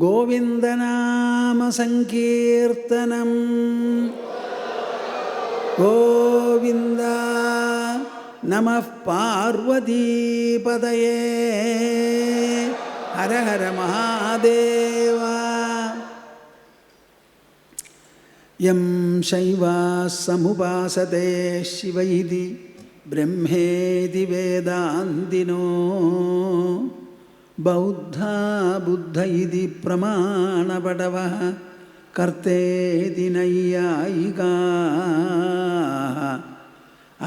ഗോവിന്ദനാമസങ്കീർത്തനം ഗോവിന്ദ. നമഃ പാർവതീപതയേ. ഹര ഹര മഹാദേവ. യം ശൈവാഃ സമുപാസതേ ശിവ ഇതി ബ്രഹ്മേതി വേദാന്തിനോ ബൗദ്ധാ ബുദ്ധ ഇതി പ്രമാണപടവഃ കർത്തേതി നൈയായികാഃ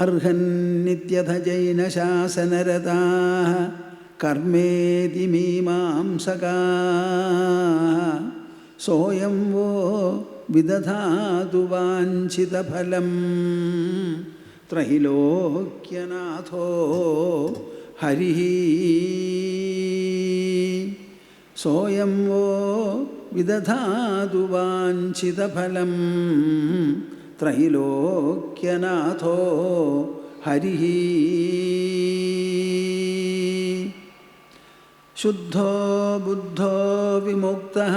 അർഹന്നിത്യഥ ജൈനശാസനരതാഃ കർമ്മേതി മീമാംസകാഃ സോയം വോ വിദധാതു വാഞ്ചിതഫലം ത്രൈലോക്യനാഥോ ഹരിഃ. സോയം വോ വിദധാതു വാഞ്ചിതഫലം ത്രൈലോക്യനാഥോ ഹരിഃ. ശുദ്ധോ ബുദ്ധോ വിമുക്തഃ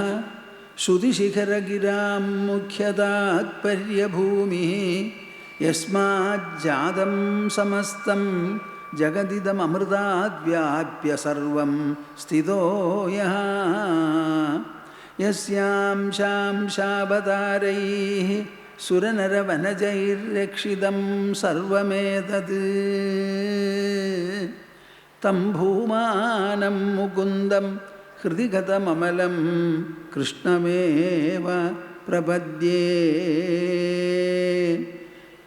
ശ്രുതിശിഖരഗിരാം മുഖ്യതാത്പര്യഭൂമിഃ യസ്മാജ്ജാതം സമസ്തം ജഗദിദമമൃതാദ്വ്യാപ്യ സർവം സ്ഥിതോ യഃ യസ്യാം ശാംശാവതാരൈഃ സുരനരവനജൈർരക്ഷിതം സർവമേതത് തം ഭൂമാനം മുകുന്ദം ഹൃദി ഗതമമലം കൃഷ്ണമേവ പ്രപദ്യേ.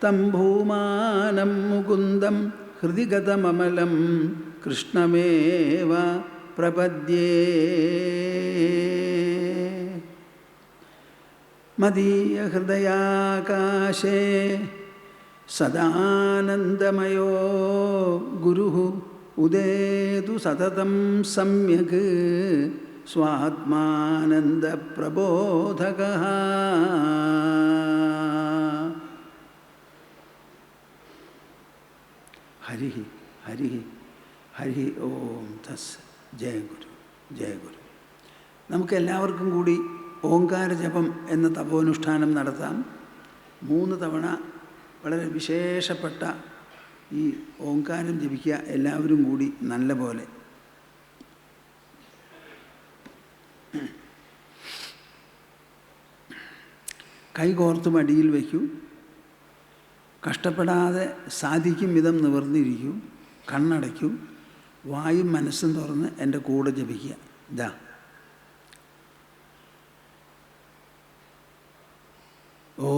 തം ഭൂമാനം മുകുന്ദം ഹൃദി ഗതമമലം കൃഷ്ണമേവ പ്രപദ്യേ. മദീയ ഹൃദയാകാശേ സദാനന്ദമയോ ഗുരുഃ ഉദേതു സതതം സമ്യക് സ്വാത്മാനന്ദപ്രബോധകഃ. ഹരിഃ ഹരിഃ ഹരിഃ. ഓം തസ്. ജയ ഗുരു, ജയ ഗുരു. നമുക്കെല്ലാവർക്കും കൂടി ഓംകാര ജപം എന്ന തപോനുഷ്ഠാനം നടത്താം. 3 തവണ വളരെ വിശേഷപ്പെട്ട ഈ ഓംകാരം ജപിക്കുക എല്ലാവരും കൂടി നല്ല പോലെ. കൈകോർത്ത് മടിയിൽ വയ്ക്കൂ. കഷ്ടപ്പെടാതെ സാധിക്കും വിധം നിവർന്നിരിക്കൂ. കണ്ണടയ്ക്കൂ. വായും മനസ്സും തുറന്ന് എൻ്റെ കൂടെ ജപിക്കുക. ഇതാ ഓ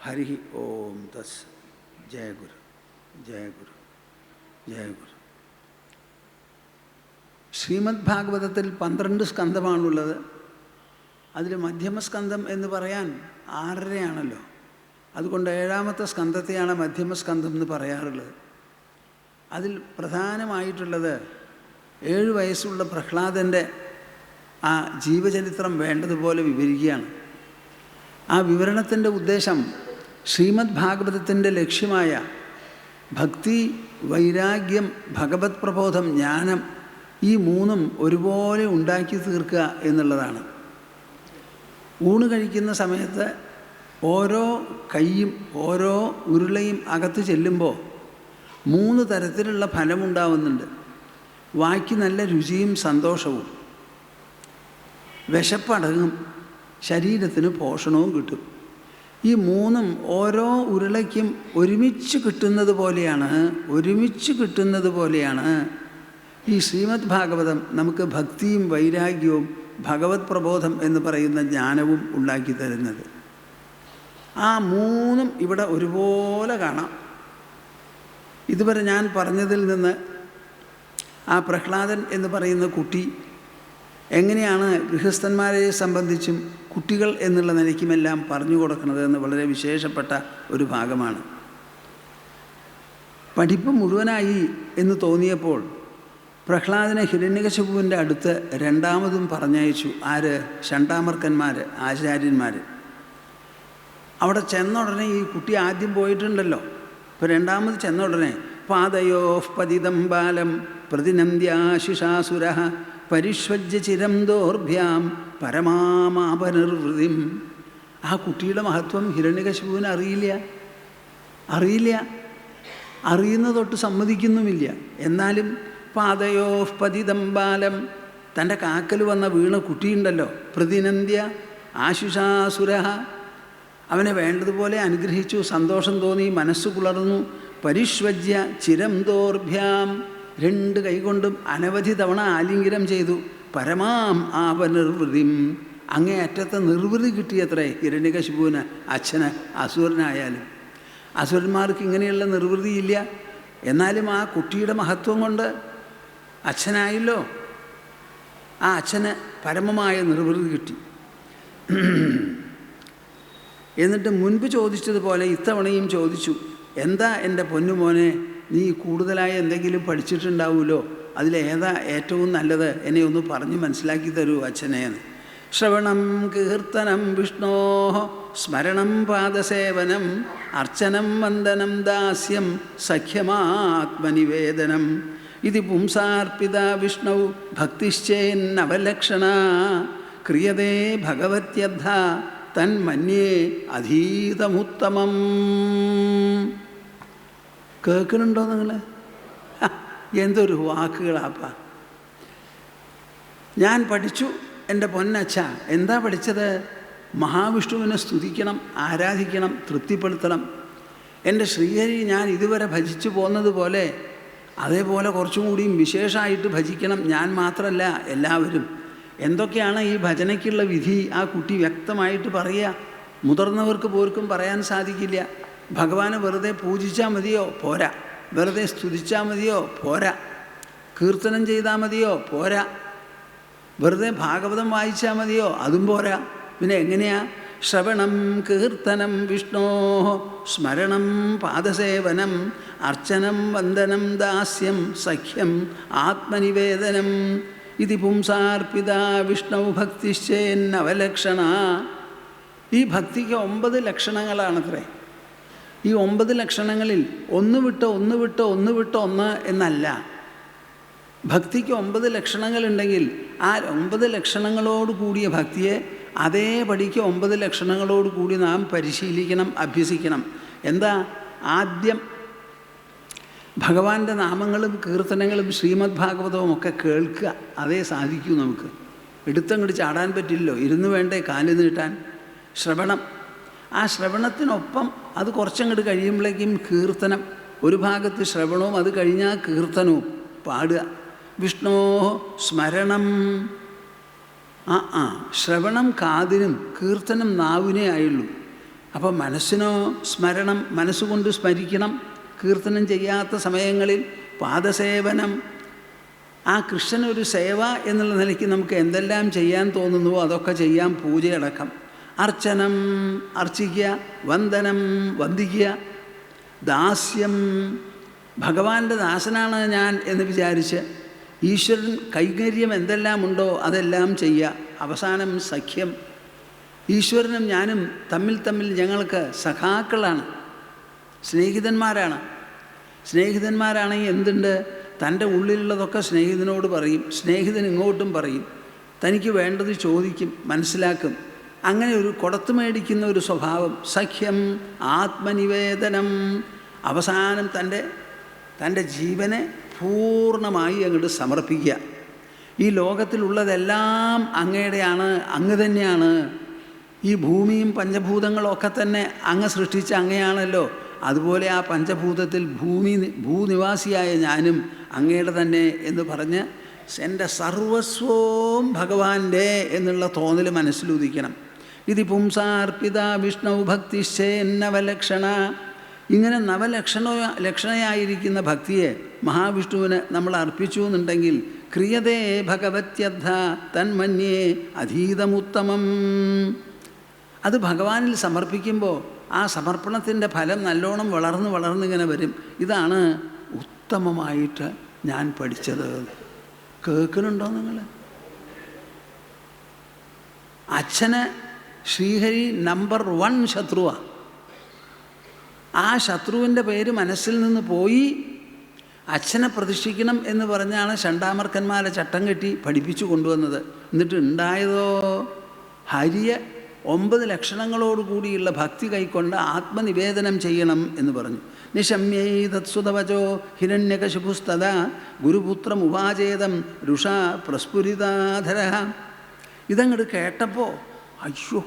ഹരി ഓം തസ്. ജയ ഗുരു, ജയ ഗുരു, ജയ ഗുരു. ശ്രീമദ് ഭാഗവതത്തിൽ 12 സ്കന്ധമാണുള്ളത്. അതിൽ മധ്യമസ്കന്ധം എന്ന് പറയാൻ 6.5 അതുകൊണ്ട് 7ാമത്തെ സ്കന്ധത്തെയാണ് മധ്യമസ്കന്ധം എന്ന് പറയാറുള്ളത്. അതിൽ പ്രധാനമായിട്ടുള്ളത് 7 വയസ്സുള്ള പ്രഹ്ലാദൻ്റെ ആ ജീവചരിത്രം വേണ്ടതുപോലെ വിവരിക്കുകയാണ്. ആ വിവരണത്തിൻ്റെ ഉദ്ദേശം ശ്രീമദ് ഭാഗവതത്തിൻ്റെ ലക്ഷ്യമായ ഭക്തി, വൈരാഗ്യം, ഭഗവത് പ്രബോധം, ജ്ഞാനം ഈ 3ഉം ഒരുപോലെ ഉണ്ടാക്കി തീർക്കുക എന്നുള്ളതാണ്. ഊണ് കഴിക്കുന്ന സമയത്ത് ഓരോ കൈയും ഓരോ ഉരുളയും അകത്ത് ചെല്ലുമ്പോൾ 3 തരത്തിലുള്ള ഫലമുണ്ടാവുന്നുണ്ട്. വായ്ക്ക് നല്ല രുചിയും സന്തോഷവും, വിശപ്പടങ്ങും, ശരീരത്തിന് പോഷണവും കിട്ടും. ഈ 3ഉം ഓരോ ഉരുളയ്ക്കും ഒരുമിച്ച് കിട്ടുന്നത് പോലെയാണ് ഈ ശ്രീമദ് ഭാഗവതം നമുക്ക് ഭക്തിയും വൈരാഗ്യവും ഭഗവത് പ്രബോധം എന്ന് പറയുന്ന ജ്ഞാനവും ഉണ്ടാക്കി തരുന്നത്. ആ 3ഉം ഇവിടെ ഒരുപോലെ കാണാം. ഇതുവരെ ഞാൻ പറഞ്ഞതിൽ നിന്ന് ആ പ്രഹ്ലാദൻ എന്ന് പറയുന്ന കുട്ടി എങ്ങനെയാണ് ഗൃഹസ്ഥന്മാരെ സംബന്ധിച്ചും കുട്ടികൾ എന്നുള്ള നിലയ്ക്കുമെല്ലാം പറഞ്ഞു കൊടുക്കുന്നത് എന്ന് വളരെ വിശേഷപ്പെട്ട ഒരു ഭാഗമാണ്. പഠിപ്പ് മുഴുവനായി എന്ന് തോന്നിയപ്പോൾ പ്രഹ്ലാദനെ ഹിരണ്യകശിപുവിൻ്റെ അടുത്ത് രണ്ടാമതും പറഞ്ഞയച്ചു. ആര്? ഷണ്ടാമർക്കന്മാർ, ആചാര്യന്മാർ. അവിടെ ചെന്നുടനെ ഈ കുട്ടി ആദ്യം പോയിട്ടുണ്ടല്ലോ, ഇപ്പോൾ രണ്ടാമത് ചെന്നുടനെ പാദയോ പതിതം ബാലം പ്രതിനന്ദ്യാശിഷാസുര പരിഷ്വജ്യ ചിരം ദോർഭ്യാം പരമാമാപനിർവൃതിം. ആ കുട്ടിയുടെ മഹത്വം ഹിരണ്യകശിപുവിന് അറിയില്ല, അറിയുന്ന തൊട്ട് സമ്മതിക്കുന്നുമില്ല. എന്നാലും പാദയോ പതിതം ബാലം, തൻ്റെ കാക്കൽ വന്ന വീണ കുട്ടിയുണ്ടല്ലോ, പ്രതിനന്ദ്യ ആശിഷാസുര, അവനെ വേണ്ടതുപോലെ അനുഗ്രഹിച്ചു, സന്തോഷം തോന്നി, മനസ്സ് കുളർന്നു. പരിഷ്വജ്യ ചിരം ദോർഭ്യാം, 2 കൈകൊണ്ടും അനവധി തവണ ആലിംഗനം ചെയ്തു. പരമാം ആപനിർവൃതിം, അങ്ങേയറ്റത്തെ നിർവൃതി കിട്ടിയത്രേ ഹിരണ്യകശിപുവിന്, അച്ഛന് അസുരനായാലും. അസുരന്മാർക്ക് ഇങ്ങനെയുള്ള നിർവൃതിയില്ല. എന്നാലും ആ കുട്ടിയുടെ മഹത്വം കൊണ്ട് അച്ഛനായല്ലോ, ആ അച്ഛന് പരമമായ നിർവൃതി കിട്ടി. എന്നിട്ട് മുൻപ് ചോദിച്ചതുപോലെ ഇത്തവണയും ചോദിച്ചു, എന്താ എൻ്റെ പൊന്നുമോനെ, നീ കൂടുതലായി എന്തെങ്കിലും പഠിച്ചിട്ടുണ്ടാവുമല്ലോ, അതിലേതാ ഏറ്റവും നല്ലത്, എന്നെ ഒന്ന് പറഞ്ഞ് മനസ്സിലാക്കി തരൂ അച്ഛനേന്ന്. ശ്രവണം കീർത്തനം വിഷ്ണോ സ്മരണം പാദസേവനം അർച്ചനം വന്ദനം ദാസ്യം സഖ്യമാത്മനിവേദനം ഇതി പുംസാർപ്പിത വിഷ്ണു ഭക്തിശ്ചേന്നവലക്ഷണ ക്രിയതേ ഭഗവത്യദ്ധ തന്മന്യേ അധീതമുത്തമം. കേൾക്കുന്നുണ്ടോ നിങ്ങൾ? എന്തൊരു വാക്കുകളാപ്പ. ഞാൻ പഠിച്ചു എൻ്റെ പൊന്നച്ഛ. എന്താ പഠിച്ചത്? മഹാവിഷ്ണുവിനെ സ്തുതിക്കണം, ആരാധിക്കണം, തൃപ്തിപ്പെടുത്തണം. എൻ്റെ ശ്രീഹരി ഞാൻ ഇതുവരെ ഭജിച്ചു പോന്നതുപോലെ അതേപോലെ കുറച്ചും കൂടിയും വിശേഷമായിട്ട് ഭജിക്കണം. ഞാൻ മാത്രമല്ല, എല്ലാവരും. എന്തൊക്കെയാണ് ഈ ഭജനയ്ക്കുള്ള വിധി? ആ കുട്ടി വ്യക്തമായിട്ട് പറയുക. മുതിർന്നവർക്ക് പോർക്കും പറയാൻ സാധിക്കില്ല. ഭഗവാനെ വെറുതെ പൂജിച്ചാൽ മതിയോ? പോരാ. വെറുതെ സ്തുതിച്ചാൽ മതിയോ? പോരാ. കീർത്തനം ചെയ്താൽ മതിയോ? പോരാ. വെറുതെ ഭാഗവതം വായിച്ചാൽ മതിയോ? അതും പോരാ. പിന്നെ എങ്ങനെയാ? ശ്രവണം കീർത്തനം വിഷ്ണോ സ്മരണം പാദസേവനം അർച്ചനം വന്ദനം ദാസ്യം സഖ്യം ആത്മനിവേദനം ഇതി പുംസാർപ്പിത വിഷ്ണു ഭക്തിശ്ചേന്നവലക്ഷണ. ഈ ഭക്തിക്ക് 9 ലക്ഷണങ്ങളാണത്രേ. ഈ 9 ലക്ഷണങ്ങളിൽ ഒന്ന് വിട്ട് ഒന്ന് എന്നല്ല. ഭക്തിക്ക് 9 ലക്ഷണങ്ങളുണ്ടെങ്കിൽ ആ 9 ലക്ഷണങ്ങളോട് കൂടിയ ഭക്തിയെ അതേപടിക്ക് 9 ലക്ഷണങ്ങളോട് കൂടി നാം പരിശീലിക്കണം, അഭ്യസിക്കണം. എന്താ? ആദ്യം ഭഗവാന്റെ നാമങ്ങളും കീർത്തനങ്ങളും ശ്രീമദ് ഭാഗവതവും ഒക്കെ കേൾക്കുക. അതേ സാധിക്കൂ നമുക്ക്. എടുത്തങ്ങോട്ട് ചാടാൻ പറ്റില്ലല്ലോ, ഇരുന്ന് വേണ്ടേ കാല് നീട്ടാൻ. ശ്രവണം. ആ ശ്രവണത്തിനൊപ്പം അത് കുറച്ചങ്ങോട്ട് കഴിയുമ്പോഴേക്കും കീർത്തനം. ഒരു ഭാഗത്ത് ശ്രവണവും അത് കഴിഞ്ഞാൽ കീർത്തനവും പാടുക. വിഷ്ണോ സ്മരണം. ശ്രവണം കാതിനും കീർത്തനം നാവിനേ ആയുള്ളൂ. അപ്പോൾ മനസ്സിനോ സ്മരണം, മനസ്സുകൊണ്ട് സ്മരിക്കണം. കീർത്തനം ചെയ്യാത്ത സമയങ്ങളിൽ പാദസേവനം. ആ കൃഷ്ണനൊരു സേവ എന്നുള്ള നിലയ്ക്ക് നമുക്ക് എന്തെല്ലാം ചെയ്യാൻ തോന്നുന്നുവോ അതൊക്കെ ചെയ്യാം, പൂജയടക്കം. അർച്ചനം, അർച്ചിക്കുക. വന്ദനം, വന്ദിക്കുക. ദാസ്യം, ഭഗവാന്റെ ദാസനാണ് ഞാൻ എന്ന് വിചാരിച്ച് ഈശ്വരൻ കൈകര്യം എന്തെല്ലാം ഉണ്ടോ അതെല്ലാം ചെയ്യുക. അവസാനം സഖ്യം. ഈശ്വരനും ഞാനും തമ്മിൽ ഞങ്ങൾക്ക് സഖാക്കളാണ്, സ്നേഹിതന്മാരാണ്. സ്നേഹിതന്മാരാണെങ്കിൽ എന്തുണ്ട്? തൻ്റെ ഉള്ളിലുള്ളതൊക്കെ സ്നേഹിതനോട് പറയും, സ്നേഹിതൻ ഇങ്ങോട്ടും പറയും. തനിക്ക് വേണ്ടത് ചോദിക്കും, മനസ്സിലാക്കും. അങ്ങനെ ഒരു കൊടുത്തു മേടിക്കുന്ന ഒരു സ്വഭാവം. സഖ്യം, ആത്മനിവേദനം. അവസാനം തൻ്റെ തൻ്റെ ജീവനെ പൂർണ്ണമായി അങ്ങോട്ട് സമർപ്പിക്കുക. ഈ ലോകത്തിലുള്ളതെല്ലാം അങ്ങയുടെയാണ്, അങ്ങ് തന്നെയാണ്. ഈ ഭൂമിയും പഞ്ചഭൂതങ്ങളൊക്കെ തന്നെ അങ്ങ് സൃഷ്ടിച്ച അങ്ങയാണല്ലോ. അതുപോലെ ആ പഞ്ചഭൂതത്തിൽ ഭൂനിവാസിയായ ഞാനും അങ്ങയുടെ തന്നെ എന്ന് പറഞ്ഞ് എൻ്റെ സർവസ്വവും ഭഗവാന്റെ എന്നുള്ള തോന്നൽ മനസ്സിലുദിക്കണം. ഇത് പുംസാർപ്പിത വിഷ്ണു ഭക്തിശ്ചേന്നവലക്ഷണ. ഇങ്ങനെ ലക്ഷണയായിരിക്കുന്ന ഭക്തിയെ മഹാവിഷ്ണുവിന് നമ്മൾ അർപ്പിച്ചു എന്നുണ്ടെങ്കിൽ ക്രിയതേ ഭഗവത്യർത്ഥ തന്മന്യേ അധീതമുത്തമം. അത് ഭഗവാനിൽ സമർപ്പിക്കുമ്പോൾ ആ സമർപ്പണത്തിൻ്റെ ഫലം നല്ലോണം വളർന്നിങ്ങനെ വരും. ഇതാണ് ഉത്തമമായിട്ട് ഞാൻ പഠിച്ചത്. കേൾക്കുന്നുണ്ടോ നിങ്ങൾ? അച്ഛന് ശ്രീഹരി നമ്പർ 1 ശത്രുവാണ്. ആ ശത്രുവിൻ്റെ പേര് മനസ്സിൽ നിന്ന് പോയി അച്ഛനെ പ്രതിഷ്ഠിക്കണം എന്ന് പറഞ്ഞാണ് ചണ്ടാമർക്കന്മാരെ ചട്ടം കെട്ടി പഠിപ്പിച്ചു കൊണ്ടുവന്നത്. എന്നിട്ട് ഉണ്ടായതോ ഹരിയെ 9 ലക്ഷണങ്ങളോടുകൂടിയുള്ള ഭക്തി കൈക്കൊണ്ട് ആത്മനിവേദനം ചെയ്യണം എന്ന് പറഞ്ഞു. നിശമ്യൈ തത്സുതവചോ ഹിരണ്യകശിപുസ്തദ ഗുരുപുത്രം ഉപാചേതം രുഷാ പ്രസ്ഫുരിതാധര. ഇതങ്ങോട്ട് കേട്ടപ്പോൾ അയ്യോ,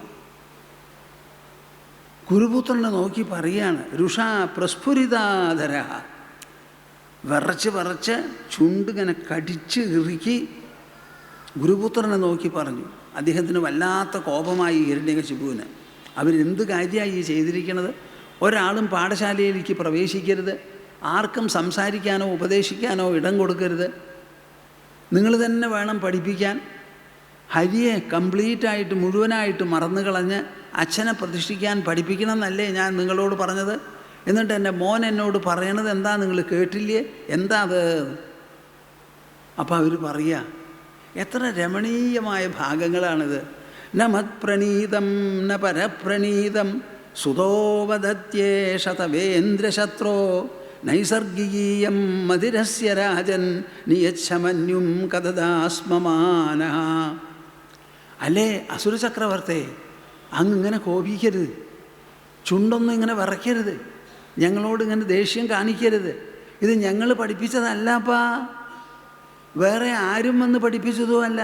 ഗുരുപുത്രനെ നോക്കി പറയാണ് രുഷാ പ്രസ്ഫുരിതാധര. വിറച്ച് ചുണ്ടിങ്ങനെ കടിച്ച് ഇറുക്കി ഗുരുപുത്രനെ നോക്കി പറഞ്ഞു. അദ്ദേഹത്തിന് വല്ലാത്ത കോപമായി ഹിരണ്യകശിപുവിന്. അവരെന്ത് കാര്യമായി ഈ ചെയ്തിരിക്കുന്നത്? ഒരാളും പാഠശാലയിലേക്ക് പ്രവേശിക്കരുത്, ആർക്കും സംസാരിക്കാനോ ഉപദേശിക്കാനോ ഇടം കൊടുക്കരുത്, നിങ്ങൾ തന്നെ വേണം പഠിപ്പിക്കാൻ. ഹരിയെ കംപ്ലീറ്റായിട്ട് മുഴുവനായിട്ട് മറന്നു കളഞ്ഞ് അച്ഛനെ പ്രതിഷ്ഠിക്കാൻ പഠിപ്പിക്കണം എന്നല്ലേ ഞാൻ നിങ്ങളോട് പറഞ്ഞത്? എന്നിട്ട് എൻ്റെ മോൻ എന്നോട് പറയണത് എന്താ നിങ്ങൾ കേട്ടില്ലേ? എന്താ അത്? അപ്പം അവർ പറയുക, എത്ര രമണീയമായ ഭാഗങ്ങളാണിത്. ന മത്പ്രണീതം ന പരപ്രണീതം സുതോവദത്യേഷ തവേന്ദ്രശത്രോ നൈസർഗീയം മതിരസ്യ രാജൻ നിയച്ഛമന്യും കഥദാസ്മമാന. അല്ലേ അസുരചക്രവർത്തി, അങ്ങിങ്ങനെ കോപിക്കരുത്, ചുണ്ടൊന്നും ഇങ്ങനെ വിറയ്ക്കരുത്, ഞങ്ങളോട് ഇങ്ങനെ ദേഷ്യം കാണിക്കരുത്. ഇത് ഞങ്ങൾ പഠിപ്പിച്ചതല്ലപ്പാ, വേറെ ആരും വന്ന് പഠിപ്പിച്ചതുമല്ല.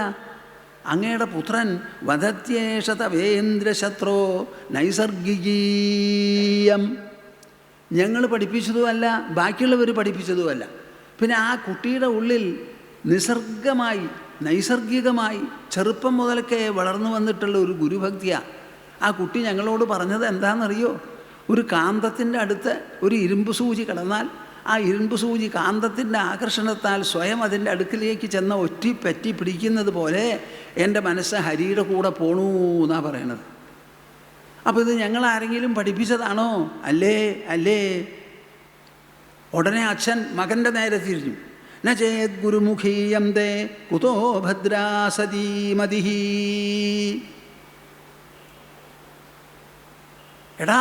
അങ്ങയുടെ പുത്രൻ വധത്യേഷ തവേന്ദ്രശത്രോ നൈസർഗീയം, ഞങ്ങൾ പഠിപ്പിച്ചതുമല്ല, ബാക്കിയുള്ളവർ പഠിപ്പിച്ചതുമല്ല. പിന്നെ ആ കുട്ടിയുടെ ഉള്ളിൽ നൈസർഗികമായി ചെറുപ്പം മുതലൊക്കെ വളർന്നു വന്നിട്ടുള്ള ഒരു ഗുരുഭക്തിയാണ്. ആ കുട്ടി ഞങ്ങളോട് പറഞ്ഞത് എന്താണെന്നറിയോ? ഒരു കാന്തത്തിൻ്റെ അടുത്ത് ഒരു ഇരുമ്പ് സൂചി കടന്നാൽ ആ ഇരുമ്പ് സൂചി കാന്തത്തിൻ്റെ ആകർഷണത്താൽ സ്വയം അതിൻ്റെ അടുക്കിലേക്ക് ചെന്ന പറ്റി പിടിക്കുന്നത് പോലെ എൻ്റെ മനസ്സ് ഹരിയുടെ കൂടെ പോണൂ എന്നാണ് പറയണത്. അപ്പോൾ ഇത് ഞങ്ങളാരെങ്കിലും പഠിപ്പിച്ചതാണോ? അല്ലേ. ഉടനെ അച്ഛൻ മകൻ്റെ നേരെ തിരിഞ്ഞു. ന ചേത് ഗുരുമുഖീയം തേ കുതോ ഭദ്രാസതീമതിഹി. എടാ,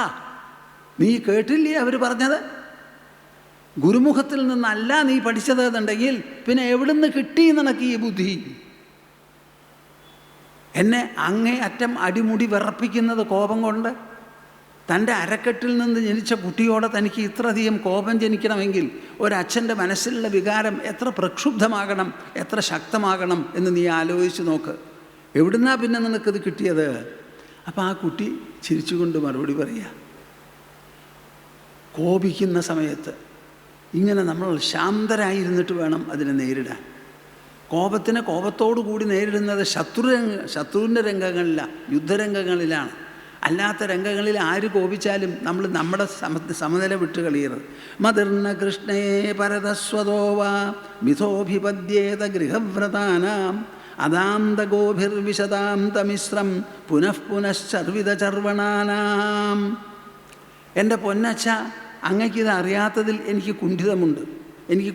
നീ കേട്ടില്ലേ അവർ പറഞ്ഞത്? ഗുരുമുഖത്തിൽ നിന്നല്ല നീ പഠിച്ചത് എന്നുണ്ടെങ്കിൽ പിന്നെ എവിടുന്ന് കിട്ടി നിനക്ക് ഈ ബുദ്ധി? എന്നെ അങ്ങേ അറ്റം അടിമുടി വിറപ്പിക്കുന്നത് കോപം കൊണ്ട്. തൻ്റെ അരക്കെട്ടിൽ നിന്ന് ജനിച്ച കുട്ടിയോടെ തനിക്ക് ഇത്രയധികം കോപം ജനിക്കണമെങ്കിൽ ഒരച്ഛൻ്റെ മനസ്സിലുള്ള വികാരം എത്ര പ്രക്ഷുബ്ധമാകണം, എത്ര ശക്തമാകണം എന്ന് നീ ആലോചിച്ച് നോക്ക്. എവിടുന്നാ പിന്നെ നിനക്കിത് കിട്ടിയത്? അപ്പം ആ കുട്ടി ചിരിച്ചുകൊണ്ട് മറുപടി പറയുക, കോപിക്കുന്ന സമയത്ത് ഇങ്ങനെ നമ്മൾ ശാന്തരായിരുന്നിട്ട് വേണം അതിനെ നേരിടാൻ. കോപത്തിനെ കോപത്തോടു കൂടി നേരിടുന്നത് ശത്രുവിൻ്റെ രംഗങ്ങളിലാണ്, യുദ്ധരംഗങ്ങളിലാണ്. അല്ലാത്ത രംഗങ്ങളിൽ ആര് കോപിച്ചാലും നമ്മൾ നമ്മുടെ സമനില വിട്ട് കളിയരുത്. മതിർന്ന കൃഷ്ണേ പരതസ്വതോവാ മിഥോഭിപദ്യേത ഗൃഹവ്രതാനാം അദാന്തഗോഭിർവിശതാം തമിശ്രം പുനഃപുനശ്ചർവിതചർവണാനാം. എൻ്റെ പൊന്നച്ഛ, അങ്ങക്കിത് അറിയാത്തതിൽ എനിക്ക്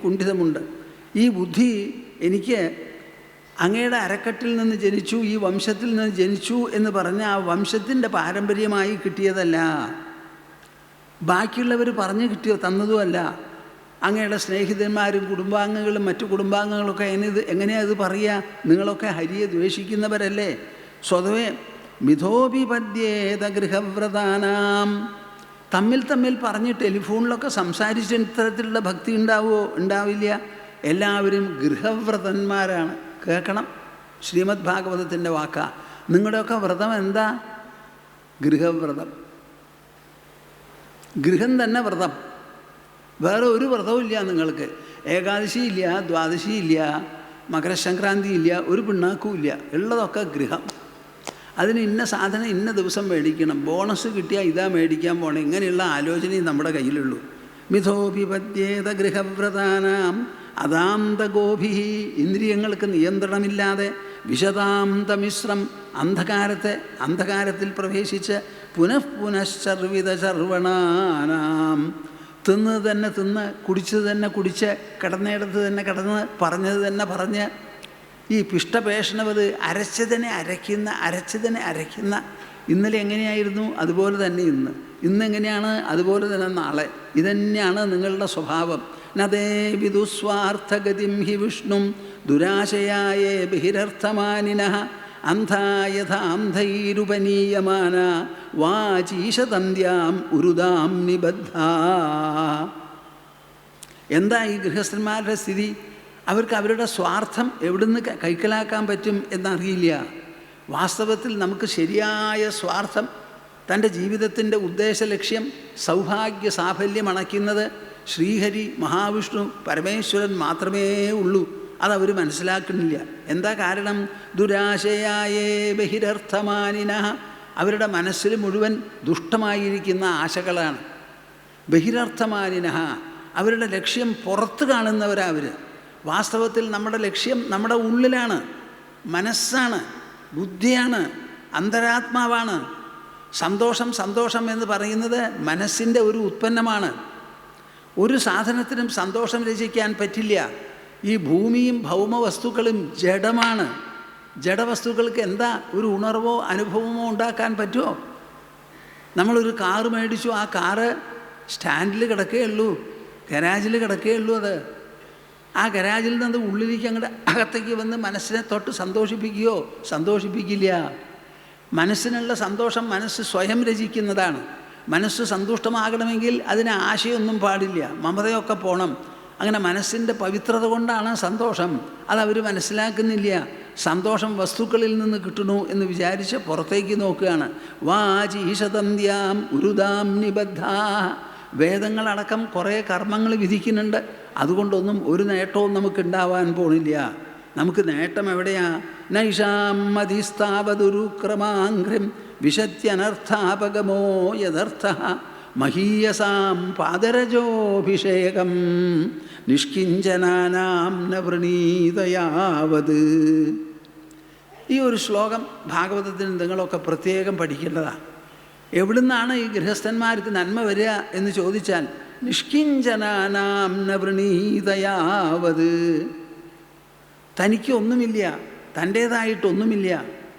കുണ്ഠിതമുണ്ട്. ഈ ബുദ്ധി എനിക്ക് അങ്ങയുടെ അരക്കെട്ടിൽ നിന്ന് ജനിച്ചു, ഈ വംശത്തിൽ നിന്ന് ജനിച്ചു എന്ന് പറഞ്ഞ ആ വംശത്തിൻ്റെ പാരമ്പര്യമായി കിട്ടിയതല്ല, ബാക്കിയുള്ളവർ പറഞ്ഞു തന്നതുമല്ല. അങ്ങയുടെ സ്നേഹിതന്മാരും കുടുംബാംഗങ്ങളും മറ്റു കുടുംബാംഗങ്ങളൊക്കെ എങ്ങനെയാണ് ഇത് പറയുക? നിങ്ങളൊക്കെ ഹരിയെ ദ്വേഷിക്കുന്നവരല്ലേ. സ്വതവേ മിഥോപിപദ്യേത ഗൃഹവ്രതാനാം, തമ്മിൽ പറഞ്ഞ് ടെലിഫോണിലൊക്കെ സംസാരിച്ച് ഇത്തരത്തിലുള്ള ഭക്തി ഉണ്ടാവില്ല. എല്ലാവരും ഗൃഹവ്രതന്മാരാണ്. കേൾക്കണം, ശ്രീമദ് ഭാഗവതത്തിൻ്റെ വാക്കാ. നിങ്ങളുടെയൊക്കെ വ്രതം എന്താ? ഗൃഹവ്രതം. ഗൃഹം തന്നെ വ്രതം. വേറെ ഒരു വ്രതവും ഇല്ല നിങ്ങൾക്ക്. ഏകാദശി ഇല്ല, ദ്വാദശി ഇല്ല, മകരസംക്രാന്തി ഇല്ല, ഒരു പിണ്ണാക്കും ഇല്ല. ഉള്ളതൊക്കെ ഗൃഹം. അതിന് ഇന്ന സാധനം ഇന്ന ദിവസം മേടിക്കണം, ബോണസ് കിട്ടിയാൽ ഇതാ മേടിക്കാൻ പോകണം, ഇങ്ങനെയുള്ള ആലോചനയും നമ്മുടെ കയ്യിലുള്ളൂ. മിഥോപിപദ്യേത ഗൃഹവ്രതാനാം അതാന്തഗോഭി. ഇന്ദ്രിയങ്ങൾക്ക് നിയന്ത്രണമില്ലാതെ വിശദാന്തമിശ്രം അന്ധകാരത്തിൽ പ്രവേശിച്ച് പുനഃപുനശ്ചർവിത ചർവണാനാം. തിന്ന് തന്നെ തിന്ന്, കുടിച്ചത് തന്നെ കുടിച്ച്, കിടന്നിടത്ത് തന്നെ കിടന്ന്, പറഞ്ഞത് തന്നെ പറഞ്ഞ്, ഈ പിഷ്ടപേഷണവത് അരച്ചതിനെ അരയ്ക്കുന്ന. ഇന്നലെ എങ്ങനെയായിരുന്നു അതുപോലെ തന്നെ ഇന്നെങ്ങനെയാണ് അതുപോലെ തന്നെ നാളെ. ഇതന്നെയാണ് നിങ്ങളുടെ സ്വഭാവം. നദേ വിദുസ്വാർത്ഥഗതിം ഹി വിഷ്ണും ദുരാശയായേ ബഹിരർത്ഥമാനിനഃ അന്ധായഥാന്ധൈരുപനീയമാന വാചീശതന്ത്യാം ഉരുദാം നിബദ്ധ. എന്താ ഈ ഗൃഹസ്ഥന്മാരുടെ സ്ഥിതി? അവർക്ക് അവരുടെ സ്വാർത്ഥം എവിടുന്ന് കൈക്കലാക്കാൻ പറ്റും എന്നറിയില്ല. വാസ്തവത്തിൽ നമുക്ക് ശരിയായ സ്വാർത്ഥം, തൻ്റെ ജീവിതത്തിൻ്റെ ഉദ്ദേശലക്ഷ്യം, സൗഭാഗ്യ സാഫല്യം അണയ്ക്കുന്നത് ശ്രീഹരി, മഹാവിഷ്ണു, പരമേശ്വരൻ മാത്രമേ ഉള്ളൂ. അതവർ മനസ്സിലാക്കുന്നില്ല. എന്താ കാരണം? ദുരാശയായേ ബഹിരർത്ഥമാനിനഃ. അവരുടെ മനസ്സിൽ മുഴുവൻ ദുഷ്ടമായിരിക്കുന്ന ആശകളാണ്. ബഹിരർത്ഥമാനിനഃ, അവരുടെ ലക്ഷ്യം പുറത്ത് കാണുന്നവരവർ. വാസ്തവത്തിൽ നമ്മുടെ ലക്ഷ്യം നമ്മുടെ ഉള്ളിലാണ്, മനസ്സാണ്, ബുദ്ധിയാണ്, അന്തരാത്മാവാണ്. സന്തോഷം എന്ന് പറയുന്നത് മനസ്സിൻ്റെ ഒരു ഉത്പന്നമാണ്. ഒരു സാധനത്തിനും സന്തോഷം രചിക്കാൻ പറ്റില്ല. ഈ ഭൂമിയും ഭൗമവസ്തുക്കളും ജഡമാണ്. ജഡവസ്തുക്കൾക്ക് എന്താ ഒരു ഉണർവോ അനുഭവമോ ഉണ്ടാക്കാൻ പറ്റുമോ? നമ്മളൊരു കാറ് മേടിച്ചു, ആ കാറ് സ്റ്റാൻഡിൽ കിടക്കുകയുള്ളൂ, ഗരാജിൽ കിടക്കുകയുള്ളൂ. അത് ആ ഗരാജിൽ നിന്ന് ഉള്ളിലേക്ക് അങ്ങോട്ട് അകത്തേക്ക് വന്ന് മനസ്സിനെ തൊട്ട് സന്തോഷിപ്പിക്കില്ല. മനസ്സിനുള്ള സന്തോഷം മനസ്സ് സ്വയം രചിക്കുന്നതാണ്. മനസ്സ് സന്തുഷ്ടമാകണമെങ്കിൽ അതിന് ആശയൊന്നും പാടില്ല, മമതയൊക്കെ പോകണം. അങ്ങനെ മനസ്സിൻ്റെ പവിത്രത കൊണ്ടാണ് സന്തോഷം. അതവർ മനസ്സിലാക്കുന്നില്ല. സന്തോഷം വസ്തുക്കളിൽ നിന്ന് കിട്ടണു എന്ന് വിചാരിച്ച് പുറത്തേക്ക് നോക്കുകയാണ്. വാചീശതന്ത്യാം ഉരുദാം നിബദ്ധ. വേദങ്ങളടക്കം കുറേ കർമ്മങ്ങൾ വിധിക്കുന്നുണ്ട്. അതുകൊണ്ടൊന്നും ഒരു നേട്ടവും നമുക്കുണ്ടാവാൻ പോണില്ല. നമുക്ക് നേട്ടം എവിടെയാ? നൈഷാം മതിസ്താവതുരുക്രമാഘ്രിം വിശത്യനർത്ഥാപഗമോ യഥർത്ഥ മഹീയസാം പാദരജോഭിഷേകം നിഷ്കിഞ്ചനാനാം ന വൃണീതയാവത്. ഈ ഒരു ശ്ലോകം ഭാഗവതത്തിന് നിങ്ങളൊക്കെ പ്രത്യേകം പഠിക്കേണ്ടതാണ്. എവിടുന്നാണ് ഈ ഗൃഹസ്ഥന്മാർക്ക് നന്മ വരിക എന്ന് ചോദിച്ചാൽ നിഷ്കിഞ്ചനാനാം ന വൃണീതയാവത്. തനിക്കൊന്നുമില്ല, തൻ്റേതായിട്ടൊന്നുമില്ല,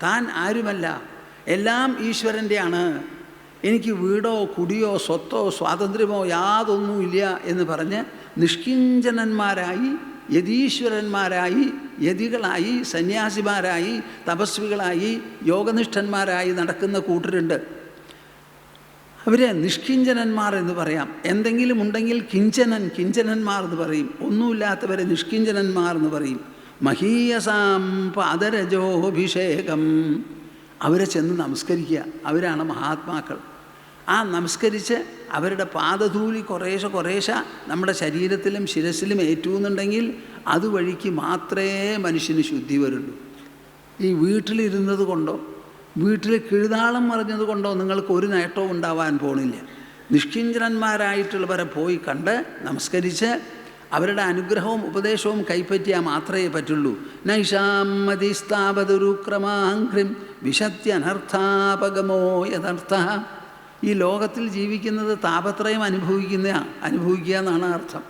താൻ ആരുമല്ല, എല്ലാം ഈശ്വരൻ്റെയാണ്. എനിക്ക് വീടോ കുടിയോ സ്വത്തോ സ്വാതന്ത്ര്യമോ യാതൊന്നുമില്ല എന്ന് പറഞ്ഞ് നിഷ്കിഞ്ചനന്മാരായി, യതീശ്വരന്മാരായി, യതികളായി, സന്യാസിമാരായി, തപസ്വികളായി, യോഗനിഷ്ഠന്മാരായി നടക്കുന്ന കൂട്ടരുണ്ട്. അവരെ നിഷ്കിഞ്ചനന്മാർ എന്ന് പറയാം. എന്തെങ്കിലും ഉണ്ടെങ്കിൽ കിഞ്ചനന്മാർ എന്ന് പറയും. ഒന്നുമില്ലാത്തവരെ നിഷ്കിഞ്ചനന്മാർ എന്ന് പറയും. മഹീയസാം പാദരജോഭിഷേകം. അവരെ ചെന്ന് നമസ്കരിക്കുക. അവരാണ് മഹാത്മാക്കൾ. ആ നമസ്കരിച്ച് അവരുടെ പാദധൂളി കുറേശ്ശെ നമ്മുടെ ശരീരത്തിലും ശിരസിലും ഏറ്റുന്നുണ്ടെങ്കിൽ അതുവഴിക്ക് മാത്രമേ മനുഷ്യന് ശുദ്ധി വരുള്ളൂ. ഈ വീട്ടിലിരുന്നത് കൊണ്ടോ വീട്ടിൽ കിഴുതാളം മറിഞ്ഞത് കൊണ്ടോ നിങ്ങൾക്ക് ഒരു നേട്ടവും ഉണ്ടാവാൻ പോണില്ല. നിഷ്കിഞ്ചനന്മാരായിട്ടുള്ളവരെ പോയി കണ്ട് നമസ്കരിച്ച് അവരുടെ അനുഗ്രഹവും ഉപദേശവും കൈപ്പറ്റിയാൽ മാത്രമേ പറ്റുള്ളൂ. നൈഷാം മതിസ്താപതുരുക്രമാഘ്രിം വിശത്യനർത്ഥാപഗമോ യഥർത്ഥ. ഈ ലോകത്തിൽ ജീവിക്കുന്നത് താപത്രയം അനുഭവിക്കുക എന്നാണ് അർത്ഥം.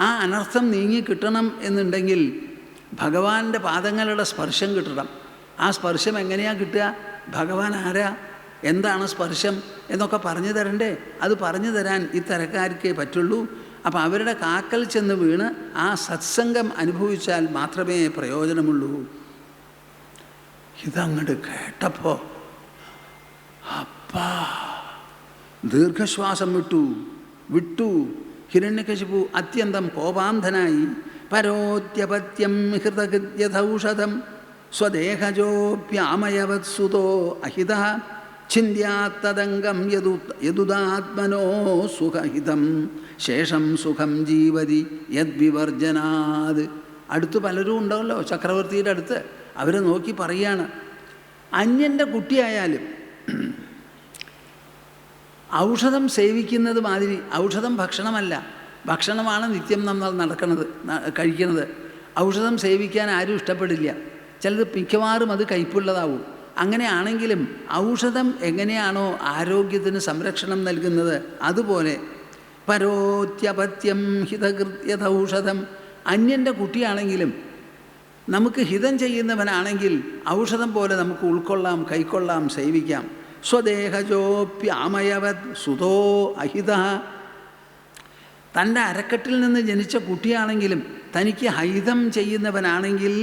ആ അനർത്ഥം നീങ്ങിക്കിട്ടണം എന്നുണ്ടെങ്കിൽ ഭഗവാന്റെ പാദങ്ങളുടെ സ്പർശം കിട്ടണം. ആ സ്പർശം എങ്ങനെയാണ് കിട്ടുക? ഭഗവാൻ ആരാ, എന്താണ് സ്പർശം എന്നൊക്കെ പറഞ്ഞു തരണ്ടേ? അത് പറഞ്ഞു തരാൻ ഈ തരക്കാർക്കേ പറ്റുള്ളൂ. അപ്പം അവരുടെ കാക്കൽ ചെന്ന് വീണ് ആ സത്സംഗം അനുഭവിച്ചാൽ മാത്രമേ പ്രയോജനമുള്ളൂ. ഇതങ്ങോട്ട് കേട്ടപ്പോൾ അപ്പാ ദീർഘശ്വാസം വിട്ടു. ഹിരണ്യകശിപു അത്യന്തം കോപാന്ധനായി. പരോത്യപത്യം ഹൃതകൃത്യധൗഷധം സ്വദേഹജോപ്യാമയവത്സുതോ അഹിത ഛിന്ദ്യാത്തദംഗം യദുദാത്മനോ സുഖഹിതം ശേഷം സുഖം ജീവതി യദ്വിവർജനാത്. അടുത്ത് പലരും ഉണ്ടാവല്ലോ ചക്രവർത്തിയുടെ അടുത്ത്. അവരെ നോക്കി പറയാണ്, അന്യൻ്റെ കുട്ടിയായാലും ഔഷധം സേവിക്കുന്നത് മാതിരി, ഔഷധം ഭക്ഷണമല്ല, ഭക്ഷണമാണ് നിത്യം നമ്മൾ കഴിക്കുന്നത്. ഔഷധം സേവിക്കാൻ ആരും ഇഷ്ടപ്പെടില്ല. ചിലത് മിക്കവാറും അത് കയ്പുള്ളതാവും. അങ്ങനെയാണെങ്കിലും ഔഷധം എങ്ങനെയാണോ ആരോഗ്യത്തിന് സംരക്ഷണം നൽകുന്നത്, അതുപോലെ പരോത്യപത്യം ഹിതകൃത്യതൗഷധം, അന്യൻ്റെ കുട്ടിയാണെങ്കിലും നമുക്ക് ഹിതം ചെയ്യുന്നവനാണെങ്കിൽ ഔഷധം പോലെ നമുക്ക് ഉൾക്കൊള്ളാം, കൈക്കൊള്ളാം, സേവിക്കാം. സ്വദേഹജോപ്യാമയവത് സുതോ അഹിത, തൻ്റെ അരക്കെട്ടിൽ നിന്ന് ജനിച്ച കുട്ടിയാണെങ്കിലും തനിക്ക് ഹൈതം ചെയ്യുന്നവനാണെങ്കിൽ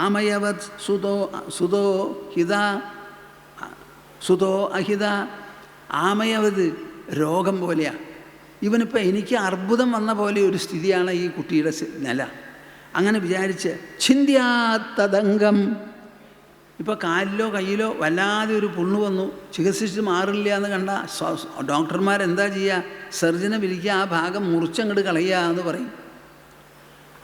ആമയവത് സുതോ അഹിത. ആമയവത് രോഗം പോലെയാണ്. ഇവനിപ്പോൾ എനിക്ക് അർബുദം വന്ന പോലെ ഒരു സ്ഥിതിയാണ് ഈ കുട്ടിയുടെ നില. അങ്ങനെ വിചാരിച്ച് ചിന്ത്യാത്തദംഗം, ഇപ്പോൾ കാലിലോ കയ്യിലോ വല്ലാതെ ഒരു പുണ്ണു വന്നു, ചികിത്സിച്ച് മാറില്ല എന്ന് കണ്ട ഡോക്ടർമാരെന്താ ചെയ്യുക? സർജനെ വിളിക്കുക, ആ ഭാഗം മുറിച്ചങ്ങോട്ട് കളയുക എന്ന് പറയും.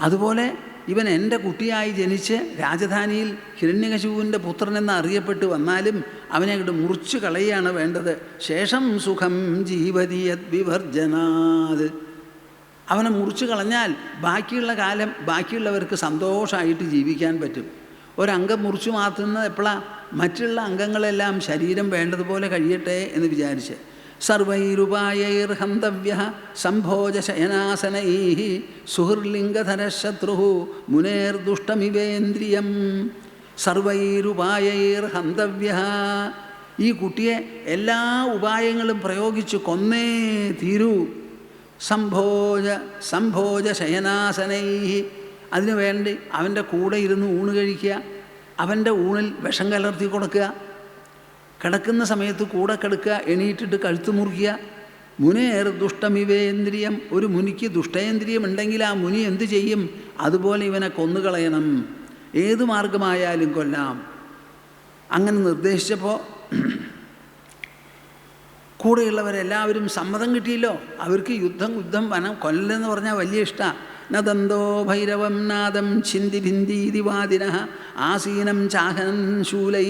അതുപോലെ ഇവൻ എൻ്റെ കുട്ടിയായി ജനിച്ച് രാജധാനിയിൽ ഹിരണ്യകശിപുവിൻ്റെ പുത്രനെന്ന് അറിയപ്പെട്ട് വന്നാലും അവനെ അങ്ങോട്ട് മുറിച്ച് കളയുകയാണ് വേണ്ടത്. ശേഷം സുഖം ജീവതി യദ്വിവർജനാത്. അവനെ മുറിച്ച് കളഞ്ഞാൽ ബാക്കിയുള്ള കാലം ബാക്കിയുള്ളവർക്ക് സന്തോഷമായിട്ട് ജീവിക്കാൻ പറ്റും. ഒരംഗം മുറിച്ചു മാറ്റുന്നത് എപ്പോഴാണ്? മറ്റുള്ള അംഗങ്ങളെല്ലാം ശരീരം വേണ്ടതുപോലെ കഴിയട്ടെ എന്ന് വിചാരിച്ച്. സർവൈരുപായൈർഹന്തവ്യ സംഭോജശയനാസനൈ സുഹൃലിംഗധരശത്രു മുനേർദുഷ്ടമിവേന്ദ്രിയം. സർവൈരുപായൈർഹന്തവ്യ, ഈ കുട്ടിയെ എല്ലാ ഉപായങ്ങളും പ്രയോഗിച്ച് കൊന്നേ തീരൂ. സംഭോജശയനാസനൈ, അതിനു വേണ്ടി അവൻ്റെ കൂടെ ഇരുന്ന് ഊണ് കഴിക്കുക, അവൻ്റെ ഊണിൽ വിഷം കലർത്തി കൊടുക്കുക, കിടക്കുന്ന സമയത്ത് കൂടെ കിടക്കുക, എണീറ്റിട്ട് കഴുത്ത് മുറിക്കുക. മുനേർ ദുഷ്ടമിവേന്ദ്രിയം, ഒരു മുനിക്ക് ദുഷ്ടേന്ദ്രിയം ഉണ്ടെങ്കിൽ ആ മുനി എന്തു ചെയ്യും? അതുപോലെ ഇവനെ കൊന്നുകളയണം, ഏതു മാർഗമായാലും കൊല്ലാം. അങ്ങനെ നിർദ്ദേശിച്ചപ്പോൾ കൂടെയുള്ളവരെല്ലാവരും സമ്മതം കിട്ടിയല്ലോ. അവർക്ക് യുദ്ധം വനം കൊല്ലെന്ന് പറഞ്ഞാൽ വലിയ ഇഷ്ടമാണ്. നദന്തോ ഭൈരവം നാദം ഛിന്തി ഭിന്ദീതിവാദിന ആസീനം ചാഹനൻ ശൂലൈ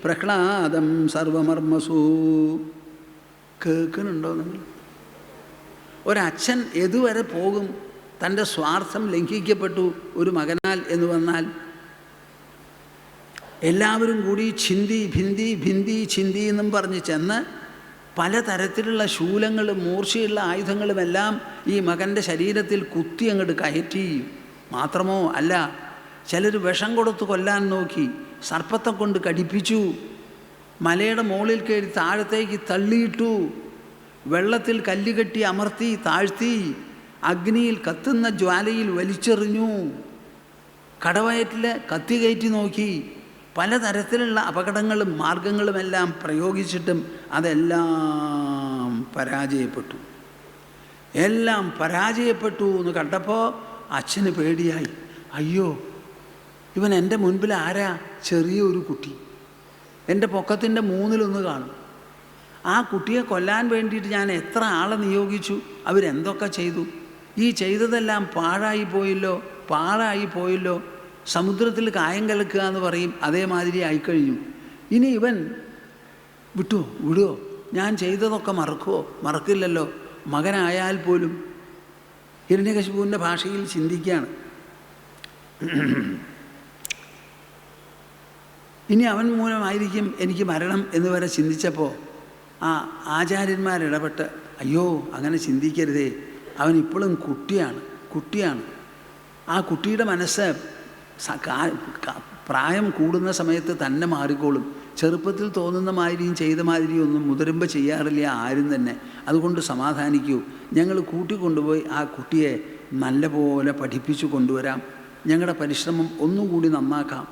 പ്രഹ്ലാദം സർവമർമ്മസു. കേൾക്കുന്നുണ്ടോ നിങ്ങൾ? ഒരച്ഛൻ എതുവരെ പോകും? തൻ്റെ സ്വാർത്ഥം ലംഘിക്കപ്പെട്ടു ഒരു മകനാൽ എന്ന് വന്നാൽ എല്ലാവരും കൂടി ഛിന്തി ഭിന്തി ഛിന്തി എന്നും പറഞ്ഞ് ചെന്ന് പലതരത്തിലുള്ള ശൂലങ്ങളും മൂർച്ചയുള്ള ആയുധങ്ങളുമെല്ലാം ഈ മകൻ്റെ ശരീരത്തിൽ കുത്തി അങ്ങോട്ട് കയറ്റി. മാത്രമോ അല്ല, ചിലർ വിഷം കൊടുത്ത് കൊല്ലാൻ നോക്കി, സർപ്പത്തെ കൊണ്ട് കടിപ്പിച്ചു, മലയുടെ മുകളിൽ കയറി താഴത്തേക്ക് തള്ളിയിട്ടു, വെള്ളത്തിൽ കല്ലുകെട്ടി അമർത്തി താഴ്ത്തി, അഗ്നിയിൽ കത്തുന്ന ജ്വാലയിൽ വലിച്ചെറിഞ്ഞു, കടവയറ്റിൽ കത്തി കയറ്റി നോക്കി, പലതരത്തിലുള്ള അപകടങ്ങളും മാർഗങ്ങളുമെല്ലാം പ്രയോഗിച്ചിട്ടും അതെല്ലാം പരാജയപ്പെട്ടു. എല്ലാം പരാജയപ്പെട്ടു എന്ന് കണ്ടപ്പോൾ അച്ഛന് പേടിയായി. അയ്യോ, ഇവൻ എൻ്റെ മുൻപിൽ ആരാ? ചെറിയൊരു കുട്ടി, എൻ്റെ പൊക്കത്തിൻ്റെ 1/3 കാണും. ആ കുട്ടിയെ കൊല്ലാൻ വേണ്ടിയിട്ട് ഞാൻ എത്ര ആളെ നിയോഗിച്ചു, അവരെന്തൊക്കെ ചെയ്തു. ഈ ചെയ്തതെല്ലാം പാഴായി പോയല്ലോ. സമുദ്രത്തിൽ കായം കലക്കുക എന്ന് പറയും, അതേമാതിരി ആയിക്കഴിഞ്ഞു. ഇനി ഇവൻ വിടുവോ? ഞാൻ ചെയ്തതൊക്കെ മറക്കില്ലല്ലോ. മകനായാൽ പോലും ഹിരണ്യകശിപുവിൻ്റെ ഭാഷയിൽ ചിന്തിക്കുകയാണ്. ഇനി അവൻ മൂലമായിരിക്കും എനിക്ക് മരണം എന്ന് വരെ ചിന്തിച്ചപ്പോൾ ആ ആചാര്യന്മാരിടപെട്ട്, അയ്യോ അങ്ങനെ ചിന്തിക്കരുതേ, അവൻ ഇപ്പോഴും കുട്ടിയാണ്. ആ കുട്ടിയുടെ മനസ്സ് പ്രായം കൂടുന്ന സമയത്ത് തന്നെ മാറിക്കോളും. ചെറുപ്പത്തിൽ തോന്നുന്ന മാതിരിയും ചെയ്ത മാതിരിയും ഒന്നും മുതിരുമ്പോൾ ചെയ്യാറില്ല ആരും തന്നെ. അതുകൊണ്ട് സമാധാനിക്കൂ, ഞങ്ങൾ കൂട്ടിക്കൊണ്ടുപോയി ആ കുട്ടിയെ നല്ലപോലെ പഠിപ്പിച്ചു കൊണ്ടുവരാം. ഞങ്ങളുടെ പരിശ്രമം ഒന്നുകൂടി നന്നാക്കാം.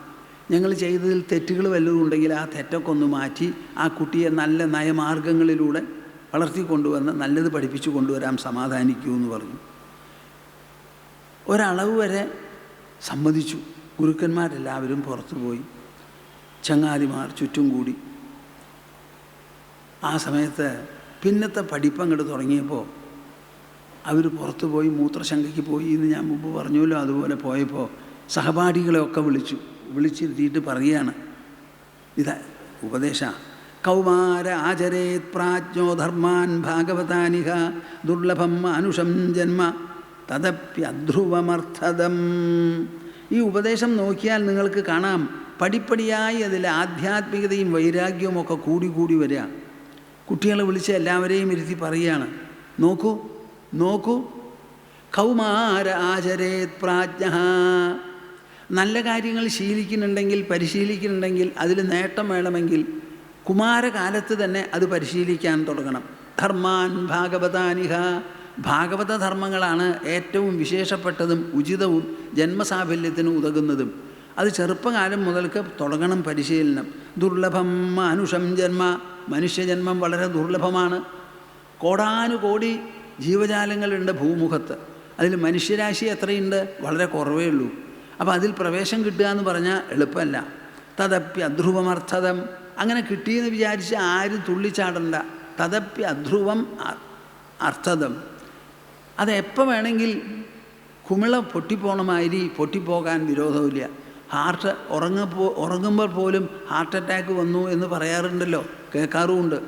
ഞങ്ങൾ ചെയ്തതിൽ തെറ്റുകൾ വല്ലതും ഉണ്ടെങ്കിൽ ആ തെറ്റൊക്കെ ഒന്ന് മാറ്റി ആ കുട്ടിയെ നല്ല നയമാർഗങ്ങളിലൂടെ വളർത്തിക്കൊണ്ടുവന്ന് നല്ലത് പഠിപ്പിച്ചു കൊണ്ടുവരാൻ സമാധാനിക്കൂ എന്ന് പറഞ്ഞു. ഒരളവ് വരെ സമ്മതിച്ചു. ഗുരുക്കന്മാരെല്ലാവരും പുറത്തു പോയി. ചങ്ങാതിമാർ ചുറ്റും കൂടി. ആ സമയത്ത് പിന്നത്തെ പഠിപ്പങ്ങോട്ട് തുടങ്ങിയപ്പോൾ അവർ പുറത്തു പോയി മൂത്രശങ്കയ്ക്ക് പോയി എന്ന് ഞാൻ മുമ്പ് പറഞ്ഞല്ലോ. അതുപോലെ പോയപ്പോൾ സഹപാഠികളെയൊക്കെ വിളിച്ചിരുത്തിയിട്ട് പറയുകയാണ്, ഇതാ ഉപദേശ കൗമാര ആചരേത് പ്രാജ്ഞോ ധർമാൻ ഭാഗവതാനിഹ ദുർലഭം മാനുഷം ജന്മ തദപ്യധ്രുവമർത്ഥദം. ഈ ഉപദേശം നോക്കിയാൽ നിങ്ങൾക്ക് കാണാം, പടിപ്പടിയായി അതിൽ ആധ്യാത്മികതയും വൈരാഗ്യവും ഒക്കെ കൂടി കൂടി വരിക. കുട്ടികളെ വിളിച്ച് എല്ലാവരെയും ഇരുത്തി പറയുകയാണ്, നോക്കൂ നോക്കൂ, കൗമാര ആചരേത് പ്രാജ്ഞ. നല്ല കാര്യങ്ങൾ ശീലിക്കുന്നുണ്ടെങ്കിൽ പരിശീലിക്കുന്നുണ്ടെങ്കിൽ അതിൽ നേട്ടം വേണമെങ്കിൽ കുമാരകാലത്ത് തന്നെ അത് പരിശീലിക്കാൻ തുടങ്ങണം. ധർമാൻ ഭാഗവതാനിഹ. ഭാഗവത ധർമ്മങ്ങളാണ് ഏറ്റവും വിശേഷപ്പെട്ടതും ഉചിതവും ജന്മസാഫല്യത്തിന് ഉതകുന്നതും. അത് ചെറുപ്പകാലം മുതൽക്ക് തുടങ്ങണം പരിശീലനം. ദുർലഭം മാനുഷം ജന്മ. മനുഷ്യജന്മം വളരെ ദുർലഭമാണ്. കോടാനുകോടി ജീവജാലങ്ങളുണ്ട് ഭൂമുഖത്ത്. അതിൽ മനുഷ്യരാശി എത്രയുണ്ട്? വളരെ കുറവേ ഉള്ളൂ. അപ്പോൾ അതിൽ പ്രവേശം കിട്ടുക എന്ന് പറഞ്ഞാൽ എളുപ്പമല്ല. തദപ്യധ്രുവമർത്ഥദം. അങ്ങനെ കിട്ടിയെന്ന് വിചാരിച്ച് ആരും തുള്ളിച്ചാടണ്ട. തദപ്യധ്രുവം അർത്ഥദം. അത് എപ്പോൾ വേണമെങ്കിൽ കുമിള പൊട്ടിപ്പോണമാതിരി പൊട്ടിപ്പോകാൻ വിരോധമില്ല. ഹാർട്ട് ഉറങ്ങുമ്പോൾ പോലും ഹാർട്ട് അറ്റാക്ക് വന്നു എന്ന് പറയാറുണ്ടല്ലോ, കേൾക്കാറുമുണ്ട്.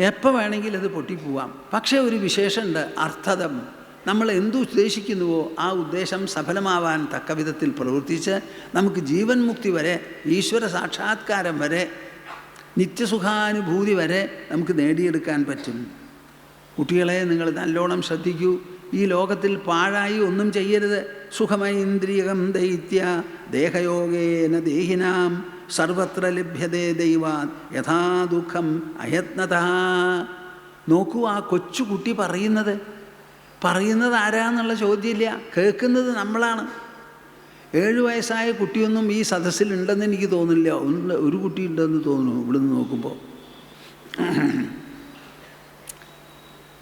എപ്പോൾ വേണമെങ്കിൽ അത് പൊട്ടിപ്പോവാം. പക്ഷേ ഒരു വിശേഷമുണ്ട്, അർത്ഥദം. നമ്മൾ എന്തുദ്ദേശിക്കുന്നുവോ ആ ഉദ്ദേശം സഫലമാവാൻ തക്ക വിധത്തിൽ പ്രവർത്തിച്ച് നമുക്ക് ജീവൻ മുക്തി വരെ, ഈശ്വര സാക്ഷാത്കാരം വരെ, നിത്യസുഖാനുഭൂതി വരെ നമുക്ക് നേടിയെടുക്കാൻ പറ്റും. കുട്ടികളെ നിങ്ങൾ നല്ലോണം ശ്രദ്ധിക്കൂ. ഈ ലോകത്തിൽ പാഴായി ഒന്നും ചെയ്യരുത്. സുഖമൈന്ദ്രിയകം ദൈത്യ ദേഹയോഗേന ദേഹിനാം സർവത്ര ലഭ്യതേ ദൈവാത് യഥാ ദുഃഖം അയത്നതഃ. നോക്കൂ, ആ കൊച്ചുകുട്ടി പറയുന്നത് ആരാന്നുള്ള ചോദ്യമില്ല, കേൾക്കുന്നത് നമ്മളാണ്. 7 വയസ്സായ കുട്ടിയൊന്നും ഈ സദസ്സിലുണ്ടെന്ന് എനിക്ക് തോന്നില്ല. ഒരു കുട്ടി ഉണ്ടെന്ന് തോന്നുന്നു ഇവിടുന്ന് നോക്കുമ്പോൾ.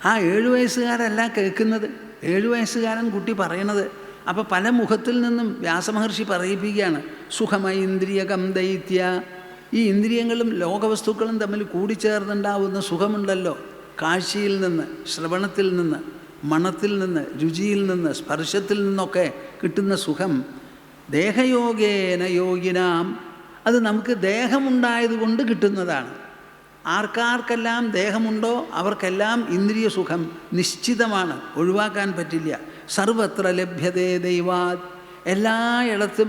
ആ 7 വയസ്സുകാരല്ല കേൾക്കുന്നത്, 7 വയസ്സുകാരൻ കുട്ടി പറയണത്. അപ്പോൾ പല മുഖത്തിൽ നിന്നും വ്യാസമഹർഷി പറയിപ്പിക്കുകയാണ്, സുഖമൈന്ദ്രിയകം ദൈത്യ. ഈ ഇന്ദ്രിയങ്ങളും ലോകവസ്തുക്കളും തമ്മിൽ കൂടിച്ചേർന്നുണ്ടാവുന്ന സുഖമുണ്ടല്ലോ, കാഴ്ചയിൽ നിന്ന്, ശ്രവണത്തിൽ നിന്ന്, മണത്തിൽ നിന്ന്, രുചിയിൽ നിന്ന്, സ്പർശത്തിൽ നിന്നൊക്കെ കിട്ടുന്ന സുഖം ദേഹയോഗേന യോഗിനാം. അത് നമുക്ക് ദേഹമുണ്ടായതുകൊണ്ട് കിട്ടുന്നതാണ്. ആർക്കാർക്കെല്ലാം ദേഹമുണ്ടോ അവർക്കെല്ലാം ഇന്ദ്രിയ സുഖം നിശ്ചിതമാണ്, ഒഴിവാക്കാൻ പറ്റില്ല. സർവത്ര ലഭ്യതേ ദൈവാത്. എല്ലായിടത്തും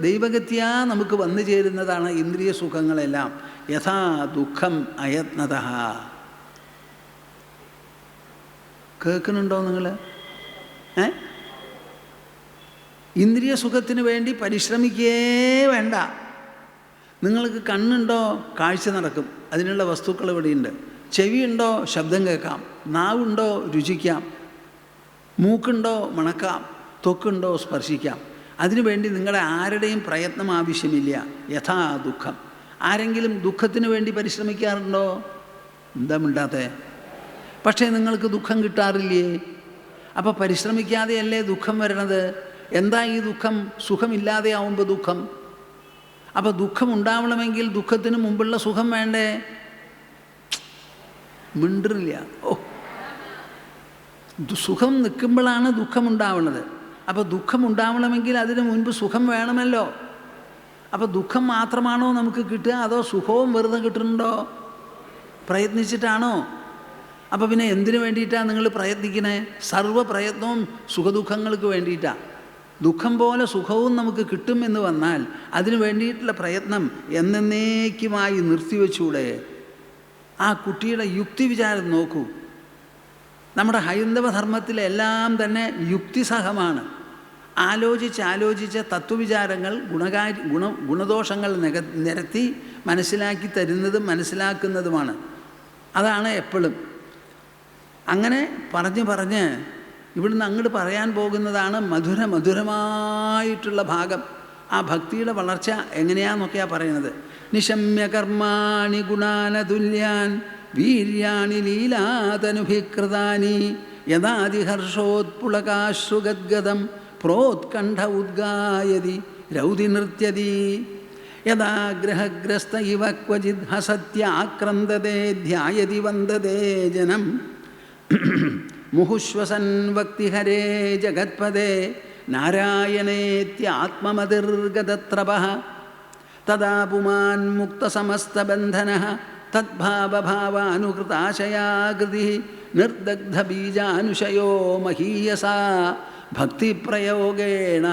ദൈവഗത്യാ നമുക്ക് വന്നു ചേരുന്നതാണ് ഇന്ദ്രിയ സുഖങ്ങളെല്ലാം. യഥാ ദുഃഖം അയത്നതഃ. കേൾക്കുന്നുണ്ടോ നിങ്ങൾ? ഇന്ദ്രിയ സുഖത്തിന് വേണ്ടി പരിശ്രമിക്കേ വേണ്ട. നിങ്ങൾക്ക് കണ്ണുണ്ടോ? കാഴ്ച നടക്കും, അതിനുള്ള വസ്തുക്കൾ ഇവിടെയുണ്ട്. ചെവിയുണ്ടോ? ശബ്ദം കേൾക്കാം. നാവുണ്ടോ? രുചിക്കാം. മൂക്കുണ്ടോ? മണക്കാം. ത്വക്കുണ്ടോ? സ്പർശിക്കാം. അതിനുവേണ്ടി നിങ്ങളുടെ ആരുടെയും പ്രയത്നം ആവശ്യമില്ല. യഥാ ദുഃഖം. ആരെങ്കിലും ദുഃഖത്തിന് വേണ്ടി പരിശ്രമിക്കാറുണ്ടോ? എന്താ മിണ്ടാത്തെ? പക്ഷേ നിങ്ങൾക്ക് ദുഃഖം കിട്ടാറില്ലേ? അപ്പോൾ പരിശ്രമിക്കാതെയല്ലേ ദുഃഖം വരണത്? എന്താ ഈ ദുഃഖം? സുഖമില്ലാതെ ആവുമ്പോൾ ദുഃഖം. അപ്പോൾ ദുഃഖം ഉണ്ടാവണമെങ്കിൽ ദുഃഖത്തിന് മുമ്പുള്ള സുഖം വേണ്ടേ? മിണ്ടില്ല. സുഖം നിൽക്കുമ്പോഴാണ് ദുഃഖമുണ്ടാവുന്നത്. അപ്പോൾ ദുഃഖമുണ്ടാവണമെങ്കിൽ അതിന് മുൻപ് സുഖം വേണമല്ലോ. അപ്പോൾ ദുഃഖം മാത്രമാണോ നമുക്ക് കിട്ടുക, അതോ സുഖവും വെറുതെ കിട്ടുന്നുണ്ടോ? പ്രയത്നിച്ചിട്ടാണോ? അപ്പോൾ പിന്നെ എന്തിനു വേണ്ടിയിട്ടാണ് നിങ്ങൾ പ്രയത്നിക്കണേ? സർവ്വ പ്രയത്നവും സുഖദുഃഖങ്ങൾക്ക് വേണ്ടിയിട്ടാണ്. ദുഃഖം പോലെ സുഖവും നമുക്ക് കിട്ടുമെന്ന് വന്നാൽ അതിനു വേണ്ടിയിട്ടുള്ള പ്രയത്നം എന്നേക്കുമായി നിർത്തിവെച്ചൂടെ? ആ കുട്ടിയുടെ യുക്തിവിചാരം നോക്കൂ. നമ്മുടെ ഹൈന്ദവ ധർമ്മത്തിലെല്ലാം തന്നെ യുക്തിസഹമാണ്. ആലോചിച്ച് തത്വവിചാരങ്ങൾ ഗുണദോഷങ്ങൾ നിരത്തി മനസ്സിലാക്കി തരുന്നതും മനസ്സിലാക്കുന്നതുമാണ്. അതാണ് എപ്പോഴും. അങ്ങനെ പറഞ്ഞ് ഇവിടുന്ന് അങ്ങോട്ട് പറയാൻ പോകുന്നതാണ് മധുരമായിട്ടുള്ള ഭാഗം. ആ ഭക്തിയുടെ വളർച്ച എങ്ങനെയാണെന്നൊക്കെയാണ് പറയുന്നത്. നിശമ്യ കർമാണി ഗുണാനതുല്യാൻ വീര്യാണി ലീലാതനുഭികൃതാനി യദാതിഹർഷോത്പുളകാശ്രുഗദ്ഗദം പ്രോത്കണ്ഠ ഉദ്ഗായതി രൗതി നൃത്യതി യദാ ഗ്രഹഗ്രസ്ത ഇവ ക്വചിത് ഹസത്യാക്രന്ദതേ ധ്യായതി വന്ദതേ ജനം മുഹുശ്വസൻ വക്തിഹരേ ജഗത്പദേ നാരായണേത്യാത്മമതിർഗതത്രപഃ തദാ പുമാൻ മുക്തസമസ്തബന്ധനഃ തദ്ഭാവഭാവാനുകൃതാശയാകൃതിഃ നിർദഗ്ധബീജാനുശയോ മഹീയസാ ഭക്തിപ്രയോഗേണ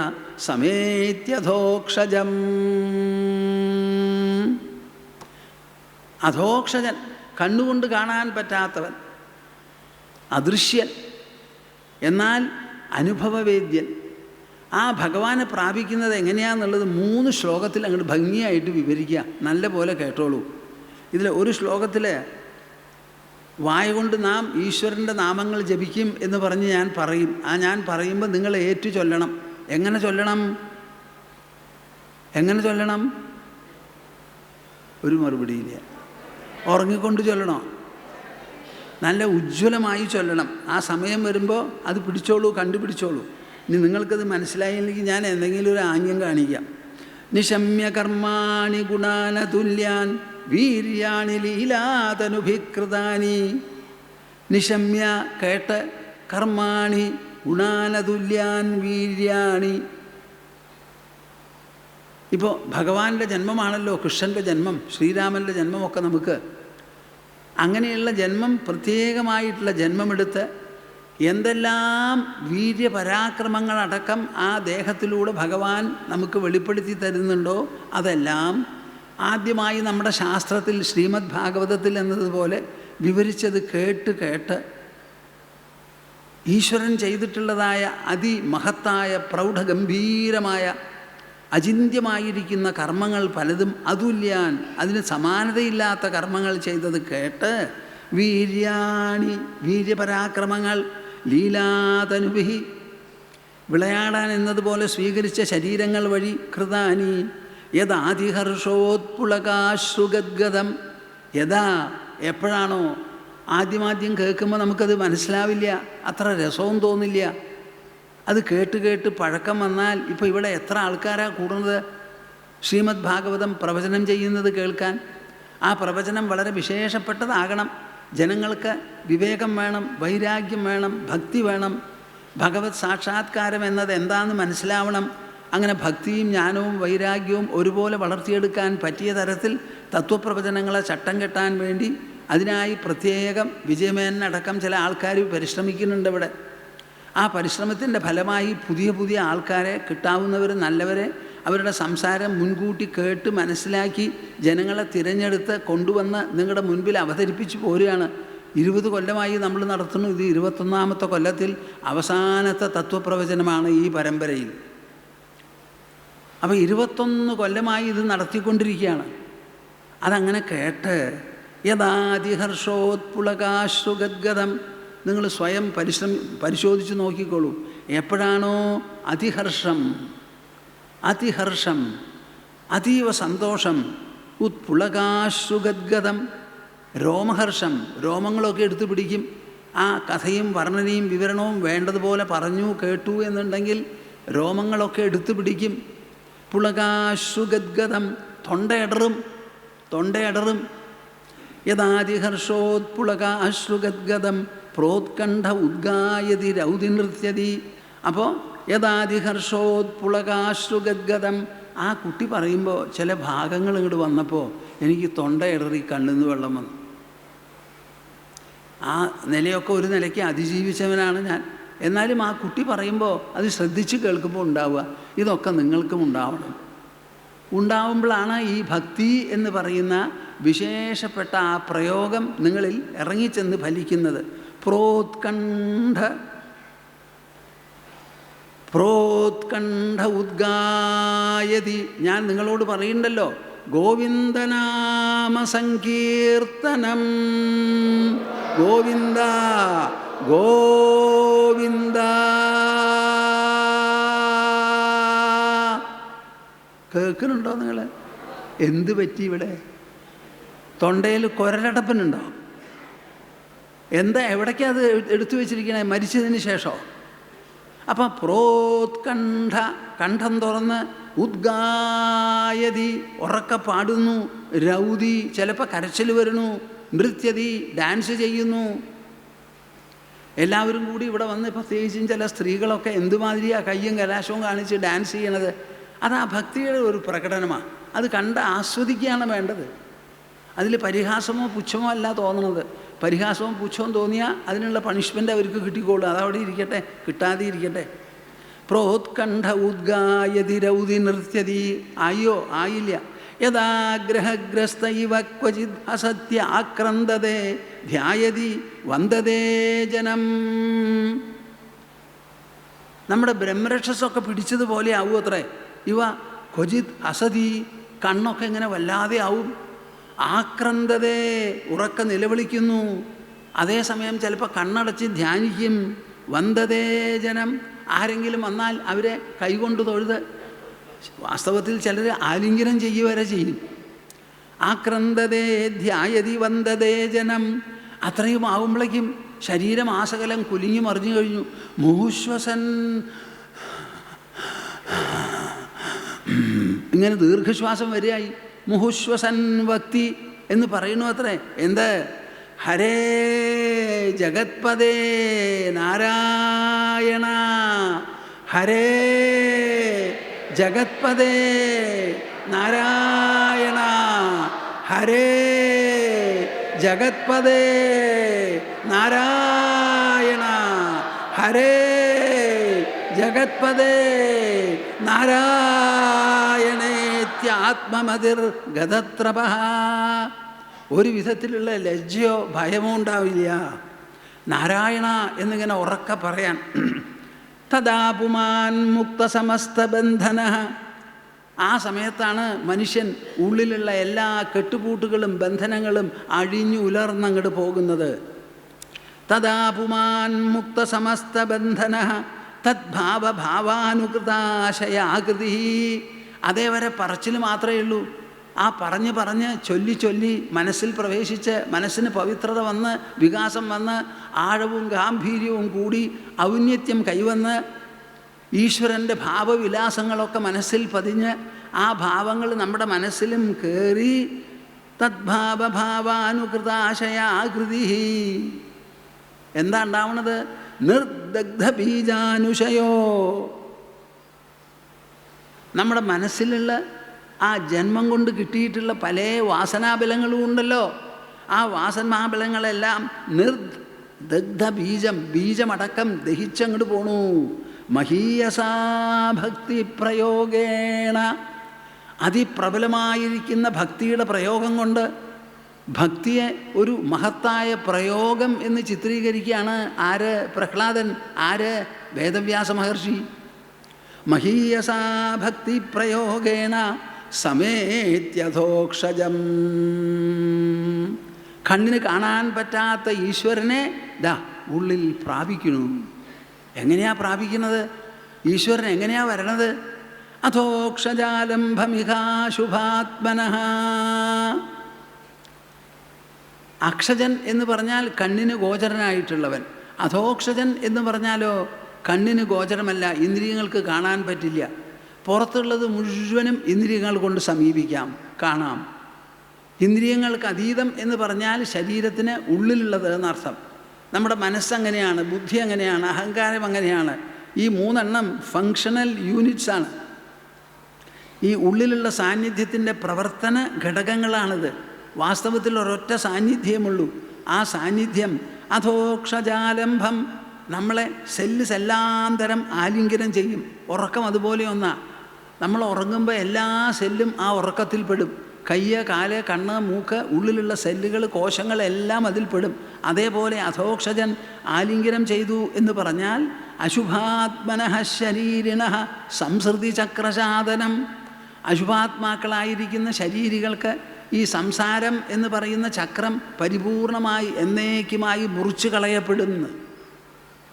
സമേത്യധോക്ഷജം. അധോക്ഷജൻ, കണ്ണുകൊണ്ട് കാണാൻ പറ്റാത്തവൻ, അദൃശ്യൻ, എന്നാൽ അനുഭവവേദ്യൻ. ആ ഭഗവാനെ പ്രാപിക്കുന്നത് എങ്ങനെയാണെന്നുള്ളത് 3 ശ്ലോകത്തിൽ അങ്ങോട്ട് ഭംഗിയായിട്ട് വിവരിക്കുക. നല്ല പോലെ കേട്ടോളൂ. ഇതിൽ ഒരു ശ്ലോകത്തിൽ വായ കൊണ്ട് നാം ഈശ്വരൻ്റെ നാമങ്ങൾ ജപിക്കും എന്ന് പറഞ്ഞ് ഞാൻ പറയും. ഞാൻ പറയുമ്പോൾ നിങ്ങൾ ഏറ്റു ചൊല്ലണം. എങ്ങനെ ചൊല്ലണം? ഒരു മറുപടിയില്ല. ഉറങ്ങിക്കൊണ്ട് ചൊല്ലണോ? നല്ല ഉജ്ജ്വലമായി ചൊല്ലണം. ആ സമയം വരുമ്പോൾ അത് പിടിച്ചോളൂ, കണ്ടുപിടിച്ചോളൂ. ഇനി നിങ്ങൾക്കത് മനസ്സിലായില്ലെങ്കിൽ ഞാൻ എന്തെങ്കിലും ഒരു ആംഗ്യം കാണിക്കാം. നിശമ്യ കർമാണി ഗുണാനതുല്യാൻ വീര്യാണി ലീലാതനുഭികൃതാനി. നിശമ്യ കേട്ട്, കർമാണി ഗുണാനതുല്യാൻ വീര്യാണി. ഇപ്പോൾ ഭഗവാന്റെ ജന്മമാണല്ലോ കൃഷ്ണൻ്റെ ജന്മം, ശ്രീരാമൻ്റെ ജന്മമൊക്കെ നമുക്ക്. അങ്ങനെയുള്ള ജന്മം, പ്രത്യേകമായിട്ടുള്ള ജന്മമെടുത്ത് എന്തെല്ലാം വീര്യപരാക്രമങ്ങളടക്കം ആ ദേഹത്തിലൂടെ ഭഗവാൻ നമുക്ക് വെളിപ്പെടുത്തി തരുന്നുണ്ടോ അതെല്ലാം ആദ്യമായി നമ്മുടെ ശാസ്ത്രത്തിൽ ശ്രീമദ് ഭാഗവതത്തിൽ എന്നതുപോലെ വിവരിച്ചത് കേട്ട് ഈശ്വരൻ ചെയ്തിട്ടുള്ളതായ അതിമഹത്തായ പ്രൗഢഗംഭീരമായ അചിന്ത്യമായിരിക്കുന്ന കർമ്മങ്ങൾ പലതും അതുല്യാൻ, അതിന് സമാനതയില്ലാത്ത കർമ്മങ്ങൾ ചെയ്തത് കേട്ട് വീര്യാണി, വീര്യപരാക്രമങ്ങൾ, ലീലാതനുഭിഹി, വിളയാടാൻ എന്നതുപോലെ സ്വീകരിച്ച ശരീരങ്ങൾ വഴി, കൃതാനി യദാതിഹർഷോത്പുളകാശ്രുഗദ്ഗദം. യഥാ, എപ്പോഴാണോ? ആദ്യം കേൾക്കുമ്പോൾ നമുക്കത് മനസ്സിലാവില്ല, അത്ര രസവും തോന്നില്ല. അത് കേട്ട് പഴക്കം വന്നാൽ, ഇപ്പോൾ ഇവിടെ എത്ര ആൾക്കാരാണ് കൂടുന്നത് ശ്രീമദ് ഭാഗവതം പ്രവചനം ചെയ്യുന്നത് കേൾക്കാൻ? ആ പ്രവചനം വളരെ വിശേഷപ്പെട്ടതാകണം. ജനങ്ങൾക്ക് വിവേകം വേണം, വൈരാഗ്യം വേണം, ഭക്തി വേണം. ഭഗവത് സാക്ഷാത്കാരം എന്നത് എന്താണെന്ന് മനസ്സിലാവണം. അങ്ങനെ ഭക്തിയും ജ്ഞാനവും വൈരാഗ്യവും ഒരുപോലെ വളർത്തിയെടുക്കാൻ പറ്റിയ തരത്തിൽ തത്വപ്രവചനങ്ങളെ ചട്ടം കെട്ടാൻ വേണ്ടി അതിനായി പ്രത്യേകം വിജയമേനടക്കം ചില ആൾക്കാർ പരിശ്രമിക്കുന്നുണ്ട് ഇവിടെ. ആ പരിശ്രമത്തിൻ്റെ ഫലമായി പുതിയ ആൾക്കാരെ, കിട്ടാവുന്നവർ, നല്ലവരെ, അവരുടെ സംസാരം മുൻകൂട്ടി കേട്ട് മനസ്സിലാക്കി ജനങ്ങളെ തിരഞ്ഞെടുത്ത് കൊണ്ടുവന്ന് നിങ്ങളുടെ മുൻപിൽ അവതരിപ്പിച്ച് പോരുകയാണ്. 20 കൊല്ലമായി നമ്മൾ നടത്തുന്നു. ഇത് 21ാമത്തെ കൊല്ലത്തിൽ അവസാനത്തെ തത്വപ്രവചനമാണ് ഈ പരമ്പരയിൽ. അപ്പോൾ 21 കൊല്ലമായി ഇത് നടത്തിക്കൊണ്ടിരിക്കുകയാണ്. അതങ്ങനെ കേട്ട് യദാതിഹർഷോത്പുളകാശ്രുഗദ്ഗദം. നിങ്ങൾ സ്വയം പരിശോധിച്ച് നോക്കിക്കോളൂ. എപ്പോഴാണോ അതിഹർഷം, അതീവ സന്തോഷം, ഉത്പുളകാശ്രുഗദ്ഗദം, രോമഹർഷം, രോമങ്ങളൊക്കെ എടുത്തു പിടിക്കും. ആ കഥയും വർണ്ണനയും വിവരണവും വേണ്ടതുപോലെ പറഞ്ഞു കേട്ടു എന്നുണ്ടെങ്കിൽ രോമങ്ങളൊക്കെ എടുത്തു പിടിക്കും. പുളകാശ്രുഗദ്ഗദം, തൊണ്ടയടറും. യദാതിഹർഷോത്പുളകാശ്രുഗദ്ഗദം പ്രോത്കണ്ഠ ഉദ്ഗായതി രൗതി നൃത്യതി. അപ്പോൾ യദാതിഹർഷോത്പുളകാശ്രുഗദ്ഗദം, ആ കുട്ടി പറയുമ്പോൾ ചില ഭാഗങ്ങൾ ഇങ്ങോട്ട് വന്നപ്പോൾ എനിക്ക് തൊണ്ടയിടറി കണ്ണിന്ന് വെള്ളം വന്നു. ആ നിലയൊക്കെ ഒരു നിലയ്ക്ക് അതിജീവിച്ചവനാണ് ഞാൻ. എന്നാലും ആ കുട്ടി പറയുമ്പോൾ അത് ശ്രദ്ധിച്ച് കേൾക്കുമ്പോൾ ഉണ്ടാവുക. ഇതൊക്കെ നിങ്ങൾക്കും ഉണ്ടാവുമ്പോഴാണ് ഈ ഭക്തി എന്ന് പറയുന്ന വിശേഷപ്പെട്ട ആ പ്രയോഗം നിങ്ങളിൽ ഇറങ്ങിച്ചെന്ന് ഫലിക്കുന്നത്. പ്രോത്കണ്ഠ ഉദ്ഗായതി. ഞാൻ നിങ്ങളോട് പറയുന്നുണ്ടല്ലോ, ഗോവിന്ദനാമ സങ്കീർത്തനം, ഗോവിന്ദ ഗോവിന്ദ. കേൾക്കുന്നുണ്ടോ നിങ്ങൾ? എന്ത് പറ്റി ഇവിടെ? തൊണ്ടയിൽ കുരലടപ്പനുണ്ടോ? എന്താ എവിടേക്കാ അത് എടുത്തു വെച്ചിരിക്കണേ? മരിച്ചതിന് ശേഷം. അപ്പം പ്രോത്കണ്ഠ, കണ്ഠം തുറന്ന്, ഉദ്ഗായതി ഉറക്ക പാടുന്നു, രൗതി ചിലപ്പോൾ കരച്ചിൽ വരുന്നു, നൃത്യതി ഡാൻസ് ചെയ്യുന്നു. എല്ലാവരും കൂടി ഇവിടെ വന്ന്, പ്രത്യേകിച്ചും ചില സ്ത്രീകളൊക്കെ എന്തുമാതിരിയാണ് കയ്യും കലാശവും കാണിച്ച് ഡാൻസ് ചെയ്യണത്. അത് ആ ഭക്തിയുടെ ഒരു പ്രകടനമാണ്. അത് കണ്ട് ആസ്വദിക്കുകയാണ് വേണ്ടത്. അതിൽ പരിഹാസമോ പുച്ഛമോ അല്ല തോന്നണത്. പരിഹാസവും പുച്ഛവും തോന്നിയാൽ അതിനുള്ള പണിഷ്മെൻ്റ് അവർക്ക് കിട്ടിക്കോളും. അതവിടെ ഇരിക്കട്ടെ, കിട്ടാതെ ഇരിക്കട്ടെ. പ്രോത്കണ്ഠ ഉദ്ഗായതി രൗതി നൃത്യതി. ആയോ? ആയില്ല. യഥാഗ്രഹഗ്രസ്ത ഇവ ക്വചിത് അസത്യ ആക്രന്ദതേ ധ്യായതി വന്ദതേ ജനം. നമ്മുടെ ബ്രഹ്മരക്ഷസൊക്കെ പിടിച്ചതുപോലെ ആവും അത്രേ. ഇവ ക്വചിത് അസതി, കണ്ണൊക്കെ ഇങ്ങനെ വല്ലാതെ ആവും. ആക്രന്ദതേ ഉറക്ക നിലവിളിക്കുന്നു. അതേസമയം ചിലപ്പോൾ കണ്ണടച്ച് ധ്യാനിക്കും. വന്ദതേ ജനം, ആരെങ്കിലും വന്നാൽ അവരെ കൈകൊണ്ട് തൊഴുത്, വാസ്തവത്തിൽ ചിലർ ആലിംഗനം ചെയ്യുക വരെ ചെയ്യും. ആക്രന്ദതേ ധ്യായതി വന്ദതേ ജനം. അത്രയും ആവുമ്പോഴേക്കും ശരീരം ആസകലം കുലുങ്ങി മറിഞ്ഞു കഴിഞ്ഞു. മുഹുശ്വസൻ, ഇങ്ങനെ ദീർഘശ്വാസം വരികയായി. മുഹുശ്വസൻ ഭക്തി എന്ന് പറയുന്നു അത്രേ. എന്ത്? ഹരേ ജഗത്പദേ നാരായണ, ഹരേ ജഗത്പദേ നാരായണ, ഹരേ ജഗത്പദേ നാരായണ, ഹരേ ജഗത്പദേ നാരായണേത്യാത്മമതിർ ഗതത്രപഃ. ഒരു വിധത്തിലുള്ള ലജ്ജയോ ഭയമോ ഉണ്ടാവില്ല. നാരായണ എന്നിങ്ങനെ ഉറക്ക പറയാൻ. തദാ പുമാൻ മുക്തസമസ്തബന്ധന. ആ സമയത്താണ് മനുഷ്യൻ ഉള്ളിലുള്ള എല്ലാ കെട്ടുപൂട്ടുകളും ബന്ധനങ്ങളും അഴിഞ്ഞു ഉലർന്നങ്ങോട്ട് പോകുന്നത്. തദാ പുമാൻ മുക്തസമസ്തബന്ധന തദ്ഭാവഭാവാനുകൃതാശയാകൃതി. അതേവരെ പറച്ചിൽ മാത്രമേ ഉള്ളൂ. ആ പറഞ്ഞ് പറഞ്ഞ് ചൊല്ലി ചൊല്ലി മനസ്സിൽ പ്രവേശിച്ച് മനസ്സിന് പവിത്രത വന്ന് വികാസം വന്ന് ആഴവും ഗാംഭീര്യവും കൂടി ഔന്നത്യം കൈവന്ന് ഈശ്വരൻ്റെ ഭാവവിലാസങ്ങളൊക്കെ മനസ്സിൽ പതിഞ്ഞ് ആ ഭാവങ്ങൾ നമ്മുടെ മനസ്സിലും കയറി തദ്ഭാവഭാവാനുകൃതാശയാകൃതി. എന്താ ഉണ്ടാവണത്? നിർദഗ്ധ ബീജാനുശയോ. നമ്മുടെ മനസ്സിലുള്ള ആ ജന്മം കൊണ്ട് കിട്ടിയിട്ടുള്ള പല വാസനാബലങ്ങളും ഉണ്ടല്ലോ. ആ വാസനാബലങ്ങളെല്ലാം നിർദഗ്ധ ബീജം, ബീജമടക്കം ദഹിച്ചങ്ങോട്ട് പോണു. മഹീയസാ ഭക്തി പ്രയോഗേണ. അതിപ്രബലമായിരിക്കുന്ന ഭക്തിയുടെ പ്രയോഗം കൊണ്ട് ഭക്തിയെ ഒരു മഹത്തായ പ്രയോഗം എന്ന് ചിത്രീകരിക്കുകയാണ് ആര്? പ്രഹ്ലാദൻ. ആര്? വേദവ്യാസ മഹർഷി. മഹീയസാ ഭക്തി പ്രയോഗേണ സമേത്യധോക്ഷജം. കണ്ണിന് കാണാൻ പറ്റാത്ത ഈശ്വരനെ ദാ ഉള്ളിൽ പ്രാപിക്കുന്നു. എങ്ങനെയാ പ്രാപിക്കുന്നത്? ഈശ്വരൻ എങ്ങനെയാ വരണത്? അധോക്ഷജാലംഭമിഹാശുഭാത്മനഃ. അക്ഷജൻ എന്ന് പറഞ്ഞാൽ കണ്ണിന് ഗോചരനായിട്ടുള്ളവൻ. അധോക്ഷജൻ എന്ന് പറഞ്ഞാലോ കണ്ണിന് ഗോചരമല്ല, ഇന്ദ്രിയങ്ങൾക്ക് കാണാൻ പറ്റില്ല. പുറത്തുള്ളത് മുഴുവനും ഇന്ദ്രിയങ്ങൾ കൊണ്ട് സമീപിക്കാം, കാണാം. ഇന്ദ്രിയങ്ങൾക്ക് അതീതം എന്ന് പറഞ്ഞാൽ ശരീരത്തിന് ഉള്ളിലുള്ളത് എന്നർത്ഥം. നമ്മുടെ മനസ്സങ്ങനെയാണ്, ബുദ്ധി അങ്ങനെയാണ്, അഹങ്കാരം അങ്ങനെയാണ്. ഈ മൂന്നെണ്ണം ഫങ്ഷണൽ യൂണിറ്റ്സാണ്. ഈ ഉള്ളിലുള്ള സാന്നിധ്യത്തിൻ്റെ പ്രവർത്തന ഘടകങ്ങളാണിത്. വാസ്തവത്തിൽ ഒരൊറ്റ സാന്നിധ്യമുള്ളൂ. ആ സാന്നിധ്യം അധോക്ഷജാലംഭം നമ്മളെ സെല്ലാന്തരം ആലിംഗനം ചെയ്യും. ഉറക്കം അതുപോലെ ഒന്നാണ്. നമ്മൾ ഉറങ്ങുമ്പോൾ എല്ലാ സെല്ലും ആ ഉറക്കത്തിൽപ്പെടും. കയ്യ്, കാല്, കണ്ണ്, മൂക്ക്, ഉള്ളിലുള്ള സെല്ലുകൾ, കോശങ്ങളെല്ലാം അതിൽപ്പെടും. അതേപോലെ അധോക്ഷജൻ ആലിംഗനം ചെയ്തു എന്ന് പറഞ്ഞാൽ അശുഭാത്മനഃ ശരീരിണഃ സംസൃതി ചക്രസാധനം. അശുഭാത്മാക്കളായിരിക്കുന്ന ശരീരികൾക്ക് ഈ സംസാരം എന്ന് പറയുന്ന ചക്രം പരിപൂർണമായി എന്നേക്കുമായി മുറിച്ചു കളയപ്പെടുന്നു.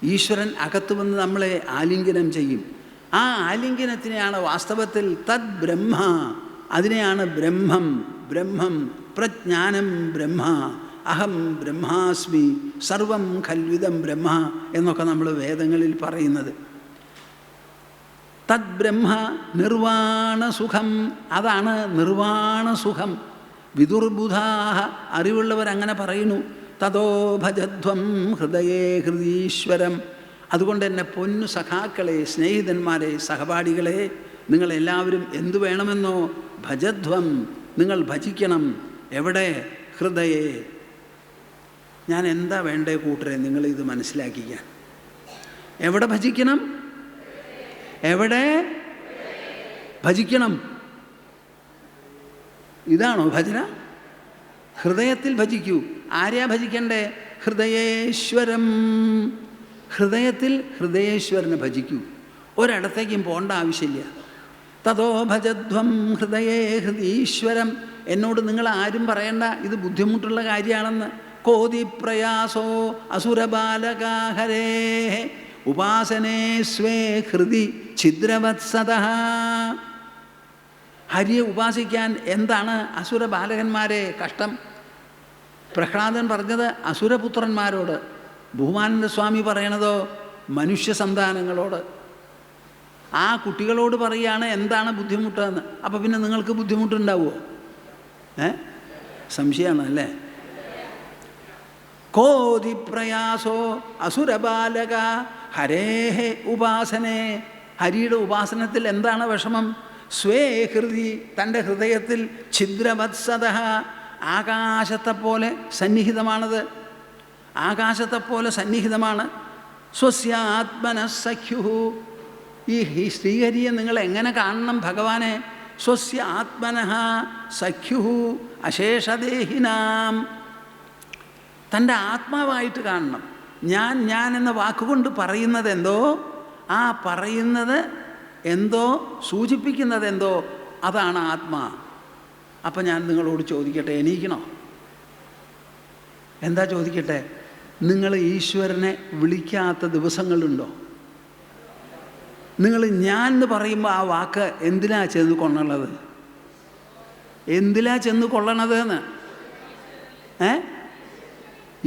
ഈശ്വരൻ അകത്തു വന്ന് നമ്മളെ ആലിംഗനം ചെയ്യും. ആ ആലിംഗനത്തിനെയാണ് വാസ്തവത്തിൽ തദ് ബ്രഹ്മ, അതിനെയാണ് ബ്രഹ്മം. ബ്രഹ്മം പ്രജ്ഞാനം ബ്രഹ്മ. അഹം ബ്രഹ്മാസ്മി സർവം ഖൽവിദം ബ്രഹ്മ എന്നൊക്കെ നമ്മൾ വേദങ്ങളിൽ പറയുന്നത്. തദ് ബ്രഹ്മ നിർവാണസുഖം, അതാണ് നിർവാണസുഖം. വിദുർബുധാഹ, അറിവുള്ളവരങ്ങനെ പറയുന്നു. തതോ ഭജധ്വം ഹൃദയേ ഹൃദീശ്വരം. അതുകൊണ്ട് തന്നെ പൊന്നു സഖാക്കളെ, സ്നേഹിതന്മാരെ, സഹപാഠികളെ, നിങ്ങളെല്ലാവരും എന്തു വേണമെന്നോ? ഭജധ്വം, നിങ്ങൾ ഭജിക്കണം. എവിടെ? ഹൃദയേ. ഞാൻ എന്താ വേണ്ടേ കൂട്ടരെ, നിങ്ങളിത് മനസ്സിലാക്കിക്കാൻ. എവിടെ ഭജിക്കണം? എവിടെ ഭജിക്കണം? ഇതാണോ ഭജന? ഹൃദയത്തിൽ ഭജിക്കൂ. ആരെയാ ഭജിക്കണ്ടേ? ഹൃദയേശ്വരം. ഹൃദയത്തിൽ ഹൃദയേശ്വരനെ ഭജിക്കൂ. ഒരിടത്തേക്കും പോകേണ്ട ആവശ്യമില്ല. തതോ ഭജധ്വം ഹൃദയേ ഹൃദീശ്വരം. എന്നോട് നിങ്ങൾ ആരും പറയണ്ട ഇത് ബുദ്ധിമുട്ടുള്ള കാര്യമാണെന്ന്. കോതി പ്രയാസോ അസുരബാലകാഹരേ ഉപാസനേ സ്വേ ഹൃദി ഛിദ്രവത്സതഃ. ഹരിയെ ഉപാസിക്കാൻ എന്താണ് അസുര ബാലകന്മാരെ കഷ്ടം? പ്രഹ്ലാദൻ പറഞ്ഞത് അസുരപുത്രന്മാരോട്, ബഹുമാനന്ദ സ്വാമി പറയണതോ മനുഷ്യ സന്താനങ്ങളോട്. ആ കുട്ടികളോട് പറയുകയാണ് എന്താണ് ബുദ്ധിമുട്ടെന്ന്. അപ്പോൾ പിന്നെ നിങ്ങൾക്ക് ബുദ്ധിമുട്ടുണ്ടാവുമോ? സംശയമാണ് അല്ലേ? കോതി പ്രയാസോ അസുരബാലക ഹരേഹേ ഉപാസനേ. ഹരിയുടെ ഉപാസനത്തിൽ എന്താണ് വിഷമം? സ്വേ ഹൃദി, തൻ്റെ ഹൃദയത്തിൽ ഛിദ്രവത്സതഃ, ആകാശത്തെപ്പോലെ സന്നിഹിതമാണത്. ആകാശത്തെപ്പോലെ സന്നിഹിതമാണ്. സ്വസ്യാത്മനഃസഖ്യുഃ. ഈ ശ്രീഹരിയെ നിങ്ങൾ എങ്ങനെ കാണണം ഭഗവാനെ? സ്വസ്യ ആത്മനഃ സഖ്യുഃ അശേഷദേഹിനാം. തൻ്റെ ആത്മാവായിട്ട് കാണണം. ഞാൻ എന്ന വാക്കുകൊണ്ട് പറയുന്നത് എന്തോ, ആ പറയുന്നത് എന്തോ, സൂചിപ്പിക്കുന്നത് എന്തോ, അതാണ് ആത്മാ. അപ്പം ഞാൻ നിങ്ങളോട് ചോദിക്കട്ടെ, എണീക്കണോ? എന്താ ചോദിക്കട്ടെ? നിങ്ങൾ ഈശ്വരനെ വിളിക്കാത്ത ദിവസങ്ങളുണ്ടോ? നിങ്ങൾ ഞാൻ എന്ന് പറയുമ്പോൾ ആ വാക്ക് എന്തിനാ ചെന്ന് കൊള്ളണത്? എന്തിനാ ചെന്ന് കൊള്ളണത് എന്ന്?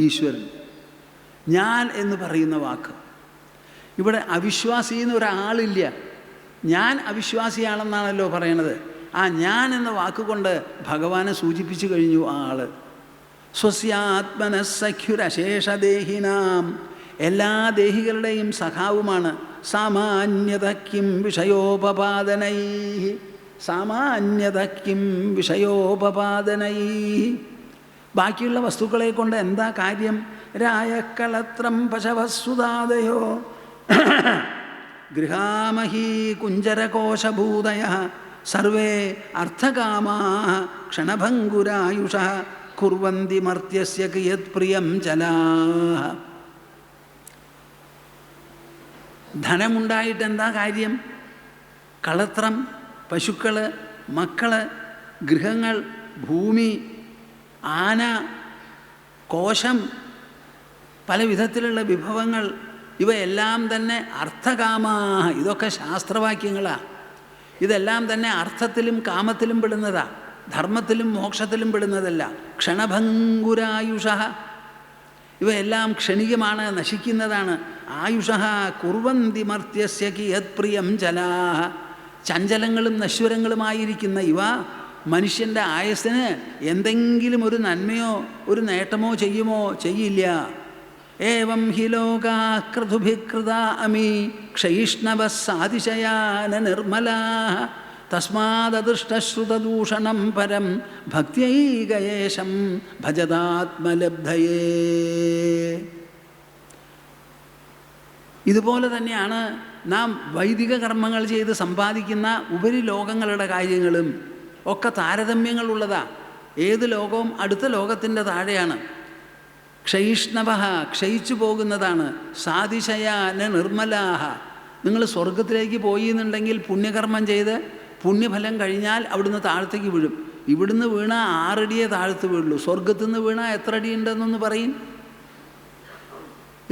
ഈശ്വരൻ. ഞാൻ എന്ന് പറയുന്ന വാക്ക്. ഇവിടെ അവിശ്വാസി എന്ന് ഒരാളില്ല. ഞാൻ അവിശ്വാസിയാണെന്നാണല്ലോ പറയണത്. ആ ഞാൻ എന്ന വാക്കുകൊണ്ട് ഭഗവാനെ സൂചിപ്പിച്ചു കഴിഞ്ഞു ആ ആള്. സ്വസ്യാത്മനഃസഖ്യുരശേഷദേഹിനാം, എല്ലാ ദേഹികളുടെയും സഖാവുമാണ്. സാമാന്യതക്കിം വിഷയോപപാദനൈ, സാമാന്യതക്കിം വിഷയോപപാദനൈ. ബാക്കിയുള്ള വസ്തുക്കളെ കൊണ്ട് എന്താ കാര്യം? രായക്കളത്രം പശവസുതാദയോ ഗൃഹാമഹീ കുഞ്ചരകോശഭൂതയ സർവേ അർത്ഥകാമാ ക്ഷണഭംഗുരായുഷ കുർവന്തി മർത്യസ്യ കിയത് പ്രിയം ചലാഹ. ധനമുണ്ടായിട്ട് എന്താ കാര്യം? കളത്രം, പശുക്കൾ, മക്കൾ, ഗൃഹങ്ങൾ, ഭൂമി, ആന, കോശം, പല വിധത്തിലുള്ള വിഭവങ്ങൾ, ഇവയെല്ലാം തന്നെ അർത്ഥകാമാ. ഇതൊക്കെ ശാസ്ത്രവാക്യങ്ങളാണ്. ഇതെല്ലാം തന്നെ അർത്ഥത്തിലും കാമത്തിലും പെടുന്നതാ, ധർമ്മത്തിലും മോക്ഷത്തിലും പെടുന്നതല്ല. ക്ഷണഭംഗുരായുഷ, ഇവയെല്ലാം ക്ഷണികമാണ്, നശിക്കുന്നതാണ്. ആയുഷ കുർവന്തി മർത്യസ്യ കിയത് പ്രിയം ചലാഹ. ചഞ്ചലങ്ങളും നശ്വരങ്ങളുമായിരിക്കുന്ന ഇവ മനുഷ്യൻ്റെ ആയുസ്സിന് എന്തെങ്കിലും ഒരു നന്മയോ ഒരു നേട്ടമോ ചെയ്യുമോ? ചെയ്യില്ല. ഏവം ഹി ലോകാ ക്രതുഭികൃതാ അമി ക്ഷയിഷ്ണവഃ സാതിശയാന നിർമ്മലാഃ തസ്മാദദൃഷ്ടശ്രുതദൂഷണം പരം ഭക്ത്യൈകയേശം ഭജതാത്മലബ്ധയേ. ഇതുപോലെ തന്നെയാണ് നാം വൈദിക കർമ്മങ്ങൾ ചെയ്ത് സമ്പാദിക്കുന്ന ഉപരിലോകങ്ങളുടെ കാര്യങ്ങളും ഒക്കെ താരതമ്യങ്ങളുള്ളതാ. ഏത് ലോകവും അടുത്ത ലോകത്തിൻ്റെ താഴെയാണ്. ക്ഷയിഷ്ണവ, ക്ഷയിച്ചു പോകുന്നതാണ്. സാതിശയാന നിർമ്മലാഹ, നിങ്ങൾ സ്വർഗത്തിലേക്ക് പോയി എന്നുണ്ടെങ്കിൽ പുണ്യകർമ്മം ചെയ്ത് പുണ്യഫലം കഴിഞ്ഞാൽ അവിടുന്ന് താഴത്തേക്ക് വീഴും. ഇവിടുന്ന് വീണാൽ 6 അടിയേ താഴത്ത് വീഴുള്ളൂ. സ്വർഗത്തു നിന്ന് വീണാൽ എത്ര അടി ഉണ്ടെന്നൊന്ന് പറയും.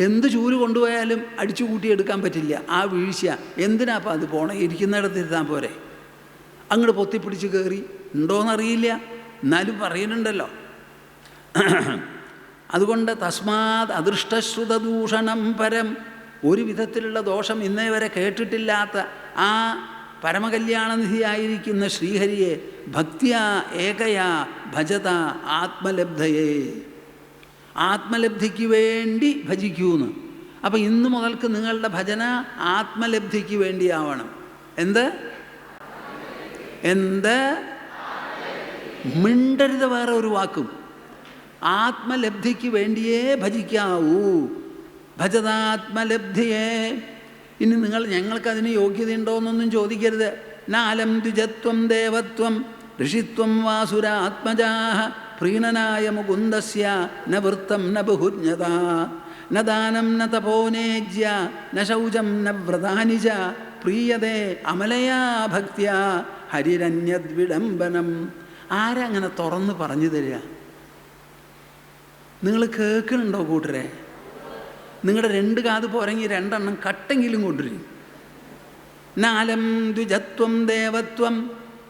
എന്ത് ചൂര് കൊണ്ടുപോയാലും അടിച്ചു കൂട്ടിയെടുക്കാൻ പറ്റില്ല ആ വീഴ്ച. എന്തിനാ അപ്പം അത് പോണേ? ഇരിക്കുന്നിടത്ത് ഇരുത്താൻ പോരെ. അങ്ങോട്ട് പൊത്തിപ്പിടിച്ച് കയറി ഉണ്ടോയെന്നറിയില്ല, എന്നാലും പറയുന്നുണ്ടല്ലോ. അതുകൊണ്ട് തസ്മാത് അദൃഷ്ടശ്രുതദൂഷണം പരം, ഒരു വിധത്തിലുള്ള ദോഷം ഇന്നേ വരെ കേട്ടിട്ടില്ലാത്ത ആ പരമകല്യാണനിധിയായിരിക്കുന്ന ശ്രീഹരിയെ ഭക്തിയാ ഏകയാ ഭജത ആത്മലബ്ധയെ, ആത്മലബ്ധിക്ക് വേണ്ടി ഭജിക്കൂന്ന്. അപ്പം ഇന്നു മുതൽക്ക് നിങ്ങളുടെ ഭജന ആത്മലബ്ധിക്ക് വേണ്ടിയാവണം. എന്ത് എന്ത് മിണ്ടരുത് വേറെ ഒരു വാക്കും. ആത്മലബ്ധിക്ക് വേണ്ടിയേ ഭജിക്കാവൂ. ഭജതാത്മലബ്ധിയെ. ഇനി നിങ്ങൾ ഞങ്ങൾക്കതിന് യോഗ്യതയുണ്ടോയെന്നൊന്നും ചോദിക്കരുത്. നാലം ദ്വിജത്വം ദേവത്വം ഋഷിത്വം വാസുരാത്മജാഃ പ്രീണനായ മുകുന്ദസ്യ ന വൃത്തം ന ബഹുജ്ഞത ന ദാനം ന തപോനേജ്യ ന ശൗചം ന വ്രതാനി ച പ്രീയതേ അമലയാ ഭക്ത്യാ ഹരിരന്യദ്വിഡംബനം. ആരങ്ങനെ തുറന്ന് പറഞ്ഞു തരിക? നിങ്ങൾ കേൾക്കുന്നുണ്ടോ കൂട്ടരെ? നിങ്ങളുടെ രണ്ട് കാത് പോരെങ്കിൽ രണ്ടെണ്ണം കട്ടെങ്കിലും കൊണ്ടുവരും. നാലം ദ്വിജത്വം ദേവത്വം.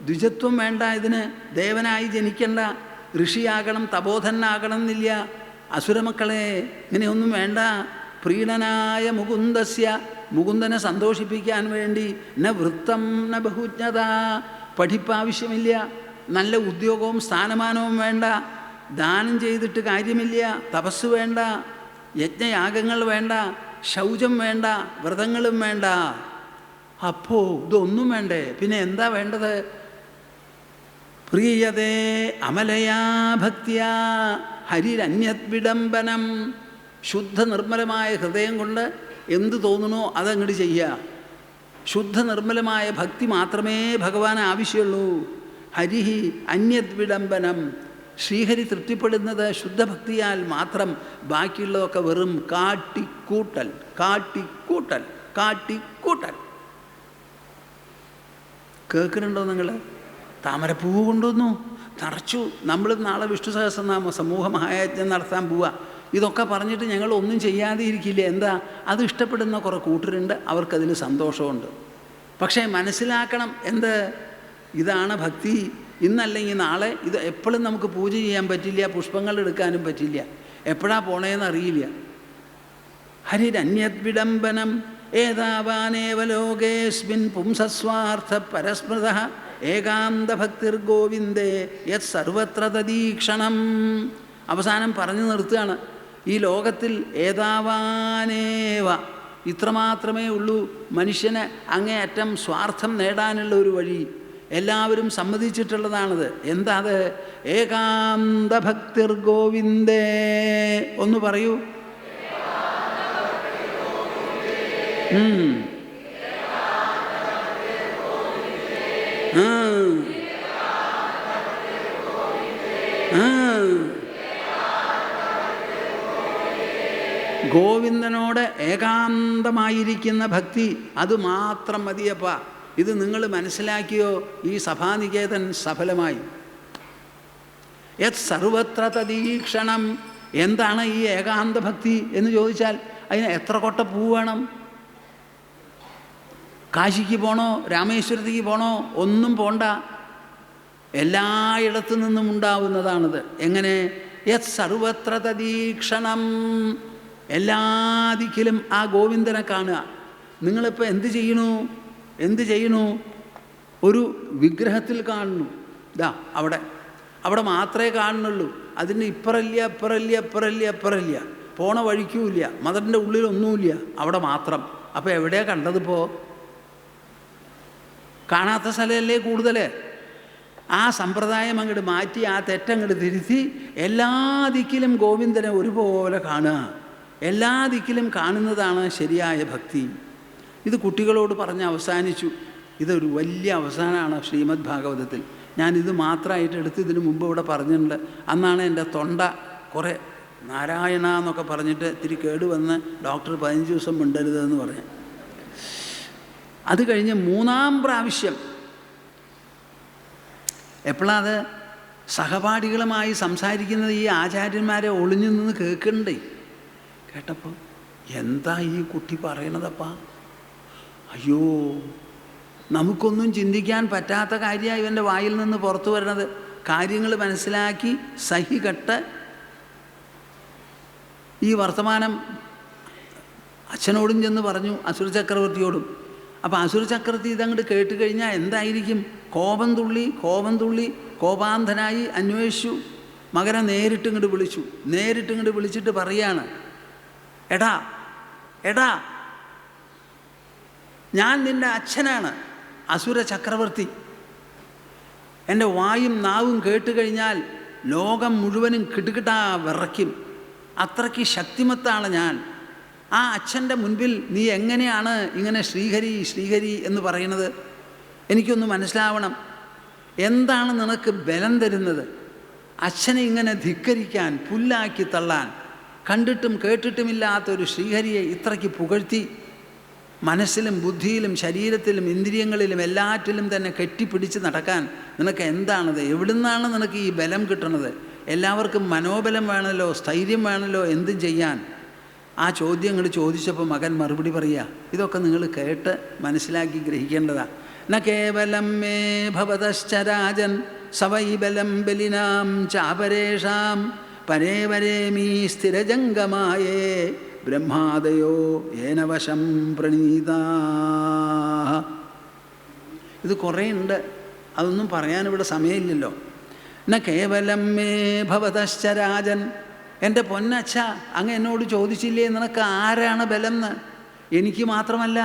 ദ്വിജത്വം വേണ്ട, ഇതിന് ദേവനായി ജനിക്കണ്ട, ഋഷിയാകണം, തപോധനാകണം എന്നില്ല. അസുരമക്കളെ ഇങ്ങനെയൊന്നും വേണ്ട. പ്രീണനായ മുകുന്ദസ്യ, മുകുന്ദനെ സന്തോഷിപ്പിക്കാൻ വേണ്ടി ന വൃത്തം ന ബഹുജ്ഞത, പഠിപ്പാവശ്യമില്ല, നല്ല ഉദ്യോഗവും സ്ഥാനമാനവും വേണ്ട, ദാനം ചെയ്തിട്ട് കാര്യമില്ല, തപസ് വേണ്ട, യജ്ഞയാഗങ്ങൾ വേണ്ട, ശൗചം വേണ്ട, വ്രതങ്ങളും വേണ്ട. അപ്പോൾ ഇതൊന്നും വേണ്ടേ? പിന്നെ എന്താ വേണ്ടത്? പ്രിയതേ അമലയാ ഭക്തിയാ ഹരിരന്യദ്വിഡംബനം. ശുദ്ധ നിർമ്മലമായ ഹൃദയം കൊണ്ട് എന്ത് തോന്നുന്നോ അതങ്ങോട്ട് ചെയ്യുക. ശുദ്ധ നിർമ്മലമായ ഭക്തി മാത്രമേ ഭഗവാന് ആവശ്യമുള്ളൂ. ഹരിഹി അന്യദ്വിഡംബനം. ശ്രീഹരി തൃപ്തിപ്പെടുന്നത് ശുദ്ധഭക്തിയാൽ മാത്രം. ബാക്കിയുള്ളതൊക്കെ വെറും കാട്ടിക്കൂട്ടൽ, കാട്ടിക്കൂട്ടൽ, കാട്ടിക്കൂട്ടൽ. കേൾക്കുന്നുണ്ടോ നിങ്ങൾ? താമരപ്പൂവ് കൊണ്ടുവന്നു നിറച്ചു. നമ്മൾ നാളെ വിഷ്ണു സഹസ്രനാമ സമൂഹ മഹായജ്ഞം നടത്താൻ പോവുക. ഇതൊക്കെ പറഞ്ഞിട്ട് ഞങ്ങൾ ഒന്നും ചെയ്യാതെ ഇരിക്കില്ല. എന്താ? അത് ഇഷ്ടപ്പെടുന്ന കുറേ കൂട്ടരുണ്ട്, അവർക്കതിൽ സന്തോഷമുണ്ട്. പക്ഷേ മനസ്സിലാക്കണം, എന്ത്? ഇതാണ് ഭക്തി. ഇന്നല്ലെങ്കിൽ നാളെ ഇത് എപ്പോഴും നമുക്ക് പൂജ ചെയ്യാൻ പറ്റില്ല, പുഷ്പങ്ങൾ എടുക്കാനും പറ്റില്ല, എപ്പോഴാണ് പോണേന്ന് അറിയില്ല. ഹരിരന്യദ്വിഡംബനം ഏതാവാനേവ ലോകേസ്മിൻ പുംസസ്വാർത്ഥ പരസ്മൃതഃ ഏകാന്തഭക്തിർഗോവിന്ദേ യത് സർവത്ര തദീക്ഷണം. അവസാനം പറഞ്ഞു നിർത്തുകയാണ്. ഈ ലോകത്തിൽ ഏതാവാനേവ, ഇത്രമാത്രമേ ഉള്ളൂ മനുഷ്യന് അങ്ങേയറ്റം സ്വാർത്ഥം നേടാനുള്ള ഒരു വഴി. എല്ലാവരും സമ്മതിച്ചിട്ടുള്ളതാണത്. എന്താ അത്? ഏകാന്തഭക്തിർഗോവിന്ദേ. ഒന്ന് പറയൂ. ഗോവിന്ദനോട് ഏകാന്തമായിരിക്കുന്ന ഭക്തി, അത് മാത്രം മതിയപ്പ. ഇത് നിങ്ങൾ മനസ്സിലാക്കിയോ? ഈ സഭാനികേതൻ സഫലമായി. യത് സർവത്ര തദീക്ഷണം. എന്താണ് ഈ ഏകാന്ത ഭക്തി എന്ന് ചോദിച്ചാൽ അതിന് എത്ര കൊട്ട പൂ വേണം? കാശിക്ക് പോണോ, രാമേശ്വരത്തേക്ക് പോണോ? ഒന്നും പോണ്ട. എല്ലായിടത്തു നിന്നും ഉണ്ടാവുന്നതാണിത്. എങ്ങനെ? യത് സർവത്ര തദീക്ഷണം. എല്ലാ ദിക്കിലും ആ ഗോവിന്ദനെ കാണുക. നിങ്ങളിപ്പോൾ എന്ത് ചെയ്യണു? എന്ത് ചെയ്യണു? ഒരു വിഗ്രഹത്തിൽ കാണുന്നു. ഇതാ അവിടെ, അവിടെ മാത്രമേ കാണുന്നുള്ളൂ. അതിന് ഇപ്പറല്ല, ഇപ്പറല്ല, ഇപ്പറല്ല, ഇപ്പറല്ല, പോണ വഴിക്കുമില്ല, മദറിൻ്റെ ഉള്ളിലൊന്നുമില്ല, അവിടെ മാത്രം. അപ്പോൾ എവിടെയാണ് കണ്ടതിപ്പോൾ? കാണാത്ത സ്ഥലമല്ലേ കൂടുതൽ. ആ സമ്പ്രദായം അങ്ങോട്ട് മാറ്റി, ആ തെറ്റങ്ങോട്ട് തിരുത്തി എല്ലാ ദിക്കിലും ഗോവിന്ദനെ ഒരുപോലെ കാണുക. എല്ലാ ദിക്കിലും കാണുന്നതാണ് ശരിയായ ഭക്തി. ഇത് കുട്ടികളോട് പറഞ്ഞ് അവസാനിച്ചു. ഇതൊരു വലിയ അവസാനമാണ് ശ്രീമദ് ഭാഗവതത്തിൽ. ഞാനിത് മാത്രമായിട്ട് എടുത്ത് ഇതിന് മുമ്പ് ഇവിടെ പറഞ്ഞിട്ടുണ്ട്. അന്നാണ് എൻ്റെ തൊണ്ട കുറേ നാരായണ എന്നൊക്കെ പറഞ്ഞിട്ട് ഇത്തിരി കേടുവന്ന് ഡോക്ടർ 15 ദിവസം മിണ്ടരുതെന്ന് പറഞ്ഞു. അത് കഴിഞ്ഞ് 3-ാം പ്രാവശ്യം എപ്പോഴാത് സഹപാഠികളുമായി സംസാരിക്കുന്നത് ഈ ആചാര്യന്മാരെ ഒളിഞ്ഞു നിന്ന് കേൾക്കണ്ടേ. കേട്ടപ്പോൾ എന്താ ഈ കുട്ടി പറയണതപ്പാ? അയ്യോ, നമുക്കൊന്നും ചിന്തിക്കാൻ പറ്റാത്ത കാര്യമാണ് ഇവൻ്റെ വായിൽ നിന്ന് പുറത്തു വരണത്. കാര്യങ്ങൾ മനസ്സിലാക്കി സഹികെട്ട് ഈ വർത്തമാനം അച്ഛനോടും ചെന്ന് പറഞ്ഞു, അസുര ചക്രവർത്തിയോടും. അപ്പോൾ അസുര ചക്രവർത്തി ഇതങ്ങോട്ട് കേട്ട് കഴിഞ്ഞാൽ എന്തായിരിക്കും? കോപം തുള്ളി കോപാന്ധനായി അന്വേഷിച്ചു. മകനെ നേരിട്ടിങ്ങോട്ട് വിളിച്ചിട്ട് പറയാണ്, എടാ എടാ, ഞാൻ നിൻ്റെ അച്ഛനാണ്, അസുര ചക്രവർത്തി. എൻ്റെ വായും നാവും കേട്ടുകഴിഞ്ഞാൽ ലോകം മുഴുവനും കിടുകിടാ വിറയ്ക്കും. അത്രയ്ക്ക് ശക്തിമത്താണ് ഞാൻ. ആ അച്ഛൻ്റെ മുൻപിൽ നീ എങ്ങനെയാണ് ഇങ്ങനെ ശ്രീഹരി ശ്രീഹരി എന്ന് പറയുന്നത്? എനിക്കൊന്ന് മനസ്സിലാവണം. എന്താണ് നിനക്ക് ബലം തരുന്നത്? അച്ഛനെ ഇങ്ങനെ ധിക്കരിക്കാൻ, പുല്ലാക്കി തള്ളാൻ, കണ്ടിട്ടും കേട്ടിട്ടുമില്ലാത്തൊരു ശ്രീഹരിയെ ഇത്രയ്ക്ക് പുകഴ്ത്തി മനസ്സിലും ബുദ്ധിയിലും ശരീരത്തിലും ഇന്ദ്രിയങ്ങളിലും എല്ലാറ്റിലും തന്നെ കെട്ടിപ്പിടിച്ച് നടക്കാൻ നിനക്ക് എന്താണത്? എവിടുന്നാണ് നിനക്ക് ഈ ബലം കിട്ടണത്? എല്ലാവർക്കും മനോബലം വേണമല്ലോ, സ്ഥൈര്യം വേണമല്ലോ എന്തും ചെയ്യാൻ. ആ ചോദ്യങ്ങൾ ചോദിച്ചപ്പോൾ മകൻ മറുപടി പറയുക. ഇതൊക്കെ നിങ്ങൾ കേട്ട് മനസ്സിലാക്കി ഗ്രഹിക്കേണ്ടതാണ്. ന കേവലം മേ ഭവതശ്ച രാജൻ സവൈ ബലം ബലിനാം ചാപരേഷാം പരേ വരേമീ സ്ഥിരജംഗമായേ ബ്രഹ്മാദയോ ഏനവശം പ്രണീതാ. ഇത് കുറേ ഉണ്ട്, അതൊന്നും പറയാനിവിടെ സമയമില്ലല്ലോ. ന കേവലം മേ ഭവതശ്ച രാജൻ, എൻ്റെ പൊന്നച്ഛ, അങ്ങ് എന്നോട് ചോദിച്ചില്ലേ നിനക്ക് ആരാണ് ബലം എന്ന്? എനിക്ക് മാത്രമല്ല,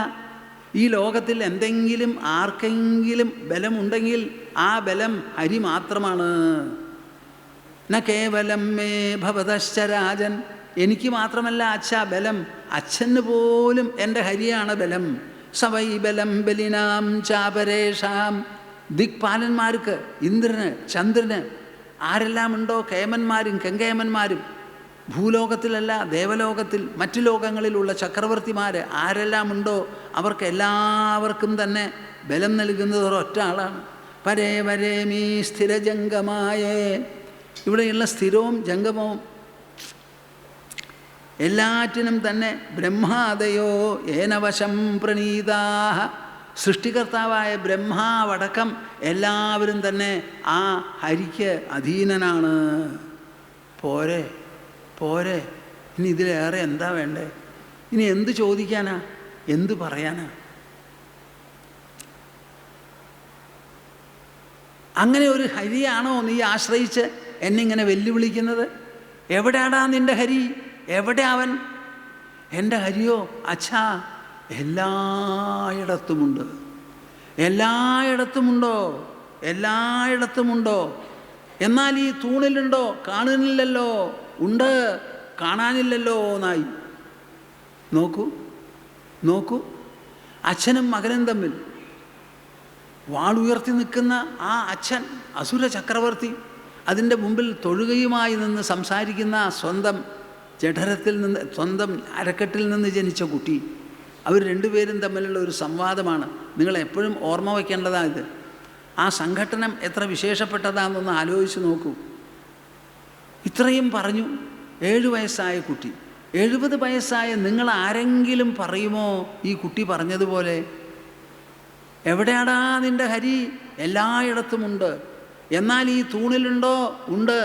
ഈ ലോകത്തിൽ എന്തെങ്കിലും ആർക്കെങ്കിലും ബലമുണ്ടെങ്കിൽ ആ ബലം ഹരി മാത്രമാണ്. ന കേവലം മേ ഭവതശ്ച രാജൻ, എനിക്ക് മാത്രമല്ല അച്ഛ ബലം, അച്ഛന് പോലും എൻ്റെ ഹരിയാണ് ബലം. സവൈ ബലം ബലിനാം ചാപരേഷാം, ദിക്പാലന്മാർക്ക്, ഇന്ദ്രന്, ചന്ദ്രന് ആരെല്ലാം ഉണ്ടോ, കേമന്മാരും കെങ്കേമന്മാരും, ഭൂലോകത്തിലല്ല ദേവലോകത്തിൽ മറ്റു ലോകങ്ങളിലുള്ള ചക്രവർത്തിമാർ ആരെല്ലാം ഉണ്ടോ അവർക്ക് എല്ലാവർക്കും തന്നെ ബലം നൽകുന്നത് ഒരൊറ്റ ആളാണ്. പരേ വരേമീ സ്ഥിരജംഗമായേ, ഇവിടെയുള്ള സ്ഥിരവും ജംഗമവും എല്ലാറ്റിനും തന്നെ ബ്രഹ്മാദയോ ഏനവശം പ്രണീതാഹ, സൃഷ്ടികർത്താവായ ബ്രഹ്മാവടക്കം എല്ലാവരും തന്നെ ആ ഹരിക്ക് അധീനനാണ്. പോരെ പോരെ, ഇനി ഇതിലേറെ എന്താ വേണ്ടേ? ഇനി എന്ത് ചോദിക്കാനാ, എന്ത് പറയാനാ? അങ്ങനെ ഒരു ഹരിയാണോ നീ ആശ്രയിച്ച് എന്നിങ്ങനെ വെല്ലുവിളിക്കുന്നത്? എവിടെയാടാ നിൻ്റെ ഹരി? എവിടെ അവൻ? എൻ്റെ ഹരിയോ അച്ഛാ എല്ലായിടത്തുമുണ്ട്. എല്ലായിടത്തുമുണ്ടോ? എന്നാൽ ഈ തൂണിലുണ്ടോ? കാണുന്നില്ലല്ലോ. ഉണ്ട്, കാണാനില്ലല്ലോ എന്നായി. നോക്കൂ, അച്ഛനും മകനും തമ്മിൽ വാളുയർത്തി നിൽക്കുന്ന ആ അച്ഛൻ അസുര ചക്രവർത്തി, അതിൻ്റെ മുമ്പിൽ തൊഴുകയുമായി നിന്ന് സംസാരിക്കുന്ന സ്വന്തം ജഠരത്തിൽ നിന്ന്, സ്വന്തം അരക്കെട്ടിൽ നിന്ന് ജനിച്ച കുട്ടി. അവർ രണ്ടുപേരും തമ്മിലുള്ള ഒരു സംവാദമാണ്. നിങ്ങൾ എപ്പോഴും ഓർമ്മ വയ്ക്കേണ്ടതാണ് ഇത്. ആ സംഘട്ടനം എത്ര വിശേഷപ്പെട്ടതാണെന്നൊന്ന് ആലോചിച്ച് നോക്കൂ. ഇത്രയും പറഞ്ഞു 7 വയസ്സായ കുട്ടി. 70 വയസ്സായ നിങ്ങൾ ആരെങ്കിലും പറയുമോ ഈ കുട്ടി പറഞ്ഞതുപോലെ? എവിടെയാടാ നിൻ്റെ ഹരി? എല്ലായിടത്തുമുണ്ട്. എന്നാൽ ഈ തൂണിലുണ്ടോ? ഉണ്ട്,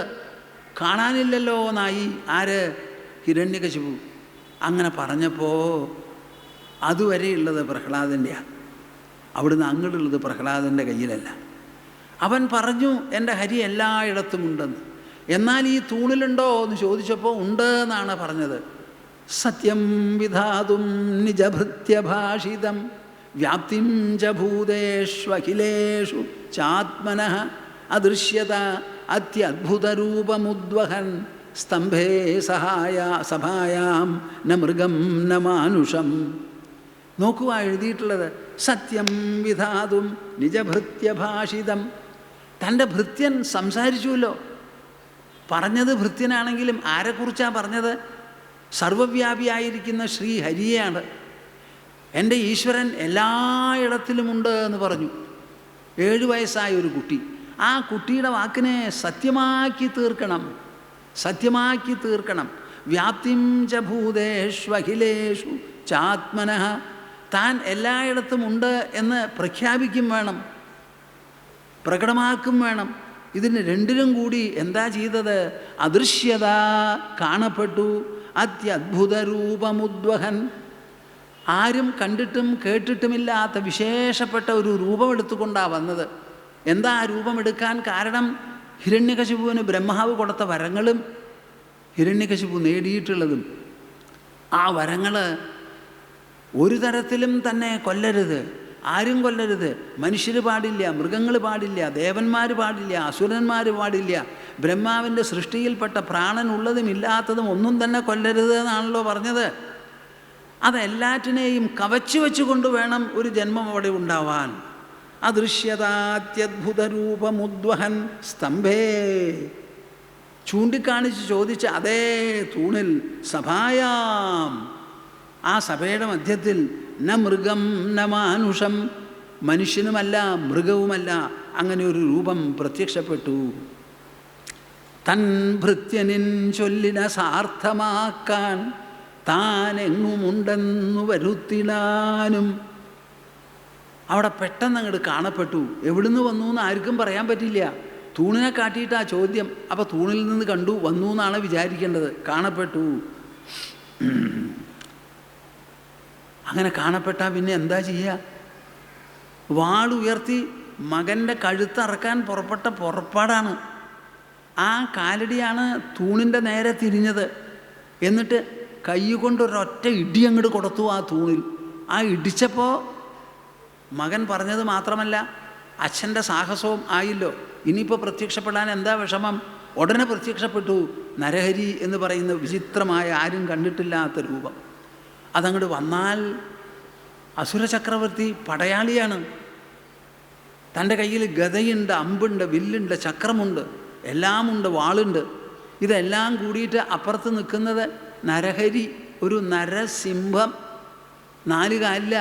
കാണാനില്ലല്ലോ എന്നായി. ആര്? ഹിരണ്യകശിപു. അങ്ങനെ പറഞ്ഞപ്പോൾ അതുവരെയുള്ളത് പ്രഹ്ലാദൻ്റെയാണ്. അവിടുന്ന് അങ്ങോട്ടുള്ളത് പ്രഹ്ലാദൻ്റെ കയ്യിലല്ല. അവൻ പറഞ്ഞു എൻ്റെ ഹരി എല്ലായിടത്തുമുണ്ടെന്ന്. എന്നാൽ ഈ തൂണിലുണ്ടോ എന്ന് ചോദിച്ചപ്പോൾ ഉണ്ട് എന്നാണ് പറഞ്ഞത്. സത്യം വിധാതും നിജഭൃത്യഭാഷിതം വ്യാപ്തിം ച ഭൂതേഷ്വഖിലേഷു ചാത്മനഃ അദൃശ്യത അത്യദ്ഭുതരൂപമുദ്വഹൻ സ്തംഭേ സഭായാം ന മൃഗം ന മാനുഷം. നോക്കുക എഴുതിയിട്ടുള്ളത്. സത്യം വിധാതും നിജഭൃത്യഭാഷിതം. തൻ്റെ ഭൃത്യൻ സംസാരിച്ചുവല്ലോ. പറഞ്ഞത് ഭൃത്യനാണെങ്കിലും ആരെക്കുറിച്ചാണ് പറഞ്ഞത്? സർവവ്യാപിയായിരിക്കുന്ന ശ്രീഹരിയെയാണ്. എൻ്റെ ഈശ്വരൻ എല്ലായിടത്തിലുമുണ്ട് എന്ന് പറഞ്ഞു. 7 വയസ്സായ ഒരു കുട്ടി. ആ കുട്ടിയുടെ വാക്കിനെ സത്യമാക്കി തീർക്കണം. വ്യാപ്തിം ച ഭൂതേഷ്വഖിലേഷു ചാത്മനഃ. താൻ എല്ലായിടത്തുമുണ്ട് എന്ന് പ്രഖ്യാപിക്കും വേണം, പ്രകടമാക്കും വേണം. ഇതിന് രണ്ടിനും കൂടി എന്താ ചെയ്തത്? അദൃശ്യത കാണപ്പെട്ടു, അത്യദ്ഭുതരൂപമുദ്വഹൻ. ആരും കണ്ടിട്ടും കേട്ടിട്ടുമില്ലാത്ത വിശേഷപ്പെട്ട ഒരു രൂപമെടുത്തുകൊണ്ടാണ് വന്നത്. എന്താ ആ രൂപമെടുക്കാൻ കാരണം? ഹിരണ്യകശിപുവിന് ബ്രഹ്മാവ് കൊടുത്ത വരങ്ങളും ഹിരണ്യകശിപു നേടിയിട്ടുള്ളതും. ആ വരങ്ങൾ ഒരു തരത്തിലും തന്നെ കൊല്ലരുത്, ആരും കൊല്ലരുത്. മനുഷ്യർ പാടില്ല, മൃഗങ്ങൾ പാടില്ല, ദേവന്മാർ പാടില്ല, അസുരന്മാർ പാടില്ല. ബ്രഹ്മാവിൻ്റെ സൃഷ്ടിയിൽപ്പെട്ട പ്രാണനുള്ളതും ഇല്ലാത്തതും ഒന്നും തന്നെ കൊല്ലരുത് എന്നാണല്ലോ പറഞ്ഞത്. അതെല്ലാറ്റിനെയും കവച്ചു വെച്ചുകൊണ്ട് വേണം ഒരു ജന്മം അവിടെ ഉണ്ടാവാൻ. അദൃശ്യതാത്യദ്ഭുതരൂപമുദ്വഹൻ സ്തംഭേ. ചൂണ്ടിക്കാണിച്ച് ചോദിച്ച അതേ തൂണിൽ സഭായാം, ആ സഭയുടെ മധ്യത്തിൽ ന മൃഗം ന മാനുഷം, മനുഷ്യനുമല്ല മൃഗവുമല്ല, അങ്ങനെ ഒരു രൂപം പ്രത്യക്ഷപ്പെട്ടു. തൻ ഭൃത്യനിൻ ചൊല്ലിന സാർത്ഥമാക്കാൻ താൻ എങ്ങുമുണ്ടെന്നു വരുത്തിടാനും. അവിടെ പെട്ടെന്ന് അങ്ങോട്ട് കാണപ്പെട്ടു. എവിടുന്ന് വന്നു എന്ന് ആർക്കും പറയാൻ പറ്റില്ല. തൂണിനെ കാട്ടിയിട്ട് ആ ചോദ്യം. അപ്പോൾ തൂണിൽ നിന്ന് കണ്ടു വന്നു എന്നാണ് വിചാരിക്കേണ്ടത്. കാണപ്പെട്ടു. അങ്ങനെ കാണപ്പെട്ടാൽ പിന്നെ എന്താ ചെയ്യുക? വാളുയർത്തി മകൻ്റെ കഴുത്തറക്കാൻ പുറപ്പെട്ട പുറപ്പാടാണ്. ആ കാലടിയാണ് തൂണിൻ്റെ നേരെ തിരിഞ്ഞത്. എന്നിട്ട് കൈ കൊണ്ടൊരൊറ്റ ഇടി അങ്ങോട്ട് കൊടുത്തു ആ തൂണിൽ. ആ ഇടിച്ചപ്പോൾ മകൻ പറഞ്ഞത് മാത്രമല്ല, അച്ഛൻ്റെ സാഹസവും ആയില്ലോ. ഇനിയിപ്പോൾ പ്രത്യക്ഷപ്പെടാൻ എന്താ വിഷമം? ഉടനെ പ്രത്യക്ഷപ്പെട്ടു നരഹരി എന്ന് പറയുന്ന വിചിത്രമായ, ആരും കണ്ടിട്ടില്ലാത്ത രൂപം. അതങ്ങോട്ട് വന്നാൽ അസുരചക്രവർത്തി പടയാളിയാണ്. തൻ്റെ കയ്യിൽ ഗദയുണ്ട്, അമ്പുണ്ട്, വില്ലുണ്ട്, ചക്രമുണ്ട്, എല്ലാമുണ്ട്, വാളുണ്ട്. ഇതെല്ലാം കൂടിയിട്ട് അപ്പുറത്ത് നിൽക്കുന്നത് നരഹരി, ഒരു നരസിംഹം. 4 കാലില്ല,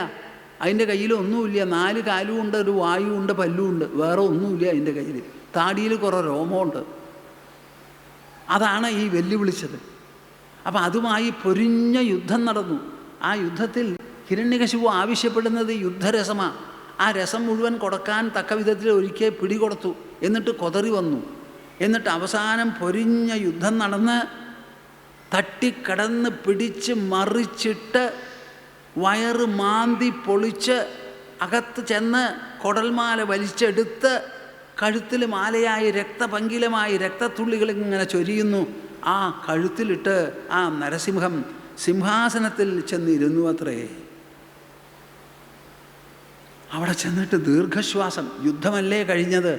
അതിൻ്റെ കയ്യിലൊന്നുമില്ല. 4 കാലുമുണ്ട്, ഒരു വായുവുണ്ട്, പല്ലുമുണ്ട്, വേറെ ഒന്നുമില്ല അതിൻ്റെ കയ്യിൽ. താടിയിൽ കുറേ രോമമുണ്ട്. അതാണ് ഈ വെല്ലുവിളിച്ചത്. അപ്പം അതുമായി പൊരിഞ്ഞ യുദ്ധം നടന്നു. ആ യുദ്ധത്തിൽ ഹിരണ്യകശിപു ആവശ്യപ്പെടുന്നത് യുദ്ധരസമാണ്. ആ രസം മുഴുവൻ കൊടുക്കാൻ തക്ക വിധത്തിൽ ഒരിക്കൽ പിടികൊടുത്തു. എന്നിട്ട് കൊതറി വന്നു. എന്നിട്ട് അവസാനം പൊരിഞ്ഞ യുദ്ധം നടന്ന് തട്ടിക്കടന്ന് പിടിച്ച് മറിച്ചിട്ട് വയറ് മാന്തി പൊളിച്ച് അകത്ത് ചെന്ന് കുടൽമാല വലിച്ചെടുത്ത് കഴുത്തിൽ മാലയായി രക്തപങ്കിലമായി രക്തത്തുള്ളികൾ ഇങ്ങനെ ചൊരിയുന്നു. ആ കഴുത്തിലിട്ട് ആ നരസിംഹം സിംഹാസനത്തിൽ ചെന്നിരുന്നു അത്രേ. അവിടെ ചെന്നിട്ട് ദീർഘശ്വാസം. യുദ്ധമല്ലേ കഴിഞ്ഞത്,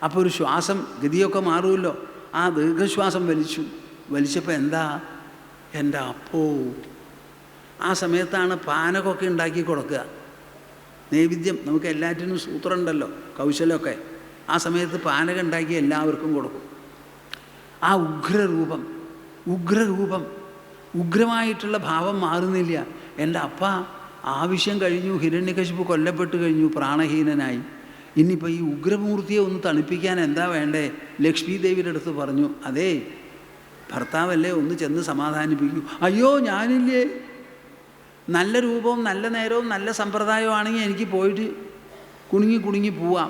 അപ്പോൾ ഒരു ശ്വാസം ഗതിയൊക്കെ മാറുമല്ലോ. ആ ദീർഘശ്വാസം വലിച്ചപ്പോൾ എന്താ, എൻ്റെ അപ്പോ. ആ സമയത്താണ് പാനകമൊക്കെ ഉണ്ടാക്കി കൊടുക്കുക. നൈവേദ്യം നമുക്ക് എല്ലാറ്റിനും സൂത്രമുണ്ടല്ലോ, കൗശലമൊക്കെ. ആ സമയത്ത് പാനകം ഉണ്ടാക്കി എല്ലാവർക്കും കൊടുക്കും. ആ ഉഗ്രരൂപം ഉഗ്രമായിട്ടുള്ള ഭാവം മാറുന്നില്ല. എൻ്റെ അപ്പ ആവശ്യം കഴിഞ്ഞു, ഹിരണ്യകശിപു കൊല്ലപ്പെട്ട് കഴിഞ്ഞു, പ്രാണഹീനനായി. ഇനിയിപ്പോൾ ഈ ഉഗ്രമൂർത്തിയെ ഒന്ന് തണുപ്പിക്കാൻ എന്താ വേണ്ടേ? ലക്ഷ്മി ദേവിയുടെ അടുത്ത് പറഞ്ഞു, അതേ ഭർത്താവല്ലേ, ഒന്ന് ചെന്ന് സമാധാനിപ്പിക്കൂ. അയ്യോ ഞാനില്ലേ, നല്ല രൂപവും നല്ല നേരവും നല്ല സമ്പ്രദായവും ആണെങ്കിൽ എനിക്ക് പോയിട്ട് കുണുങ്ങി പോവാം.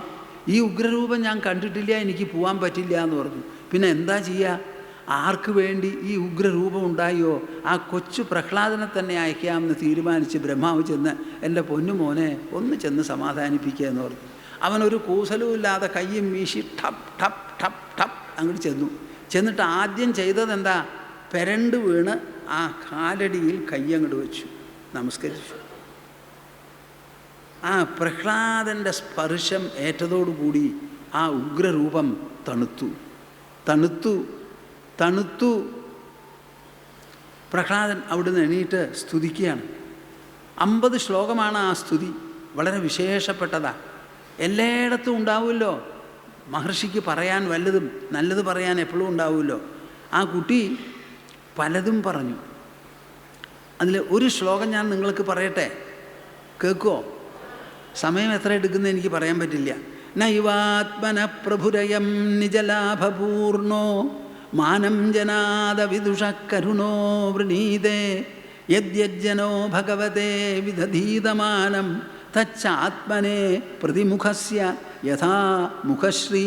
ഈ ഉഗ്രരൂപം ഞാൻ കണ്ടിട്ടില്ല, എനിക്ക് പോകാൻ പറ്റില്ല എന്ന് പറഞ്ഞു. പിന്നെ എന്താ ചെയ്യുക? ആർക്ക് വേണ്ടി ഈ ഉഗ്രരൂപം ഉണ്ടായോ? ആ കൊച്ചു പ്രഹ്ലാദനെ തന്നെ അയക്കാമെന്ന് തീരുമാനിച്ച് ബ്രഹ്മാവ് ചെന്ന്, എൻ്റെ പൊന്നുമോനെ ഒന്ന് ചെന്ന് സമാധാനിപ്പിക്കുക എന്ന് പറഞ്ഞു. അവനൊരു കൂസലുമില്ലാതെ കയ്യും വീശി ടപ്പ് ടപ്പ് ടപ്പ് ടപ്പ് അങ്ങോട്ട് ചെന്നിട്ട് ആദ്യം ചെയ്തതെന്താ? പെരണ്ട് വീണ് ആ കാലടിയിൽ കയ്യങ്ങോട്ട് വെച്ചു, നമസ്കരിച്ചു. ആ പ്രഹ്ലാദൻ്റെ സ്പർശം ഏറ്റതോടുകൂടി ആ ഉഗ്രരൂപം തണുത്തു. പ്രഹ്ലാദൻ അവിടുന്ന് എണീറ്റ് സ്തുതിക്കുകയാണ്. 50 ശ്ലോകമാണ് ആ സ്തുതി. വളരെ വിശേഷപ്പെട്ടതാണ്. എല്ലായിടത്തും ഉണ്ടാവുമല്ലോ മഹർഷിക്ക് പറയാൻ വല്ലതും, നല്ലത് പറയാൻ എപ്പോഴും ഉണ്ടാവുമല്ലോ. ആ കുട്ടി പലതും പറഞ്ഞു. അതിൽ ഒരു ശ്ലോകം ഞാൻ നിങ്ങൾക്ക് പറയട്ടെ, കേൾക്കുമോ? സമയം എത്ര എടുക്കുന്നത് എനിക്ക് പറയാൻ പറ്റില്ല. നൈവാത്മന പ്രഭുരയം നിജലാഭപൂർണോ മാനം ജനാദ വിദുഷ കരുണോ വൃണീതേ യദ്യജ്ജനോ ഭഗവതേ വിദധീതമാനം തച്ചാത്മനേ പ്രതിമുഖസ്യ യഥാ മുഖശ്രീ.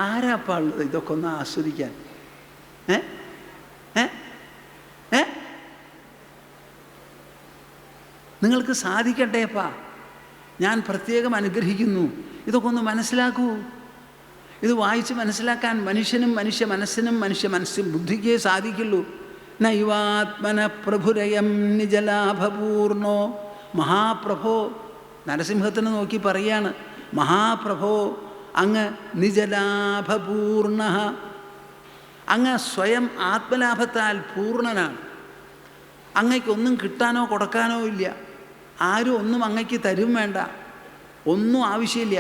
ആരാപ്പാ ഉള്ളത് ഇതൊക്കെ ഒന്ന് ആസ്വദിക്കാൻ? ഏ ഏ ഏ നിങ്ങൾക്ക് സാധിക്കട്ടെപ്പാ. ഞാൻ പ്രത്യേകം അനുഗ്രഹിക്കുന്നു. ഇതൊക്കെ ഒന്ന് മനസ്സിലാക്കൂ. ഇത് വായിച്ച് മനസ്സിലാക്കാൻ മനുഷ്യനും മനുഷ്യ മനസ്സിനും ബുദ്ധിക്കേ സാധിക്കുള്ളൂ. നൈവാത്മന പ്രഭുരയം നിജലാഭപൂർണോ. മഹാപ്രഭോ, നരസിംഹത്തിനെ നോക്കി പറയാണ്, മഹാപ്രഭോ അങ്ങ് നിജലാഭപൂർണ, അങ്ങ് സ്വയം ആത്മലാഭത്താൽ പൂർണ്ണനാണ്. അങ്ങയ്ക്കൊന്നും കിട്ടാനോ കൊടുക്കാനോ ഇല്ല. ആരും ഒന്നും അങ്ങയ്ക്ക് തരും വേണ്ട, ഒന്നും ആവശ്യമില്ല.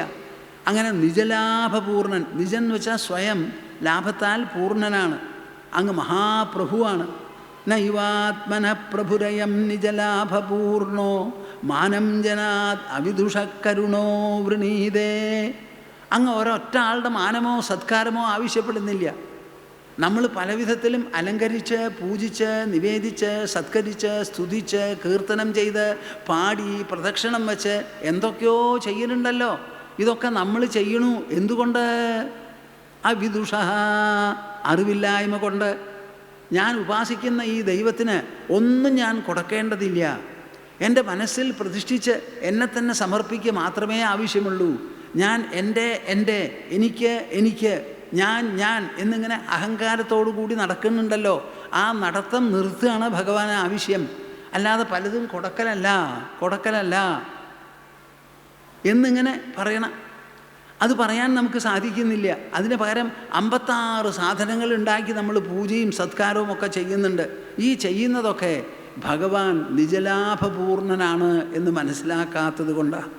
അങ്ങനെ നിജലാഭപൂർണൻ. നിജൻ എന്ന് വെച്ചാൽ സ്വയം ലാഭത്താൽ പൂർണ്ണനാണ്. അങ്ങ് മഹാപ്രഭുവാണ്. നൈവാത്മന പ്രഭുരയം നിജലാഭപൂർണോ മാനം ജനാത് അവിദുഷക്കരുണോ വൃണീതേ. അങ്ങ് ഒരൊറ്റ ആളുടെ മാനമോ സത്കാരമോ ആവശ്യപ്പെടുന്നില്ല. നമ്മൾ പലവിധത്തിലും അലങ്കരിച്ച് പൂജിച്ച് നിവേദിച്ച് സത്കരിച്ച് സ്തുതിച്ച് കീർത്തനം ചെയ്ത് പാടി പ്രദക്ഷിണം വെച്ച് എന്തൊക്കെയോ ചെയ്യുന്നുണ്ടല്ലോ. ഇതൊക്കെ നമ്മൾ ചെയ്യണു എന്തുകൊണ്ട്? അവിദുഷ, അറിവില്ലായ്മ കൊണ്ട്. ഞാൻ ഉപാസിക്കുന്ന ഈ ദൈവത്തിന് ഒന്നും ഞാൻ കൊടുക്കേണ്ടതില്ല. എൻ്റെ മനസ്സിൽ പ്രതിഷ്ഠിച്ച് എന്നെ തന്നെ സമർപ്പിക്കുക മാത്രമേ ആവശ്യമുള്ളൂ. ഞാൻ എൻ്റെ എനിക്ക് ഞാൻ എന്നിങ്ങനെ അഹങ്കാരത്തോടു കൂടി നടക്കുന്നുണ്ടല്ലോ. ആ നടത്തം നിർത്തുകയാണ് ഭഗവാന് ആവശ്യം. അല്ലാതെ പലതും കൊടുക്കലല്ല എന്നിങ്ങനെ പറയണം. അത് പറയാൻ നമുക്ക് സാധിക്കുന്നില്ല. അതിന് പകരം 56 സാധനങ്ങൾ ഉണ്ടാക്കി നമ്മൾ പൂജയും സത്കാരവും ഒക്കെ ചെയ്യുന്നുണ്ട്. ഈ ചെയ്യുന്നതൊക്കെ ഭഗവാൻ നിജലാഭപൂർണനാണ് എന്ന് മനസ്സിലാക്കാത്തത് കൊണ്ടാണ്.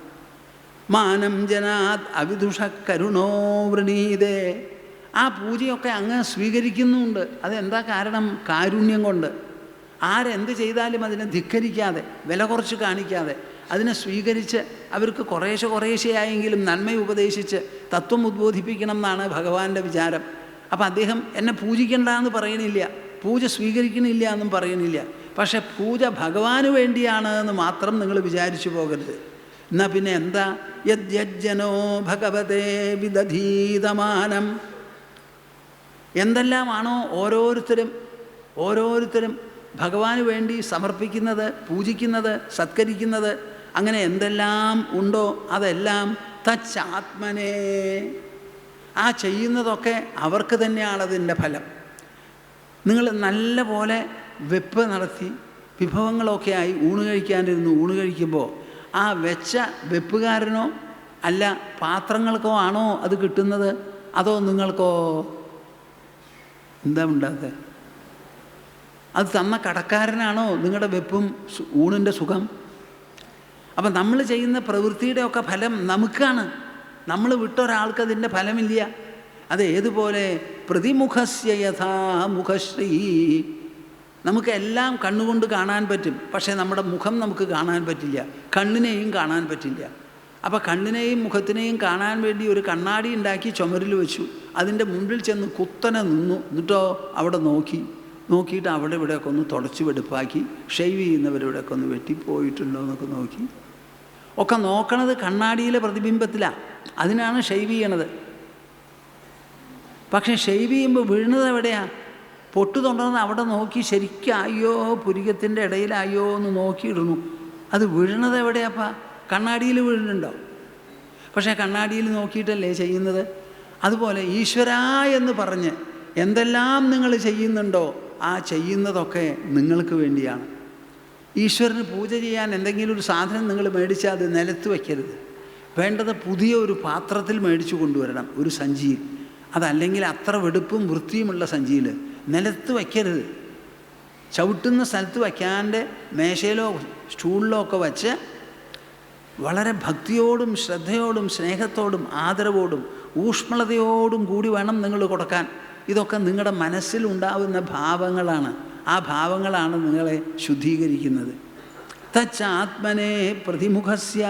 മാനം ജനാത് അവിദുഷക്കരുണോ വൃണീതേ. ആ പൂജയൊക്കെ അങ്ങ് സ്വീകരിക്കുന്നുണ്ട്. അതെന്താ കാരണം? കാരുണ്യം കൊണ്ട്. ആരെന്ത് ചെയ്താലും അതിനെ ധിക്കരിക്കാതെ, വില കുറച്ച് കാണിക്കാതെ അതിനെ സ്വീകരിച്ച് അവർക്ക് കുറേശ്ശെയായെങ്കിലും നന്മ ഉപദേശിച്ച് തത്വം ഉദ്ബോധിപ്പിക്കണം എന്നാണ് ഭഗവാന്റെ വിചാരം. അപ്പം അദ്ദേഹം എന്നെ പൂജിക്കണ്ട എന്ന് പറയണില്ല, പൂജ സ്വീകരിക്കണില്ല എന്നും പറയണില്ല. പക്ഷെ പൂജ ഭഗവാന് വേണ്ടിയാണ് എന്ന് മാത്രം നിങ്ങൾ വിചാരിച്ചു പോകരുത്. എന്നാൽ പിന്നെ എന്താ? യജ്ജനോ ഭഗവതേ വിദധീതമാനം. എന്തെല്ലാമാണോ ഓരോരുത്തരും ഭഗവാന് വേണ്ടി സമർപ്പിക്കുന്നത്, പൂജിക്കുന്നത്, സത്കരിക്കുന്നത്, അങ്ങനെ എന്തെല്ലാം ഉണ്ടോ അതെല്ലാം തച്ചാത്മനേ. ആ ചെയ്യുന്നതൊക്കെ അവർക്ക് തന്നെയാണതിൻ്റെ ഫലം. നിങ്ങൾ നല്ല പോലെ വെപ്പ് നടത്തി വിഭവങ്ങളൊക്കെ ആയി ഊണ് കഴിക്കുമ്പോൾ ആ വെച്ച വെപ്പുകാരനോ അല്ല പാത്രങ്ങൾക്കോ ആണോ അത് കിട്ടുന്നത്? അതോ നിങ്ങൾക്കോ? എന്താ ഉണ്ടാകുക? അത് തന്ന കടക്കാരനാണോ നിങ്ങളുടെ വെപ്പും ഊണിൻ്റെ സുഖം? അപ്പം നമ്മൾ ചെയ്യുന്ന പ്രവൃത്തിയുടെയൊക്കെ ഫലം നമുക്കാണ്. നമ്മൾ വിട്ടൊരാൾക്ക് അതിൻ്റെ ഫലമില്ല. അത് ഏതുപോലെ? പ്രതിമുഖസ്യ യഥാ മുഖശ്രീ. നമുക്കെല്ലാം കണ്ണുകൊണ്ട് കാണാൻ പറ്റും, പക്ഷേ നമ്മുടെ മുഖം നമുക്ക് കാണാൻ പറ്റില്ല, കണ്ണിനെയും കാണാൻ പറ്റില്ല. അപ്പോൾ കണ്ണിനെയും മുഖത്തിനെയും കാണാൻ വേണ്ടി ഒരു കണ്ണാടി ഉണ്ടാക്കി ചുമരിൽ വെച്ചു. അതിൻ്റെ മുമ്പിൽ ചെന്ന് കുത്തനെ നിന്നു. എന്നിട്ടോ അവിടെ നോക്കിയിട്ട് അവിടെ ഇവിടെയൊക്കെ ഒന്ന് തുടച്ച് വെടുപ്പാക്കി, ഷെയ്വ് ചെയ്യുന്നവരിവിടെയൊക്കെ ഒന്ന് വെട്ടിപ്പോയിട്ടുണ്ടോ എന്നൊക്കെ നോക്കി. ഒക്കെ നോക്കണത് കണ്ണാടിയിലെ പ്രതിബിംബത്തിലാണ്. അതിനാണ് ഷെയ്വ് ചെയ്യണത്. പക്ഷേ ഷെയ്വ് ചെയ്യുമ്പോൾ വീഴുന്നത് എവിടെയാണ്? പൊട്ടു തൊണ്ടന്ന് അവിടെ നോക്കി ശരിക്കും അയ്യോ പുരികത്തിൻ്റെ ഇടയിലായോ എന്ന് നോക്കിയിടുന്നു. അത് വീഴുന്നത് എവിടെയാപ്പാ? കണ്ണാടിയിൽ വീഴുന്നുണ്ടോ? പക്ഷേ കണ്ണാടിയിൽ നോക്കിയിട്ടല്ലേ ചെയ്യുന്നത്. അതുപോലെ ഈശ്വരാ എന്ന് പറഞ്ഞ് എന്തെല്ലാം നിങ്ങൾ ചെയ്യുന്നുണ്ടോ ആ ചെയ്യുന്നതൊക്കെ നിങ്ങൾക്ക് വേണ്ടിയാണ്. ഈശ്വരന് പൂജ ചെയ്യാൻ എന്തെങ്കിലും ഒരു സാധനം നിങ്ങൾ മേടിച്ചാൽ അത് നിലത്ത് വയ്ക്കരുത്. വേണ്ടത് പുതിയ ഒരു പാത്രത്തിൽ മേടിച്ചു കൊണ്ടുവരണം, ഒരു സഞ്ചിയിൽ. അതല്ലെങ്കിൽ അത്ര വെടുപ്പും വൃത്തിയുമുള്ള സഞ്ചിയിൽ നിലത്ത് വയ്ക്കരുത്. ചവിട്ടുന്ന സ്ഥലത്ത് വയ്ക്കാണ്ട് മേശയിലോ സ്റ്റൂളിലോ ഒക്കെ വച്ച് വളരെ ഭക്തിയോടും ശ്രദ്ധയോടും സ്നേഹത്തോടും ആദരവോടും ഊഷ്മളതയോടും കൂടി വേണം നിങ്ങൾ കൊടുക്കാൻ. ഇതൊക്കെ നിങ്ങളുടെ മനസ്സിലുണ്ടാവുന്ന ഭാവങ്ങളാണ്. ആ ഭാവങ്ങളാണ് നിങ്ങളെ ശുദ്ധീകരിക്കുന്നത്. തച്ചാത്മനേ പ്രതിമുഖസ്യ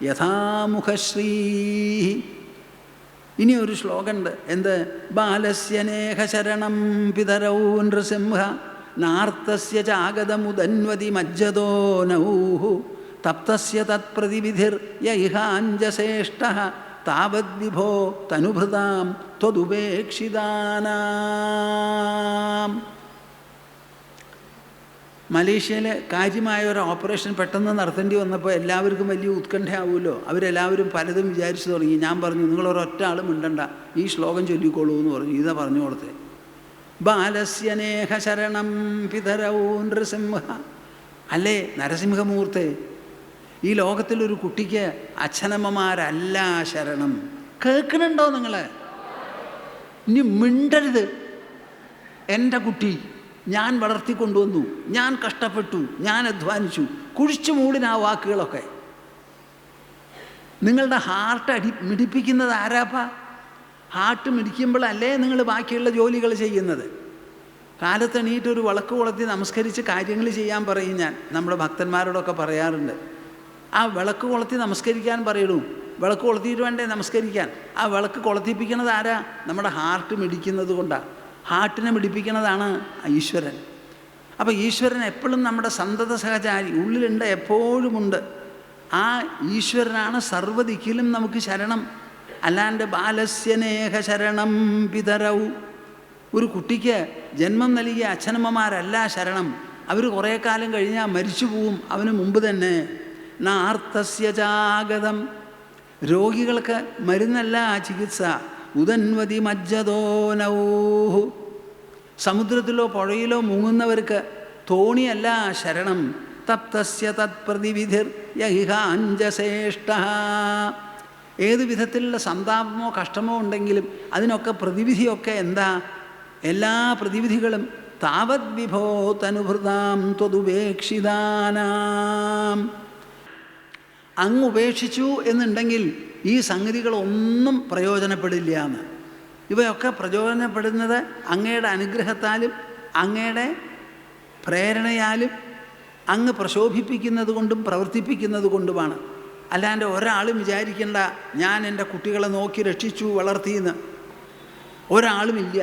യഥാമുഖശ്രീ. ഇനി ഒരു ശ്ലോകമുണ്ട്. എന്ത്? ബാലസ്യനേഹശരണം പിതരൗ നൃസിംഹ നാർത്തസ്യ ചാഗതമുദന്വതി മജ്ജതോ നൗഹു തപ്തസ്യ തത്പ്രതിവിധിർ യൈഹാഞ്ജസേഷ്ടഃ താവത് വിഭോ തനുഭൃതാം ത്വദുപേക്ഷിതാനാം. മലേഷ്യയിൽ കാര്യമായ ഒരു ഓപ്പറേഷൻ പെട്ടെന്ന് നടത്തേണ്ടി വന്നപ്പോൾ എല്ലാവർക്കും വലിയ ഉത്കണ്ഠയാവുമല്ലോ. അവരെല്ലാവരും പലതും വിചാരിച്ചു തുടങ്ങി. ഞാൻ പറഞ്ഞു, നിങ്ങളൊരൊറ്റ ആളും മിണ്ടണ്ട, ഈ ശ്ലോകം ചൊല്ലിക്കോളൂ എന്ന് പറഞ്ഞു. ഇതാ പറഞ്ഞു കൊടുത്തേ. ബാലസ്യനേഹ ശരണം പിതരൗ നൃസിംഹ. അല്ലേ നരസിംഹമൂർത്തെ, ഈ ലോകത്തിലൊരു കുട്ടിക്ക് അച്ഛനമ്മമാരല്ല ശരണം. കേൾക്കണുണ്ടോ നിങ്ങൾ? ഇനി മിണ്ടരുത്. എൻ്റെ കുട്ടി ഞാൻ വളർത്തിക്കൊണ്ടുവന്നു, ഞാൻ കഷ്ടപ്പെട്ടു, ഞാൻ അധ്വാനിച്ചു. കുഴിച്ചു മൂടിനാ വാക്കുകളൊക്കെ. നിങ്ങളുടെ ഹാർട്ട് മിടിപ്പിക്കുന്നത് ആരാപ്പാ? ഹാർട്ട് മിടിക്കുമ്പോഴല്ലേ നിങ്ങൾ ബാക്കിയുള്ള ജോലികൾ ചെയ്യുന്നത്. കാലത്തെണീറ്റ് ഒരു വിളക്ക് കൊളുത്തി നമസ്കരിച്ച് കാര്യങ്ങൾ ചെയ്യാൻ പറയും. ഞാൻ നമ്മുടെ ഭക്തന്മാരോടൊക്കെ പറയാറുണ്ട്, ആ വിളക്ക് കൊളുത്തി നമസ്കരിക്കാൻ പറയണു. വിളക്ക് കൊളുത്തിയിട്ട് വേണ്ടേ നമസ്കരിക്കാൻ? ആ വിളക്ക് കൊളുത്തിപ്പിക്കണത് ആരാ? നമ്മുടെ ഹാർട്ട് മിടിക്കുന്നത് കൊണ്ടാണ്. ഹാർട്ടിനെ മിടിപ്പിക്കുന്നതാണ് ഈശ്വരൻ. അപ്പോൾ ഈശ്വരൻ എപ്പോഴും നമ്മുടെ സന്തത സഹചാരി ഉള്ളിലുണ്ട്, എപ്പോഴുമുണ്ട്. ആ ഈശ്വരനാണ് സർവ്വദിക്കിലും നമുക്ക് ശരണം. അല്ലാണ്ട് ബാലസ്യനേഹ ശരണം പിതരൗ. ഒരു കുട്ടിക്ക് ജന്മം നൽകിയ അച്ഛനമ്മമാരല്ല ശരണം. അവർ കുറേ കാലം കഴിഞ്ഞാൽ മരിച്ചു പോവും, അവന് മുമ്പ് തന്നെ. നാർത്തസ്യ ജാഗതം. രോഗികൾക്ക് മരുന്നല്ല ചികിത്സ. ഉദൻവതി മജ്ജതോ നൗഹു. സമുദ്രത്തിലോ പുഴയിലോ മുങ്ങുന്നവർക്ക് തോണിയല്ല ശരണം. തപ്തസ്യ തത്പ്രതിവിധിർ യഹിഹാഞ്ജശ്രേഷ്ഠ. ഏത് വിധത്തിലുള്ള സന്താപമോ കഷ്ടമോ ഉണ്ടെങ്കിലും അതിനൊക്കെ പ്രതിവിധിയൊക്കെ എന്താ? എല്ലാ പ്രതിവിധികളും താവത് വിഭോ തനുഭൃതാം ത്വദുപേക്ഷിതാനാം. അങ്ങ് ഉപേക്ഷിച്ചു എന്നുണ്ടെങ്കിൽ ഈ സംഗതികളൊന്നും പ്രയോജനപ്പെടില്ല എന്ന്. ഇവയൊക്കെ പ്രയോജനപ്പെടുന്നത് അങ്ങയുടെ അനുഗ്രഹത്താലും അങ്ങയുടെ പ്രേരണയാലും അങ്ങ് പ്രശോഭിപ്പിക്കുന്നത് കൊണ്ടും പ്രവർത്തിപ്പിക്കുന്നത് കൊണ്ടുമാണ്. അല്ലാണ്ട് ഒരാളും വിചാരിക്കേണ്ട ഞാൻ എൻ്റെ കുട്ടികളെ നോക്കി രക്ഷിച്ചു വളർത്തിയെന്ന്. ഒരാളുമില്ല.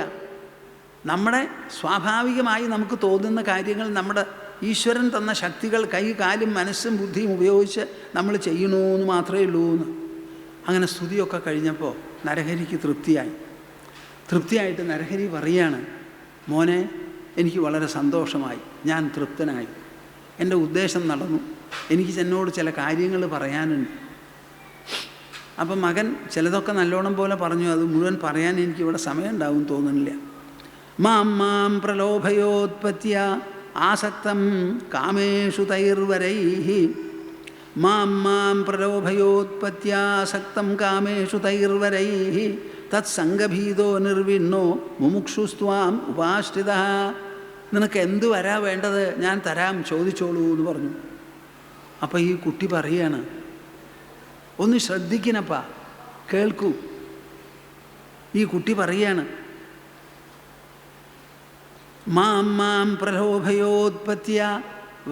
നമ്മുടെ സ്വാഭാവികമായി നമുക്ക് തോന്നുന്ന കാര്യങ്ങൾ നമ്മുടെ ഈശ്വരൻ തന്ന ശക്തികൾ കൈ കാലും മനസ്സും ബുദ്ധിയും ഉപയോഗിച്ച് നമ്മൾ ചെയ്യണമെന്ന് മാത്രമേ ഉള്ളൂ എന്ന്. അങ്ങനെ സ്തുതിയൊക്കെ കഴിഞ്ഞപ്പോൾ നരഹരിക്ക് തൃപ്തിയായിട്ട് നരഹരി പറയാണ്, മോനെ എനിക്ക് വളരെ സന്തോഷമായി, ഞാൻ തൃപ്തനായി, എൻ്റെ ഉദ്ദേശം നടന്നു, എനിക്ക് എന്നോട് ചില കാര്യങ്ങൾ പറയാനുണ്ട്. അപ്പം മകൻ ചിലതൊക്കെ നല്ലോണം പോലെ പറഞ്ഞു. അത് മുഴുവൻ പറയാൻ എനിക്കിവിടെ സമയം ഉണ്ടാവും തോന്നുന്നില്ല. മാം പ്രലോഭയോത്പത്യ ആസക്തം കാമേഷു തൈർവരൈഃ. മാം പ്രലോഭയോത്പത്യാസക്തം കാമേഷു തൈർവരൈഃ. തത്സംഗഭീതോ നിർവിണ്ണോ മുമുക്ഷുസ്ത്വാം ഉപാശ്രിതഃ. നിനക്ക് എന്ത് വരാ വേണ്ടത് ഞാൻ തരാം, ചോദിച്ചോളൂ എന്ന് പറഞ്ഞു. അപ്പം ഈ കുട്ടി പറയാണ്, ഒന്ന് ശ്രദ്ധിക്കണപ്പാ, കേൾക്കൂ. ഈ കുട്ടി പറയാണ്, മാം പ്രലോഭയോത്പത്യ.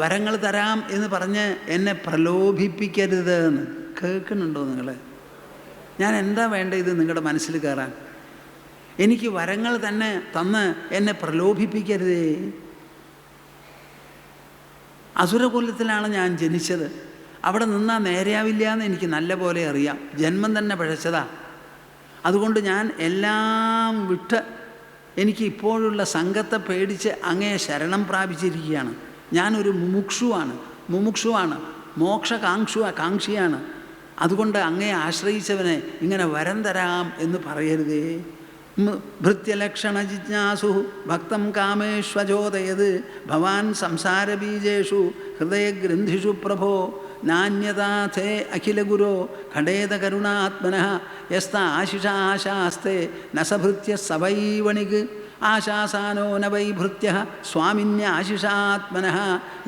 വരങ്ങൾ തരാം എന്ന് പറഞ്ഞ് എന്നെ പ്രലോഭിപ്പിക്കരുത് എന്ന്. കേൾക്കുന്നുണ്ടോ നിങ്ങൾ? ഞാൻ എന്താ വേണ്ട ഇത് നിങ്ങളുടെ മനസ്സിൽ കയറാൻ? എനിക്ക് വരങ്ങൾ തന്നെ തന്ന് എന്നെ പ്രലോഭിപ്പിക്കരുതേ. അസുരകുലത്തിലാണ് ഞാൻ ജനിച്ചത്. അവിടെ നിന്നാൽ നേരെയാവില്ല എന്ന് എനിക്ക് നല്ല പോലെ അറിയാം. ജന്മം തന്നെ പിഴച്ചതാ. അതുകൊണ്ട് ഞാൻ എല്ലാം വിട്ട് എനിക്ക് ഇപ്പോഴുള്ള സംഘത്തെ പേടിച്ച് അങ്ങേ ശരണം പ്രാപിച്ചിരിക്കുകയാണ്. ഞാനൊരു മുമുക്ഷുവാണ്, കാംക്ഷിയാണ്. അതുകൊണ്ട് അങ്ങേ ആശ്രയിച്ചവനെ ഇങ്ങനെ വരം തരാം എന്ന് പറയരുതേ. ഭൃത്യലക്ഷണ ജിജ്ഞാസു ഭക്തം കാമേഷ്വചോദയത് ഭവാൻ സംസാരബീജേഷു ഹൃദയഗ്രന്ഥിഷു പ്രഭോ നാന്യതാഥേ അഖിലഗുരോ ഖടേത കരുണാത്മനഃ യസ്ത ആശിഷാശാസ്തേ നസഭൃത്യ സവൈവണിക് ആശാസാനോ ന വൈ ഭൃത്യ സ്വാമിന്യാശിഷാത്മനഃ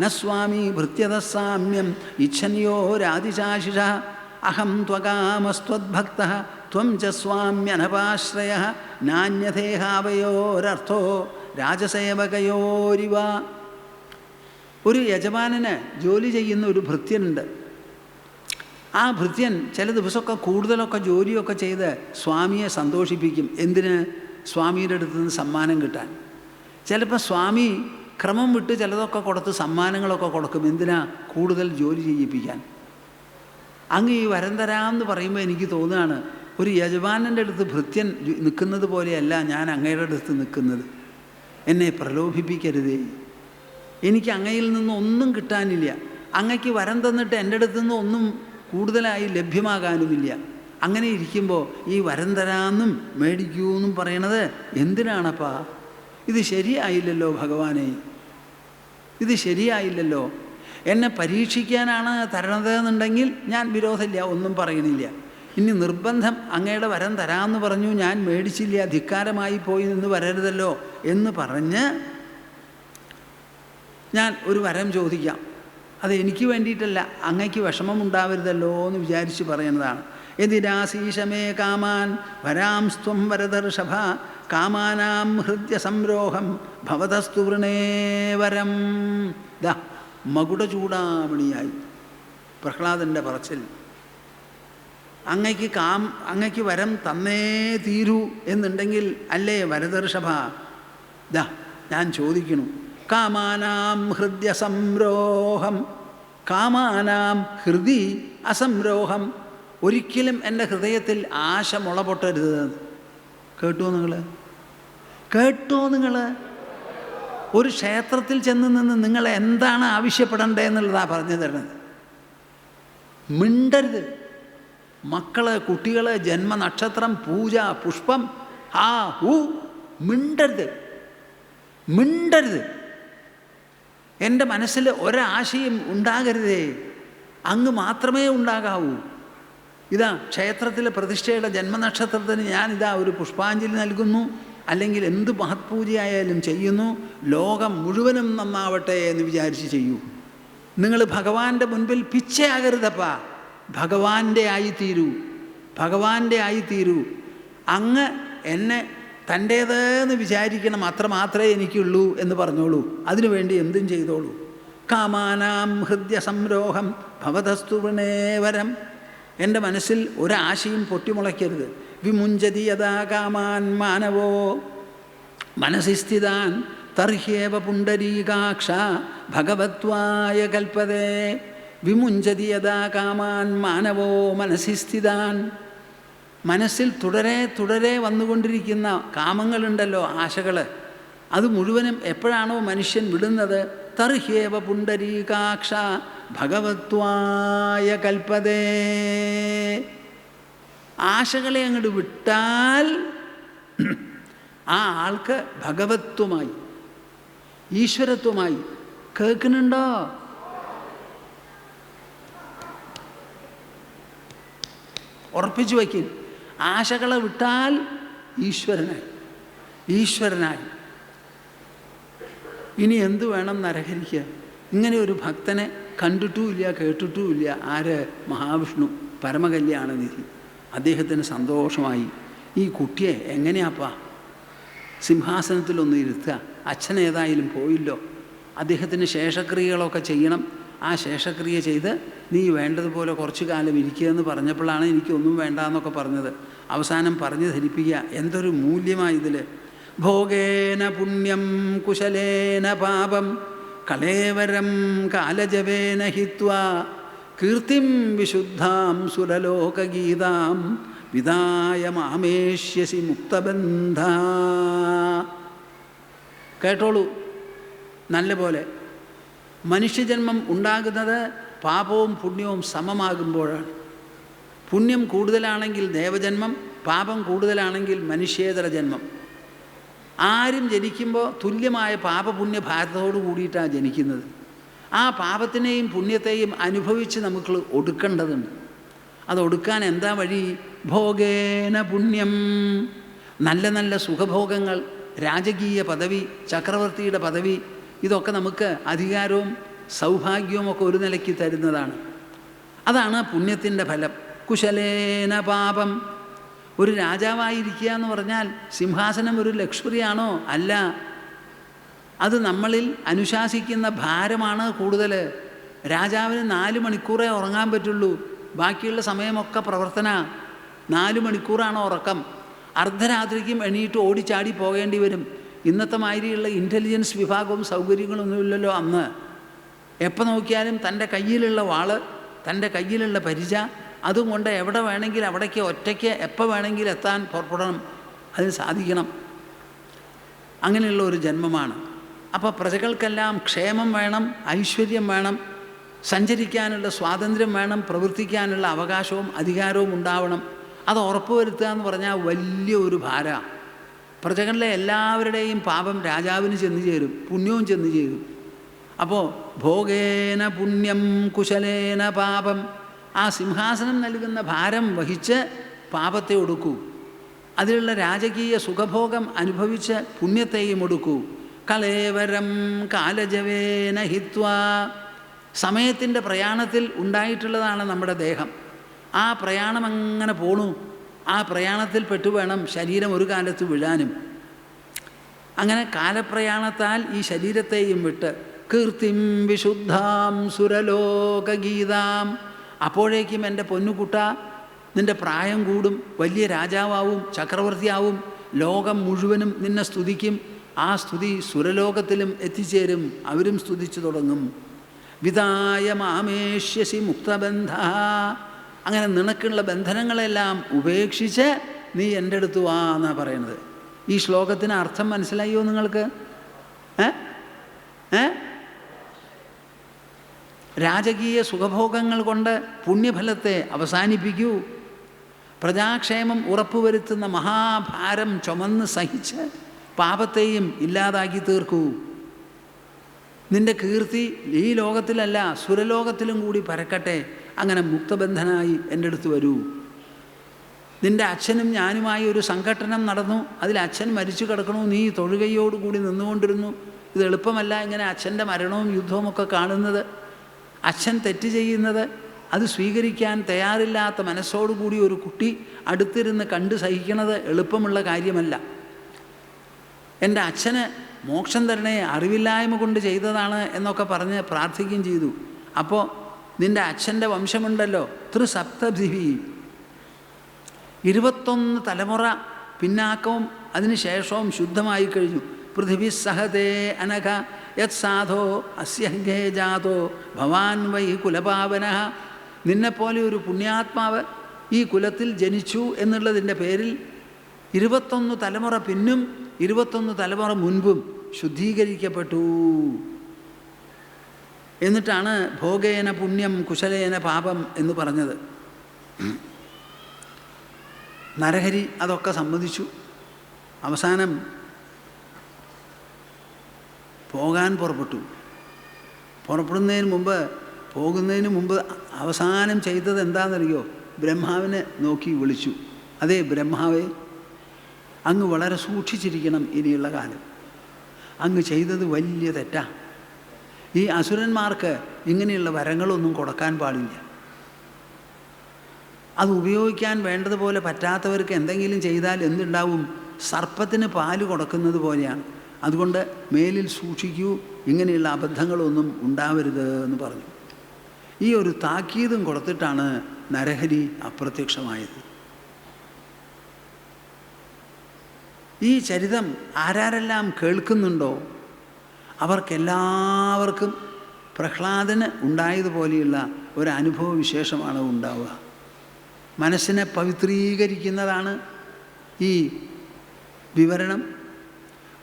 ന സ്വാമി ഭൃത്യതഃ സാമ്യം ഇച്ഛന്യോ രാതിശാശിഷ അഹം ത്വകാമസ്ത്വദ്ഭക്തഃ ത്വം ച സ്വാമ്യനപാശ്രയഃ നാന്യഥേഹാവയോരർത്ഥോ രാജസേവകയോരിവ. ഒരു യജമാനന് ജോലി ചെയ്യുന്ന ഒരു ഭൃത്യനുണ്ട്. ആ ഭൃത്യൻ ചില ദിവസമൊക്കെ കൂടുതലൊക്കെ ജോലിയൊക്കെ ചെയ്ത് സ്വാമിയെ സന്തോഷിപ്പിക്കും. എന്തിന്? സ്വാമിയുടെ അടുത്ത് നിന്ന് സമ്മാനം കിട്ടാൻ. ചിലപ്പോൾ സ്വാമി ക്രമം വിട്ട് ചിലതൊക്കെ കൊടുത്ത് സമ്മാനങ്ങളൊക്കെ കൊടുക്കും. എന്തിനാ? കൂടുതൽ ജോലി ചെയ്യിപ്പിക്കാൻ. അങ്ങ് ഈ വരം തരാമെന്ന് പറയുമ്പോൾ എനിക്ക് തോന്നുകയാണ് ഒരു യജമാനൻ്റെ അടുത്ത് ഭൃത്യൻ നിൽക്കുന്നത് പോലെയല്ല ഞാൻ അങ്ങയുടെ അടുത്ത് നിൽക്കുന്നത്. എന്നെ പ്രലോഭിപ്പിക്കരുതേ. എനിക്ക് അങ്ങയിൽ നിന്ന് ഒന്നും കിട്ടാനില്ല. അങ്ങയ്ക്ക് വരം തന്നിട്ട് എൻ്റെ അടുത്ത് നിന്ന് ഒന്നും കൂടുതലായി ലഭ്യമാകാനുമില്ല. അങ്ങനെ ഇരിക്കുമ്പോൾ ഈ വരം തരാമെന്നും മേടിക്കൂ എന്നും പറയണത് എന്തിനാണപ്പാ? ഇത് ശരിയായില്ലല്ലോ ഭഗവാനെ, ഇത് ശരിയായില്ലല്ലോ. എന്നെ പരീക്ഷിക്കാനാണ് തരണത് എന്നുണ്ടെങ്കിൽ ഞാൻ വിരോധമില്ല, ഒന്നും പറയണില്ല. ഇനി നിർബന്ധം അങ്ങയുടെ വരം തരാമെന്ന് പറഞ്ഞു, ഞാൻ മേടിച്ചില്ല, ധിക്കാരമായി പോയി നിന്ന് വരരുതല്ലോ എന്ന് പറഞ്ഞ് ഞാൻ ഒരു വരം ചോദിക്കാം. അത് എനിക്ക് വേണ്ടിയിട്ടല്ല, അങ്ങയ്ക്ക് വിഷമമുണ്ടാവരുതല്ലോ എന്ന് വിചാരിച്ച് പറയുന്നതാണ്. യതിരാശീഷമേ കാമാൻ വരാംസ്ത്വം വരദർഷഭ കാമാനാം ഹൃദ്യ സംരോഹം ഭവതസ്തു വൃണേവരം. ദാ മകുട ചൂടാമണിയായി പ്രഹ്ലാദൻ്റെ പറച്ചിൽ. അങ്ങയ്ക്ക് വരം തന്നേ തീരൂ എന്നുണ്ടെങ്കിൽ അല്ലേ വരദർഷഭ, ദാ ഞാൻ ചോദിക്കണു. കാമാനാം ഹൃദ്യ സംരോഹം, കാമാനാം ഹൃദി അസംരോഹം. ഒരിക്കലും എൻ്റെ ഹൃദയത്തിൽ ആശ മുള പൊട്ടരുത്. കേട്ടോ നിങ്ങൾ? ഒരു ക്ഷേത്രത്തിൽ ചെന്ന് നിന്ന് നിങ്ങൾ എന്താണ് ആവശ്യപ്പെടേണ്ടതെന്നുള്ളതാണ് പറഞ്ഞു തരുന്നത്. മിണ്ടരുത്. മക്കള്, കുട്ടികൾ, ജന്മനക്ഷത്രം, പൂജ, പുഷ്പം, മിണ്ടരുത്. എൻ്റെ മനസ്സിൽ ഒരാശയും ഉണ്ടാകരുതേ. അങ്ങ് മാത്രമേ ഉണ്ടാകാവൂ. ഇതാ ക്ഷേത്രത്തിലെ പ്രതിഷ്ഠയുടെ ജന്മനക്ഷത്രത്തിന് ഞാനിതാ ഒരു പുഷ്പാഞ്ജലി നൽകുന്നു, അല്ലെങ്കിൽ എന്ത് മഹത്പൂജയായാലും ചെയ്യുന്നു. ലോകം മുഴുവനും നന്നാവട്ടെ എന്ന് വിചാരിച്ച് ചെയ്യൂ. നിങ്ങൾ ഭഗവാന്റെ മുൻപിൽ പിച്ചയാകരുതപ്പാ. ഭഗവാന്റെ ആയിത്തീരൂ. അങ്ങ് എന്നെ തൻ്റേതെന്ന് വിചാരിക്കണം, അത്ര മാത്രമേ എനിക്കുള്ളൂ എന്ന് പറഞ്ഞോളൂ. അതിനുവേണ്ടി എന്തും ചെയ്തോളൂ. കാമാനാം ഹൃദ്യ സംരോഹം ഭവതസ്തു വൃണേവരം. എൻ്റെ മനസ്സിൽ ഒരാശയും പൊട്ടിമുളയ്ക്കരുത്. വിമുഞ്ചതി യഥാ കാമാൻ മാനവോ മനസി സ്ഥിതാൻ തർഹ്യേവ പുണ്ടരീകാക്ഷ ഭഗവത്വായ കൽപ്പതേ. വിമുഞ്ചതി യഥാ കാമാൻ മാനവോ മനസി സ്ഥിതാൻ. മനസ്സിൽ തുടരെ വന്നുകൊണ്ടിരിക്കുന്ന കാമങ്ങളുണ്ടല്ലോ, ആശകൾ, അത് മുഴുവനും എപ്പോഴാണോ മനുഷ്യൻ വിടുന്നത്, തർഹ്യേവ പുണ്ടരീകാക്ഷ ഭഗവത്വായ കൽപ്പതേ. ആശകളെ അങ്ങോട്ട് വിട്ടാൽ ആ ആൾക്ക് ഭഗവത്വമായി, ഈശ്വരത്വമായി. കേൾക്കുന്നുണ്ടോ? ഉറപ്പിച്ചു വയ്ക്കും. ആശകളെ വിട്ടാൽ ഈശ്വരനായി. ഇനി എന്തു വേണം നരഹരിക്കുക? ഇങ്ങനെ ഒരു ഭക്തനെ കണ്ടിട്ടുമില്ല, കേട്ടിട്ടുമില്ല. ആര്? മഹാവിഷ്ണു പരമകല്യാണനിധി. അദ്ദേഹത്തിന് സന്തോഷമായി. ഈ കുട്ടിയെ എങ്ങനെയാപ്പാ സിംഹാസനത്തിലൊന്ന് ഇരുത്തുക? അച്ഛനേതായാലും പോയില്ലോ, അദ്ദേഹത്തിന് ശേഷക്രിയകളൊക്കെ ചെയ്യണം. ആ ശേഷക്രിയ ചെയ്ത് നീ വേണ്ടതുപോലെ കുറച്ചു കാലം ഇരിക്കുക എന്ന് പറഞ്ഞപ്പോഴാണ് എനിക്കൊന്നും വേണ്ടാന്നൊക്കെ പറഞ്ഞത്. അവസാനം പറഞ്ഞു ധരിപ്പിക്കുക. എന്തൊരു മൂല്യമായി ഇതിൽ. ഭോഗേന പുണ്യം കുശലേന പാപം കളേവരം കാലജവേന ഹിത്വാ കീർത്തിം വിശുദ്ധാം സുരലോകഗീതാം വിദായ മാമേഷ്യസി മുക്തബന്ധ. കേട്ടോളൂ നല്ല പോലെ. മനുഷ്യജന്മം ഉണ്ടാകുന്നത് പാപവും പുണ്യവും സമമാകുമ്പോഴാണ്. പുണ്യം കൂടുതലാണെങ്കിൽ ദേവജന്മം, പാപം കൂടുതലാണെങ്കിൽ മനുഷ്യേതര ജന്മം. ആരും ജനിക്കുമ്പോൾ തുല്യമായ പാപപുണ്യ ഭാരത്തോടു കൂടിയിട്ടാണ് ജനിക്കുന്നത്. ആ പാപത്തിനെയും പുണ്യത്തെയും അനുഭവിച്ച് നമുക്ക് ഒടുക്കേണ്ടതുണ്ട്. അതൊടുക്കാൻ എന്താ വഴി? ഭോഗേന പുണ്യം. നല്ല നല്ല സുഖഭോഗങ്ങൾ, രാജകീയ പദവി, ചക്രവർത്തിയുടെ പദവി, ഇതൊക്കെ നമുക്ക് അധികാരവും സൗഭാഗ്യവും ഒക്കെ ഒരു നിലയ്ക്ക് തരുന്നതാണ്. അതാണ് പുണ്യത്തിൻ്റെ ഫലം. കുശലേന പാപം. ഒരു രാജാവായിരിക്കുക എന്ന് പറഞ്ഞാൽ സിംഹാസനം ഒരു ലക്ഷറിയാണോ? അല്ല. അത് നമ്മളിൽ അനുശാസിക്കുന്ന ഭാരമാണ് കൂടുതൽ. രാജാവിന് 4 മണിക്കൂറേ ഉറങ്ങാൻ പറ്റുള്ളൂ, ബാക്കിയുള്ള സമയമൊക്കെ പ്രവർത്തന. 4 മണിക്കൂറാണ് ഉറക്കം. അർദ്ധരാത്രിക്കും എണീറ്റ് ഓടിച്ചാടി പോകേണ്ടി വരും. ഇന്നത്തെ മാതിരിയുള്ള ഇൻ്റലിജൻസ് വിഭാഗവും സൗകര്യങ്ങളൊന്നുമില്ലല്ലോ അന്ന്. എപ്പോൾ നോക്കിയാലും തൻ്റെ കയ്യിലുള്ള വാള്, തൻ്റെ കയ്യിലുള്ള പരിച, അതുകൊണ്ട് എവിടെ വേണമെങ്കിലും അവിടേക്ക് ഒറ്റയ്ക്ക് എപ്പോൾ വേണമെങ്കിലും എത്താൻ പുറപ്പെടണം, അതിന് സാധിക്കണം. അങ്ങനെയുള്ള ഒരു ജന്മമാണ്. അപ്പോൾ പ്രജകൾക്കെല്ലാം ക്ഷേമം വേണം, ഐശ്വര്യം വേണം, സഞ്ചരിക്കാനുള്ള സ്വാതന്ത്ര്യം വേണം, പ്രവർത്തിക്കാനുള്ള അവകാശവും അധികാരവും ഉണ്ടാവണം. അത് ഉറപ്പുവരുത്തുക എന്ന് പറഞ്ഞാൽ വലിയ ഒരു ഭാരമാണ്. പ്രജകളിലെ എല്ലാവരുടെയും പാപം രാജാവിന് ചെന്ന് ചേരും, പുണ്യവും ചെന്ന് ചേരും. അപ്പോൾ ഭോഗേന പുണ്യം കുശലേന പാപം, ആ സിംഹാസനം നൽകുന്ന ഭാരം വഹിച്ച് പാപത്തെ ഒടുക്കൂ. അതിലുള്ള രാജകീയ സുഖഭോഗം അനുഭവിച്ച് പുണ്യത്തെയും ഒടുക്കൂ. കളേവരം കാലജവേന ഹിത്വാ, സമയത്തിൻ്റെ പ്രയാണത്തിൽ ഉണ്ടായിട്ടുള്ളതാണ് നമ്മുടെ ദേഹം. ആ പ്രയാണം അങ്ങനെ പോണു. ആ പ്രയാണത്തിൽ പെട്ടു വേണം ശരീരം ഒരു കാലത്ത് വീഴാനും. അങ്ങനെ കാലപ്രയാണത്താൽ ഈ ശരീരത്തെയും വിട്ട് കീർത്തിം വിശുദ്ധാം സുരലോകഗീതാം, അപ്പോഴേക്കും എൻ്റെ പൊന്നുകുട്ട നിൻ്റെ പ്രായം കൂടും, വലിയ രാജാവാവും, ചക്രവർത്തിയാവും, ലോകം മുഴുവനും നിന്നെ സ്തുതിക്കും. ആ സ്തുതി സുരലോകത്തിലും എത്തിച്ചേരും, അവരും സ്തുതിച്ചു തുടങ്ങും. വിദായ മാമേഷ്യസി മുക്തബന്ധ, അങ്ങനെ നിനക്കുള്ള ബന്ധനങ്ങളെല്ലാം ഉപേക്ഷിച്ച് നീ എൻ്റെ അടുത്ത് വാ എന്നാണ് പറയണത്. ഈ ശ്ലോകത്തിന് അർത്ഥം മനസ്സിലായോ നിങ്ങൾക്ക്? രാജകീയ സുഖഭോഗങ്ങൾ കൊണ്ട് പുണ്യഫലത്തെ അവസാനിപ്പിക്കൂ. പ്രജാക്ഷേമം ഉറപ്പുവരുത്തുന്ന മഹാഭാരം ചുമന്ന് സഹിച്ച് പാപത്തെയും ഇല്ലാതാക്കി തീർക്കൂ. നിൻ്റെ കീർത്തി ഈ ലോകത്തിലല്ല സുരലോകത്തിലും കൂടി പരക്കട്ടെ. അങ്ങനെ മുക്തബന്ധനായി എൻ്റെ അടുത്ത് വരൂ. നിൻ്റെ അച്ഛനും ഞാനുമായി ഒരു സംഘട്ടനം നടന്നു, അതിൽ അച്ഛൻ മരിച്ചു കിടക്കണു, നീ തൊഴുകയോടുകൂടി നിന്നുകൊണ്ടിരുന്നു. ഇത് എളുപ്പമല്ല ഇങ്ങനെ അച്ഛൻ്റെ മരണവും യുദ്ധവും ഒക്കെ കാണുന്നത്. അച്ഛൻ തെറ്റ് ചെയ്യുന്നത് അത് സ്വീകരിക്കാൻ തയ്യാറില്ലാത്ത മനസ്സോടുകൂടി ഒരു കുട്ടി അടുത്തിരുന്ന് കണ്ട് സഹിക്കുന്നത് എളുപ്പമുള്ള കാര്യമല്ല. എൻ്റെ അച്ഛന് മോക്ഷം തരണേ, അറിവില്ലായ്മ കൊണ്ട് ചെയ്തതാണ് എന്നൊക്കെ പറഞ്ഞ് പ്രാർത്ഥിക്കുകയും ചെയ്തു. അപ്പോൾ നിൻ്റെ അച്ഛൻ്റെ വംശമുണ്ടല്ലോ, ത്രിസപ്തഭിവി, 21 തലമുറ പിന്നാക്കവും അതിനുശേഷവും ശുദ്ധമായി കഴിഞ്ഞു. പൃഥിവി സഹതേ അനഘ യത് സാധോ അസ്യഹേ ജാതോ ഭവാൻ വൈ കുലപാവന, നിന്നെപ്പോലെ ഒരു പുണ്യാത്മാവ് ഈ കുലത്തിൽ ജനിച്ചു എന്നുള്ളതിൻ്റെ പേരിൽ 21 തലമുറ പിന്നും 21 തലമുറ മുൻപും ശുദ്ധീകരിക്കപ്പെട്ടു. എന്നിട്ടാണ് ഭോഗേന പുണ്യം കുശലേന പാപം എന്ന് പറഞ്ഞത്. നരഹരി അതൊക്കെ സമ്മതിച്ചു. അവസാനം പോകാൻ പുറപ്പെട്ടു. പോകുന്നതിന് മുമ്പ് അവസാനം ചെയ്തത് എന്താണെന്നറിയോ? ബ്രഹ്മാവിനെ നോക്കി വിളിച്ചു. അതേ ബ്രഹ്മാവേ, അങ്ങ് വളരെ സൂക്ഷിച്ചിരിക്കണം ഇനിയുള്ള കാലം. അങ്ങ് ചെയ്തത് വലിയ തെറ്റാ. ഈ അസുരന്മാർക്ക് ഇങ്ങനെയുള്ള വരങ്ങളൊന്നും കൊടുക്കാൻ പാടില്ല. അത് ഉപയോഗിക്കാൻ വേണ്ടതുപോലെ പറ്റാത്തവർക്ക് എന്തെങ്കിലും ചെയ്താൽ എന്തുണ്ടാവും? സർപ്പത്തിന് പാല് കൊടുക്കുന്നത് പോലെയാണ്. അതുകൊണ്ട് മേലിൽ സൂക്ഷിക്കൂ, ഇങ്ങനെയുള്ള അബദ്ധങ്ങളൊന്നും ഉണ്ടാവരുത് എന്ന് പറഞ്ഞു. ഈ ഒരു താക്കീതും കൊടുത്തിട്ടാണ് നരഹരി അപ്രത്യക്ഷമായത്. ഈ ചരിതം ആരാരെല്ലാം കേൾക്കുന്നുണ്ടോ അവർക്കെല്ലാവർക്കും പ്രഹ്ലാദന് ഉണ്ടായതുപോലെയുള്ള ഒരനുഭവ വിശേഷമാണ് ഉണ്ടാവുക. മനസ്സിനെ പവിത്രീകരിക്കുന്നതാണ് ഈ വിവരണം.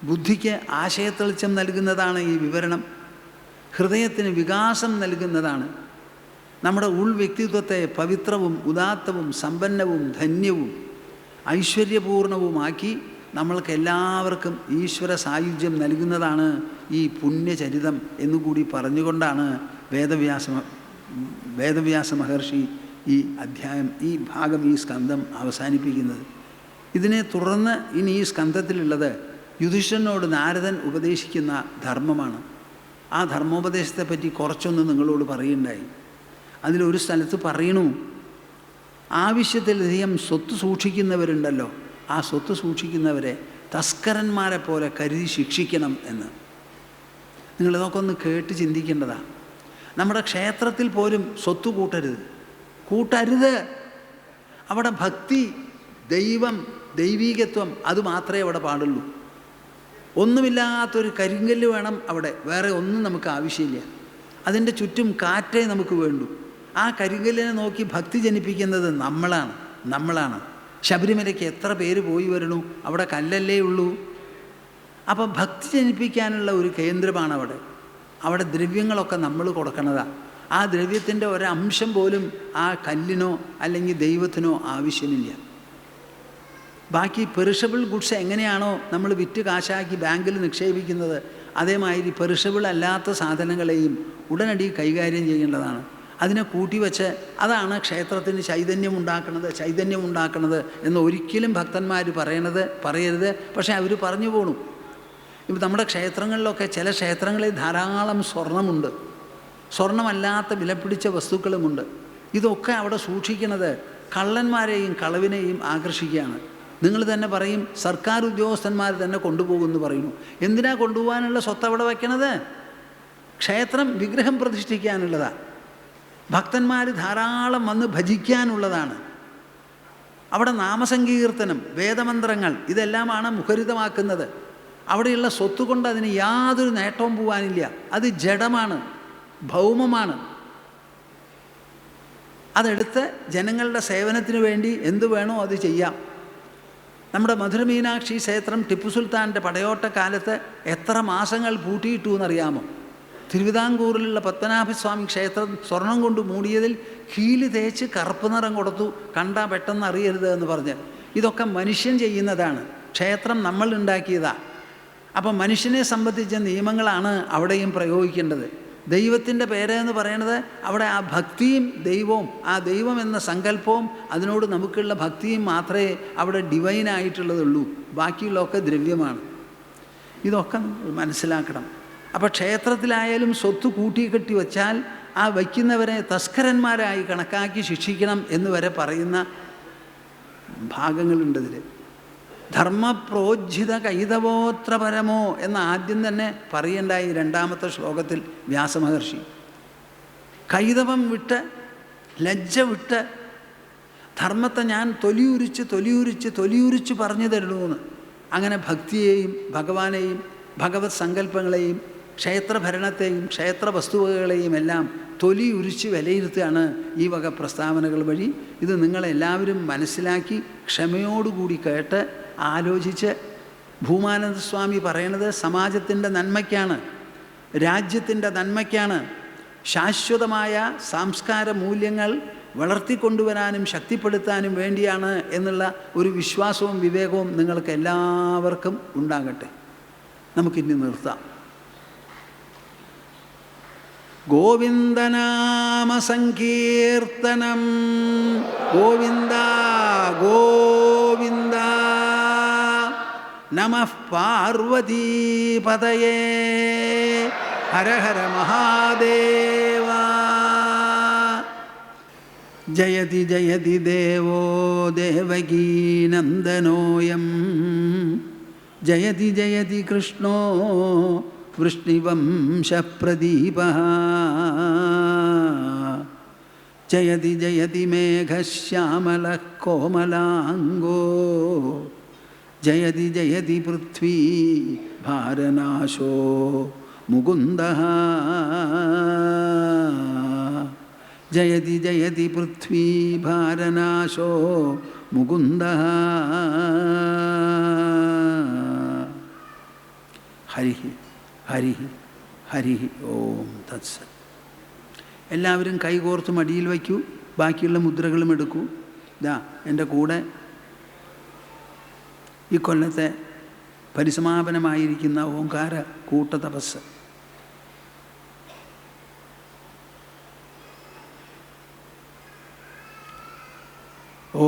ബുദ്ധിക്ക് ആശയത്തെളിച്ചം നൽകുന്നതാണ് ഈ വിവരണം. ഹൃദയത്തിന് വികാസം നൽകുന്നതാണ്. നമ്മുടെ ഉൾവ്യക്തിത്വത്തെ പവിത്രവും ഉദാത്തവും സമ്പന്നവും ധന്യവും ഐശ്വര്യപൂർണവുമാക്കി നമ്മൾക്കെല്ലാവർക്കും ഈശ്വര സായുജ്യം നൽകുന്നതാണ് ഈ പുണ്യചരിതം എന്നുകൂടി പറഞ്ഞുകൊണ്ടാണ് വേദവ്യാസ മഹർഷി ഈ അധ്യായം, ഈ ഭാഗം, ഈ സ്കന്ധം അവസാനിപ്പിക്കുന്നത്. ഇതിനെ തുടർന്ന് ഇനി ഈ സ്കന്ധത്തിലുള്ളത് യുധിഷ്ഠിരനോട് നാരദൻ ഉപദേശിക്കുന്ന ധർമ്മമാണ്. ആ ധർമ്മോപദേശത്തെപ്പറ്റി കുറച്ചൊന്ന് നിങ്ങളോട് പറയുണ്ടായി. അതിലൊരു സ്ഥലത്ത് പറയണു, ആവശ്യത്തിലധികം സ്വത്ത് സൂക്ഷിക്കുന്നവരുണ്ടല്ലോ, ആ സ്വത്ത് സൂക്ഷിക്കുന്നവരെ തസ്കരന്മാരെ പോലെ കരുതി ശിക്ഷിക്കണം എന്ന്. നിങ്ങളിതൊക്കെ ഒന്ന് കേട്ട് ചിന്തിക്കേണ്ടതാണ്. നമ്മുടെ ക്ഷേത്രത്തിൽ പോലും സ്വത്ത് കൂട്ടരുത്. അവിടെ ഭക്തി, ദൈവം, ദൈവീകത്വം അത് മാത്രമേ അവിടെ പാടുള്ളൂ. ഒന്നുമില്ലാത്തൊരു കരിങ്കല്ല് വേണം അവിടെ, വേറെ ഒന്നും നമുക്ക് ആവശ്യമില്ല. അതിൻ്റെ ചുറ്റും കാറ്റേ നമുക്ക് വേണ്ടൂ. ആ കരിങ്കല്ലിനെ നോക്കി ഭക്തി ജനിപ്പിക്കുന്നത് നമ്മളാണ്. ശബരിമലയ്ക്ക് എത്ര പേര് പോയി വരണു, അവിടെ കല്ലല്ലേ ഉള്ളൂ. അപ്പോൾ ഭക്തി ജനിപ്പിക്കാനുള്ള ഒരു കേന്ദ്രമാണ് അവിടെ ദ്രവ്യങ്ങളൊക്കെ നമ്മൾ കൊടുക്കണതാണ്. ആ ദ്രവ്യത്തിൻ്റെ ഒരംശം പോലും ആ കല്ലിനോ അല്ലെങ്കിൽ ദൈവത്തിനോ ആവശ്യമില്ല. ബാക്കി പെറിഷബിൾ ഗുഡ്സ് എങ്ങനെയാണോ നമ്മൾ വിറ്റ് കാശാക്കി ബാങ്കിൽ നിക്ഷേപിക്കുന്നത്, അതേമാതിരി പെറിഷബിൾ അല്ലാത്ത സാധനങ്ങളെയും ഉടനടി കൈകാര്യം ചെയ്യേണ്ടതാണ്. അതിനെ കൂട്ടിവെച്ച് അതാണ് ക്ഷേത്രത്തിന് ചൈതന്യം ഉണ്ടാക്കുന്നത് എന്ന് ഒരിക്കലും ഭക്തന്മാർ പറയരുത്. പക്ഷേ അവർ പറഞ്ഞു പോണു. ഇപ്പോൾ നമ്മുടെ ക്ഷേത്രങ്ങളിലൊക്കെ ചില ക്ഷേത്രങ്ങളിൽ ധാരാളം സ്വർണ്ണമുണ്ട്, സ്വർണ്ണമല്ലാത്ത വിലപിടിച്ച വസ്തുക്കളുമുണ്ട്. ഇതൊക്കെ അവിടെ സൂക്ഷിക്കുന്നത് കള്ളന്മാരെയും കളവിനെയും ആകർഷിക്കുകയാണ്. നിങ്ങൾ തന്നെ പറയും, സർക്കാർ ഉദ്യോഗസ്ഥന്മാർ തന്നെ കൊണ്ടുപോകുമെന്ന് പറയുന്നു. എന്തിനാ കൊണ്ടുപോകാനുള്ള സ്വത്ത് അവിടെ വയ്ക്കണത്? ക്ഷേത്രം വിഗ്രഹം പ്രതിഷ്ഠിക്കാനുള്ളതാണ്. ഭക്തന്മാർ ധാരാളം വന്ന് ഭജിക്കാനുള്ളതാണ്. അവിടെ നാമസങ്കീർത്തനം, വേദമന്ത്രങ്ങൾ ഇതെല്ലാമാണ് മുഖരിതമാക്കുന്നത്. അവിടെയുള്ള സ്വത്ത് കൊണ്ട് അതിന് യാതൊരു നേട്ടവും പോവാനില്ല. അത് ജഡമാണ്, ഭൗമമാണ്. അതെടുത്ത് ജനങ്ങളുടെ സേവനത്തിന് വേണ്ടി എന്തു വേണോ അത് ചെയ്യാം. നമ്മുടെ മധുര മീനാക്ഷി ക്ഷേത്രം ടിപ്പു സുൽത്താൻ്റെ പടയോട്ടക്കാലത്ത് എത്ര മാസങ്ങൾ പൂട്ടിയിട്ടു എന്നറിയാമോ? തിരുവിതാംകൂറിലുള്ള പത്മനാഭസ്വാമി ക്ഷേത്രം സ്വർണം കൊണ്ട് മൂടിയതിൽ കീല് തേച്ച് കറുപ്പ് നിറം കൊടുത്തു, കണ്ടാൽ പെട്ടെന്ന് അറിയരുത് എന്ന് പറഞ്ഞ്. ഇതൊക്കെ മനുഷ്യൻ ചെയ്യുന്നതാണ്, ക്ഷേത്രം നമ്മൾ ഉണ്ടാക്കിയതാണ്. അപ്പം മനുഷ്യനെ സംബന്ധിച്ച നിയമങ്ങളാണ് അവിടെയും പ്രയോഗിക്കേണ്ടത്. ദൈവത്തിൻ്റെ പേരെന്ന് പറയണത് അവിടെ ആ ഭക്തിയും ദൈവവും, ആ ദൈവം എന്ന സങ്കല്പവും അതിനോട് നമുക്കുള്ള ഭക്തിയും മാത്രമേ അവിടെ ഡിവൈനായിട്ടുള്ളതുള്ളൂ. ബാക്കിയുള്ളതൊക്കെ ദ്രവ്യമാണ്. ഇതൊക്കെ മനസ്സിലാക്കണം. അപ്പോൾ ക്ഷേത്രത്തിലായാലും സ്വത്ത് കൂട്ടിക്കെട്ടി വച്ചാൽ ആ വയ്ക്കുന്നവരെ തസ്കരന്മാരായി കണക്കാക്കി ശിക്ഷിക്കണം എന്ന് വരെ പറയുന്ന ഭാഗങ്ങളുണ്ട് ഇതിൽ. ധർമ്മപ്രോജ്ജിത കൈതവോത്ര പരമോ എന്ന ആദ്യം തന്നെ പറയണ്ടായി രണ്ടാമത്തെ ശ്ലോകത്തിൽ വ്യാസമഹർഷി. കൈതവം വിട്ട്, ലജ്ജ വിട്ട്, ധർമ്മത്തെ ഞാൻ തൊലിയുരിച്ച് പറഞ്ഞു തരുന്നു. അങ്ങനെ ഭക്തിയെയും ഭഗവാനെയും ഭഗവത് സങ്കല്പങ്ങളെയും ക്ഷേത്രഭരണത്തെയും ക്ഷേത്ര വസ്തുവകകളെയും എല്ലാം തൊലിയുരിച്ച് വിലയിരുത്തുകയാണ് ഈ വക പ്രസ്താവനകൾ വഴി. ഇത് നിങ്ങളെല്ലാവരും മനസ്സിലാക്കി ക്ഷമയോടുകൂടി കേട്ട് ആലോചിച്ച്, ഭൂമാനന്ദസ്വാമി പറയണത് സമാജത്തിൻ്റെ നന്മയ്ക്കാണ്, രാജ്യത്തിൻ്റെ നന്മയ്ക്കാണ്, ശാശ്വതമായ സംസ്കാര മൂല്യങ്ങൾ വളർത്തിക്കൊണ്ടുവരാനും ശക്തിപ്പെടുത്താനും വേണ്ടിയാണ് എന്നുള്ള ഒരു വിശ്വാസവും വിവേകവും നിങ്ങൾക്ക് എല്ലാവർക്കും ഉണ്ടാകട്ടെ. നമുക്കിനി നിർത്താം. ഗോവിന്ദനാമ സങ്കീർത്തനം ഗോവിന്ദ ഗോവിന്ദ. നമഃ പാർവതീപതയേ. ഹര ഹര മഹാദേവ. ജയതി ജയതി ദേവോ ദേവകീനന്ദനോയം. ജയതി ജയതി കൃഷ്ണോ വൃഷ്ണിവംശപ്രദീപഃ. ജയതി ജയതി മേഘശ്യാമലഃ കോമലാംഗോ. ജയതി ജയതി പൃഥ്വീ ഭാരനാശോ മുകുന്ദഃ. ജയതി ജയതി പൃഥ്വീ ഭാരനാശോ മുകുന്ദഃ. ഹരി ഹരി ഹരി ഓം തത്സത്. എല്ലാവരും കൈകോർത്ത് മടിയിൽ വയ്ക്കൂ. ബാക്കിയുള്ള മുദ്രകളും എടുക്കൂ. ഇതാ എൻ്റെ കൂടെ ഈ കൊല്ലത്തെ പരിസമാപനമായിരിക്കുന്ന ഓംകാര കൂട്ടതപസ്. ഓ